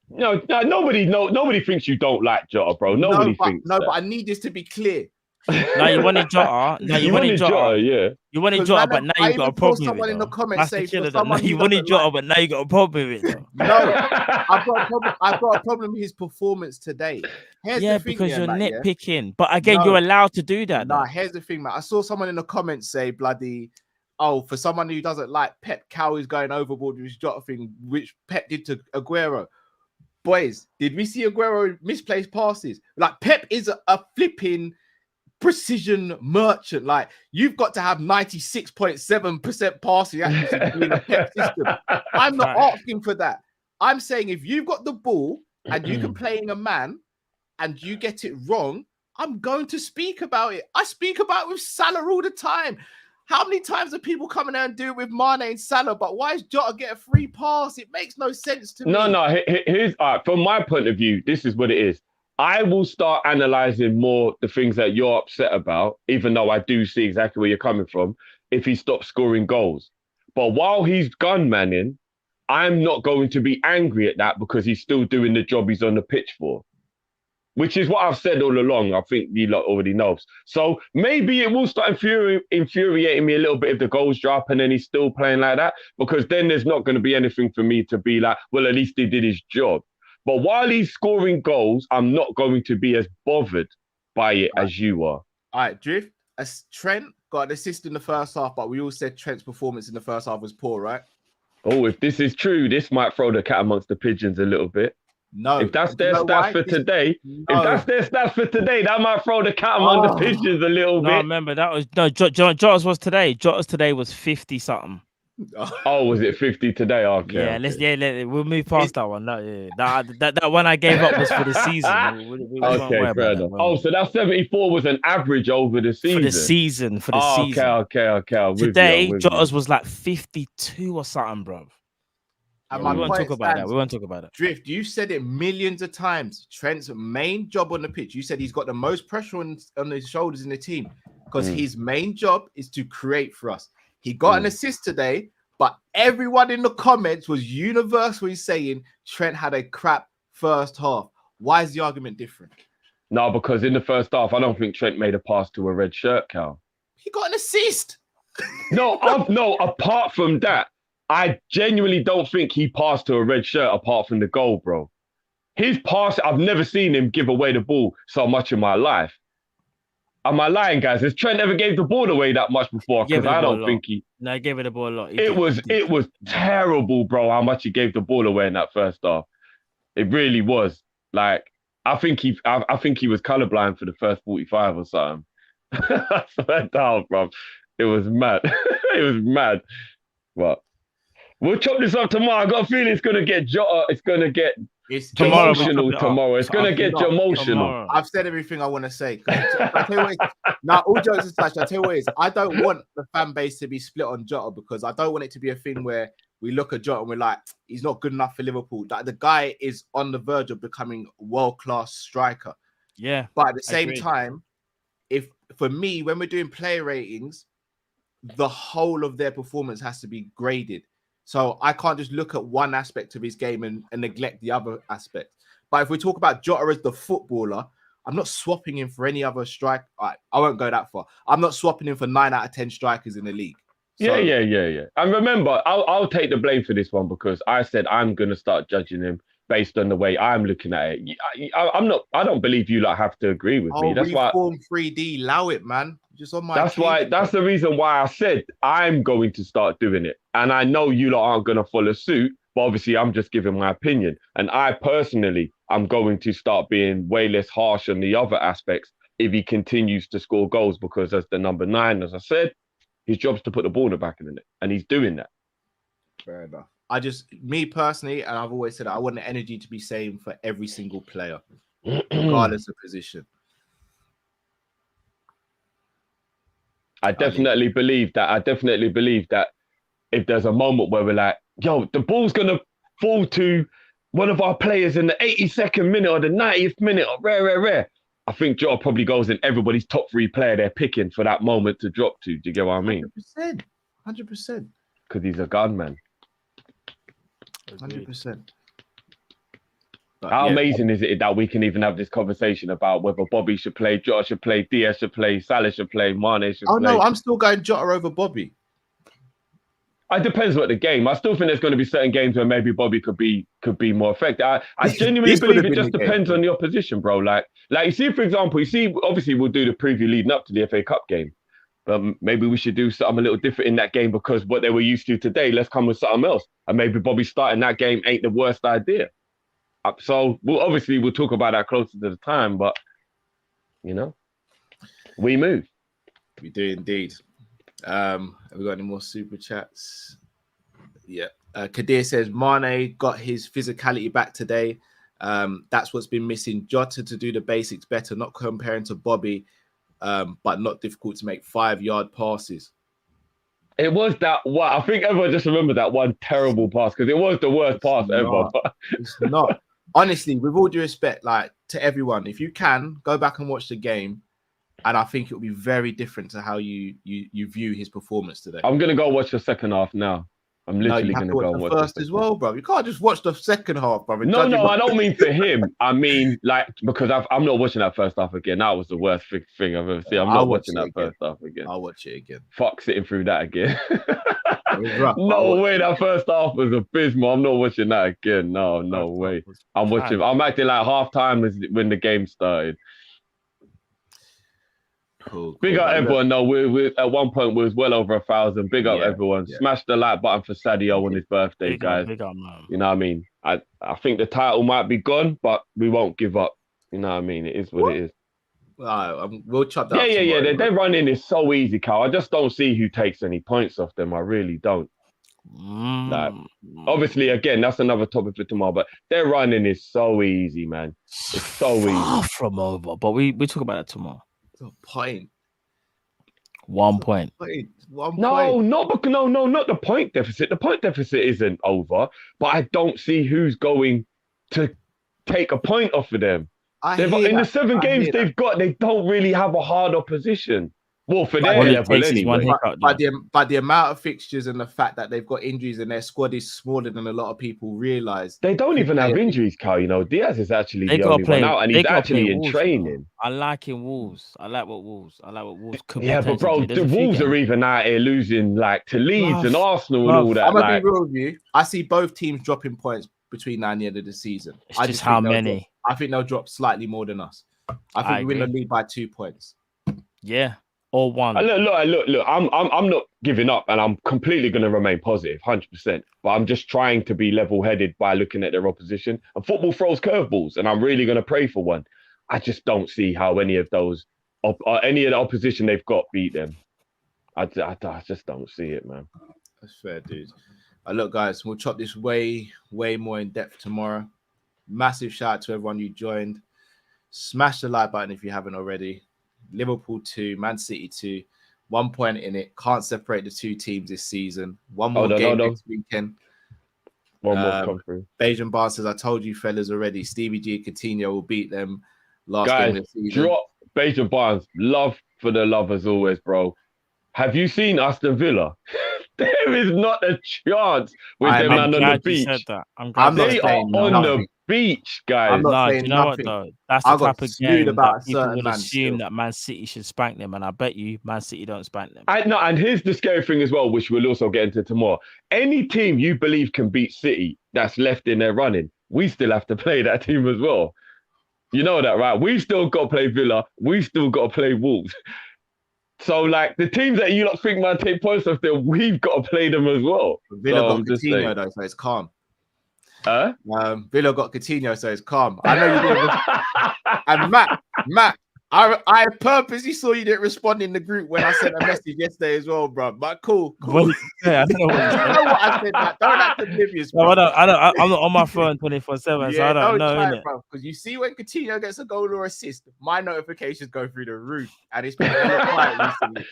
C: No, nobody thinks you don't like Jota, bro. Nobody thinks.
B: No, but I need this to be clear.
D: Now you wanted Jota. Now you wanted Jota.
C: yeah.
D: You wanted
B: 'Cause,
D: Jota,
B: man,
D: but now
B: I
D: you got a
B: even saw
D: problem with
B: someone
D: it.
B: in the
D: Though.
B: comments
D: That's
B: say
D: the
B: for
D: killer. Though. Now
B: someone
D: you
B: who
D: wanted
B: doesn't
D: Jota,
B: like,
D: but now you got a problem with it. Though.
B: no, I've got a problem. I've got a problem with his performance today. Here's
D: Yeah,
B: the thing,
D: because you're
B: Matt, yeah?
D: nitpicking. But again,
B: No.
D: you're allowed to do that.
B: Nah,
D: Though.
B: here's the thing, man. I saw someone in the comments say, bloody, oh, for someone who doesn't like Pep, Cow is going overboard with his Jota thing, which Pep did to Aguero. Boys, did we see Aguero misplaced passes? Like, Pep is a flipping precision merchant. Like, you've got to have 96.7% passing accuracy to be in a Pep system. I'm not asking for that. I'm saying if you've got the ball and you can play in a man and you get it wrong, I'm going to speak about it. I speak about it with Salah all the time. How many times are people coming out and do it with Mane and Salah? But why is Jota get a free pass? It makes no sense to me.
C: No. Here's from my point of view. This is what it is. I will start analysing more the things that you're upset about, even though I do see exactly where you're coming from, if he stops scoring goals. But while he's gun-manning, I'm not going to be angry at that because he's still doing the job he's on the pitch for, which is what I've said all along. I think you lot already knows. So maybe it will start infuriating me a little bit if the goals drop and then he's still playing like that, because then there's not going to be anything for me to be like, well, at least he did his job. But while he's scoring goals, I'm not going to be as bothered by it as you are.
B: All right, Drift. As Trent got an assist in the first half, but we all said Trent's performance in the first half was poor, right?
C: Oh, if this is true, this might throw the cat amongst the pigeons a little bit.
B: No.
C: If that's their stats for today, that might throw the cat among the pigeons a little bit.
D: No, remember that was Jota's was today. Jota's today was 50 something.
C: Oh, was it 50 today? Okay.
D: Yeah, we'll move past that one. That one I gave up was for the season.
C: Okay, fair enough. Oh, so that 74 was an average over the season.
D: For the season.
C: Okay.
D: Today, Jota's was like 52 or something, bro.
B: And
D: we won't talk about that. We won't talk about it.
B: Drift, you said it millions of times. Trent's main job on the pitch, you said he's got the most pressure on his shoulders in the team because his main job is to create for us. He got an assist today, but everyone in the comments was universally saying Trent had a crap first half. Why is the argument different?
C: No, because in the first half, I don't think Trent made a pass to a red shirt, Cal.
B: He got an assist.
C: No, apart from that, I genuinely don't think he passed to a red shirt apart from the goal, bro. His pass, I've never seen him give away the ball so much in my life. Am I lying, guys? Has Trent ever gave the ball away that much before? Because I don't think he...
D: No, he gave it the ball a lot.
C: It was terrible, bro, how much he gave the ball away in that first half. It really was. Like, I think he was colorblind for the first 45 or something. I swear down, bro. It was mad. It was mad. But we'll chop this up tomorrow. I got a feeling it's going to get Jota. It's going to get emotional tomorrow. It's going to get emotional.
B: I've said everything I want to say. Now, all jokes aside, I'll tell you what it is. I don't want the fan base to be split on Jota because I don't want it to be a thing where we look at Jota and we're like, he's not good enough for Liverpool. That the guy is on the verge of becoming a world-class striker.
D: Yeah.
B: But at the same time, if for me, when we're doing player ratings, the whole of their performance has to be graded. So I can't just look at one aspect of his game and neglect the other aspect. But if we talk about Jota as the footballer, I'm not swapping him for any other strike. I won't go that far. I'm not swapping him for 9 out of 10 strikers in the league. So,
C: yeah. And remember, I'll take the blame for this one because I said I'm going to start judging him based on the way I'm looking at it. I don't believe you like have to agree with me. That's why
B: 3D, allow it, man. Just on my.
C: That's the reason why I said I'm going to start doing it. And I know you lot aren't going to follow suit, but obviously I'm just giving my opinion. And I personally, I'm going to start being way less harsh on the other aspects if he continues to score goals, because as the number 9, as I said, his job's to put the ball in the back of the net, and he's doing that.
B: Fair enough. Me personally, and I've always said I want the energy to be same for every single player, regardless of position.
C: I definitely believe that if there's a moment where we're like, yo, the ball's going to fall to one of our players in the 82nd minute or the 90th minute or rare. I think Jota probably goes in everybody's top 3 player they're picking for that moment to drop to. Do you get what I mean?
B: 100%. Because
C: he's a gunman.
B: 100%.
C: How amazing is it that we can even have this conversation about whether Bobby should play, Jota should play, Diaz should play, Salah should play, Mane should play?
B: Oh no, I'm still going Jota over Bobby.
C: It depends what the game. I still think there's going to be certain games where maybe Bobby could be more effective. I genuinely believe it just depends on the opposition, bro. Like you see, for example, obviously we'll do the preview leading up to the FA Cup game. But maybe we should do something a little different in that game because what they were used to today, let's come with something else. And maybe Bobby starting that game ain't the worst idea. So we'll talk about that closer to the time, but we move.
B: We do indeed. Have we got any more super chats? Yeah. Kadir says Mane got his physicality back today. That's what's been missing. Jota to do the basics better, not comparing to Bobby, but not difficult to make 5-yard passes.
C: It was that one. I think everyone just remembered that one terrible pass because it was the worst pass ever.
B: It's not. Honestly, with all due respect, like to everyone, if you can go back and watch the game, and I think it'll be very different to how you view his performance today.
C: I'm gonna go watch the second half now. I'm literally gonna go and watch the
B: first as well, bro. You can't just watch the second half, bro.
C: No, I don't mean for him. I mean like because I'm not watching that first half again. That was the worst thing I've ever seen. I'm not watching that first half again.
B: I'll watch it again.
C: Fuck sitting through that again. No way, that first half was abysmal. I'm not watching that again. No way. I'm watching. I'm acting like half time is when the game started.
B: Cool.
C: Big up everyone. No, we at one point we was well over 1,000. Big up everyone.
B: Yeah.
C: Smash the like button for Sadio on his birthday, guys.
D: Big up, man.
C: You know what I mean? I think the title might be gone, but we won't give up. You know what I mean? It is what it is.
B: We'll chop that.
C: Yeah. Their running is so easy, Carl. I just don't see who takes any points off them. I really don't. Like, obviously, again, that's another topic for tomorrow. But their running is so easy, man. It's so easy.
D: Far from over, but we talk about that tomorrow.
B: A point.
D: 1 point.
C: No, not the point deficit. The point deficit isn't over, but I don't see who's going to take a point off of them. In the 7 games they've got, they don't really have a hard opposition. Well, for their level anyway.
B: By the amount of fixtures and the fact that they've got injuries and their squad is smaller than a lot of people realise.
C: They don't even have injuries, Carl. You know, Diaz is actually the only one out, and he's actually in training.
D: I like Wolves. I like what Wolves could
C: yeah, but bro, the Wolves are even out here losing like to Leeds and Arsenal and all that.
B: I'm gonna be real with you. I see both teams dropping points between now and the end of the season.
D: It's just how many?
B: I think they'll drop slightly more than us. I think we win the lead by 2 points.
D: Yeah. Or 1.
C: Look. I'm not giving up, and I'm completely going to remain positive, 100%. But I'm just trying to be level-headed by looking at their opposition. And football throws curveballs, and I'm really going to pray for one. I just don't see how any of the opposition they've got beat them. I just don't see it, man.
B: That's fair, dude. Look, guys, we'll chop this way more in depth tomorrow. Massive shout out to everyone who joined. Smash the like button if you haven't already. Liverpool 2, Man City 2, 1 point in it. Can't separate the two teams this season. One more game next weekend.
C: One more come through.
B: Bejan Barnes says, I told you fellas already, Stevie G and Coutinho will beat them last
C: game
B: of the season.
C: Drop Bejan Barnes. Love for the love as always, bro. Have you seen Aston Villa? There is not a chance with them man on the beach.
D: I'm glad
C: they are on the beach, guys.
D: No, do you know what though? That's the type of game that people would assume that Man City should spank them, and I bet you Man City don't spank them.
C: And here's the scary thing as well, which we'll also get into tomorrow. Any team you believe can beat City that's left in their running, we still have to play that team as well. You know that, right? We've still got to play Villa. We've still got to play Wolves. So, like, the teams that you lot think might take points off them, we've got to play them as well.
B: Villa got Coutinho, though, so it's calm. Villa got Coutinho, so it's calm. I know you didn't. And Matt, I purposely saw you didn't respond in the group when I sent a message yesterday as well, bro. But cool.
D: Well, yeah, I don't know what
B: I said. Matt. Don't act oblivious, bro.
D: No, I'm not on my phone 24/7, so I don't know, innit?
B: Because you see when Coutinho gets a goal or assist, my notifications go through the roof, and it's been a lot quiet recently.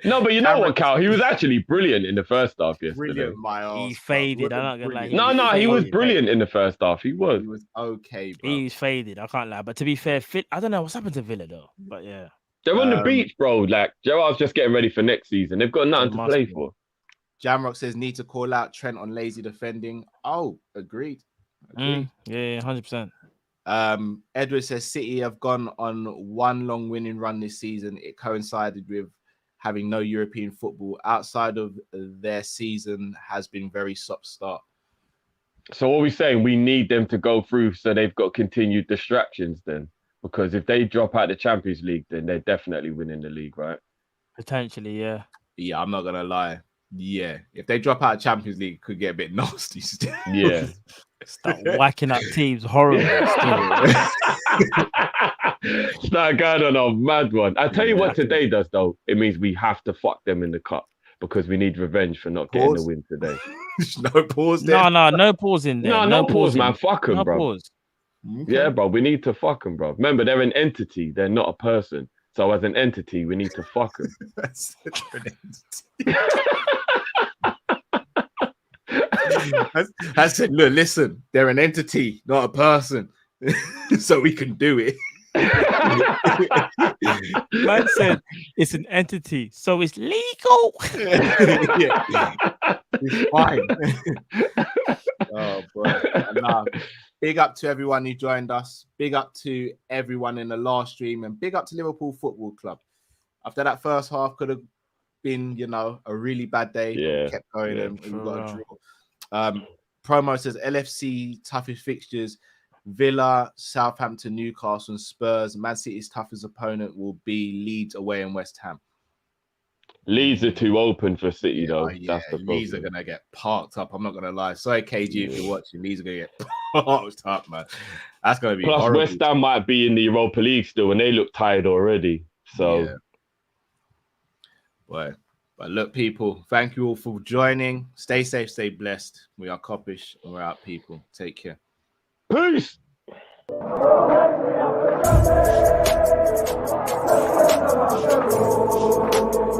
C: No, but you know what, Cal? He was actually brilliant in the first half yesterday.
B: Brilliant, my arse.
D: He faded. I'm not gonna lie.
C: No, he was brilliant in the first half. He was.
B: He was okay, bro.
D: He's faded. I can't lie. But to be fair, I don't know what's happened to Villa though. But yeah,
C: they're on the beach, bro. Like Gerrard's just getting ready for next season. They've got nothing to play for.
B: Jamrock says need to call out Trent on lazy defending. Oh, agreed. Agree.
D: Yeah, 100%.
B: Edward says City have gone on one long winning run this season. It coincided with having no European football. Outside of their season has been very stop-start.
C: So what are we saying? We need them to go through so they've got continued distractions then. Because if they drop out the Champions League, then they're definitely winning the league, right?
D: Potentially, yeah.
B: Yeah, I'm not going to lie. Yeah, if they drop out of Champions League, it could get a bit nasty still.
C: Yeah.
D: Start whacking up teams horribly.
C: Start going on a mad one. I tell you what today does, though. It means we have to fuck them in the cup because we need revenge for not getting the win today.
B: No pause there.
D: No pause in there.
C: No pause, man. Fuck them, bro.
D: Pause.
B: Okay.
C: Yeah, bro. We need to fuck them, bro. Remember, they're an entity. They're not a person. So as an entity, we need to fuck them.
B: That's an entity. I said, look, listen, they're an entity, not a person. So we can do it.
D: Man said it's an entity, so it's legal.
B: Yeah. It's fine. Oh, boy. Nah, big up to everyone who joined us. Big up to everyone in the last stream. And big up to Liverpool Football Club. After that first half could have been, a really bad day.
C: Yeah.
B: Kept going and we got a draw. Promo says LFC toughest fixtures: Villa, Southampton, Newcastle, and Spurs. Man City's toughest opponent will be Leeds away and West Ham.
C: Leeds are too open for City, though.
B: Yeah,
C: That's the problem.
B: Leeds are gonna get parked up. I'm not gonna lie. Sorry, KG, if you're watching, Leeds are gonna get parked up, man. That's gonna be
C: Plus,
B: horrible.
C: West Ham might be in the Europa League still, and they look tired already. So,
B: yeah. But look, people, thank you all for joining. Stay safe, stay blessed. We are Kopish, and we're out, people. Take care.
C: peace.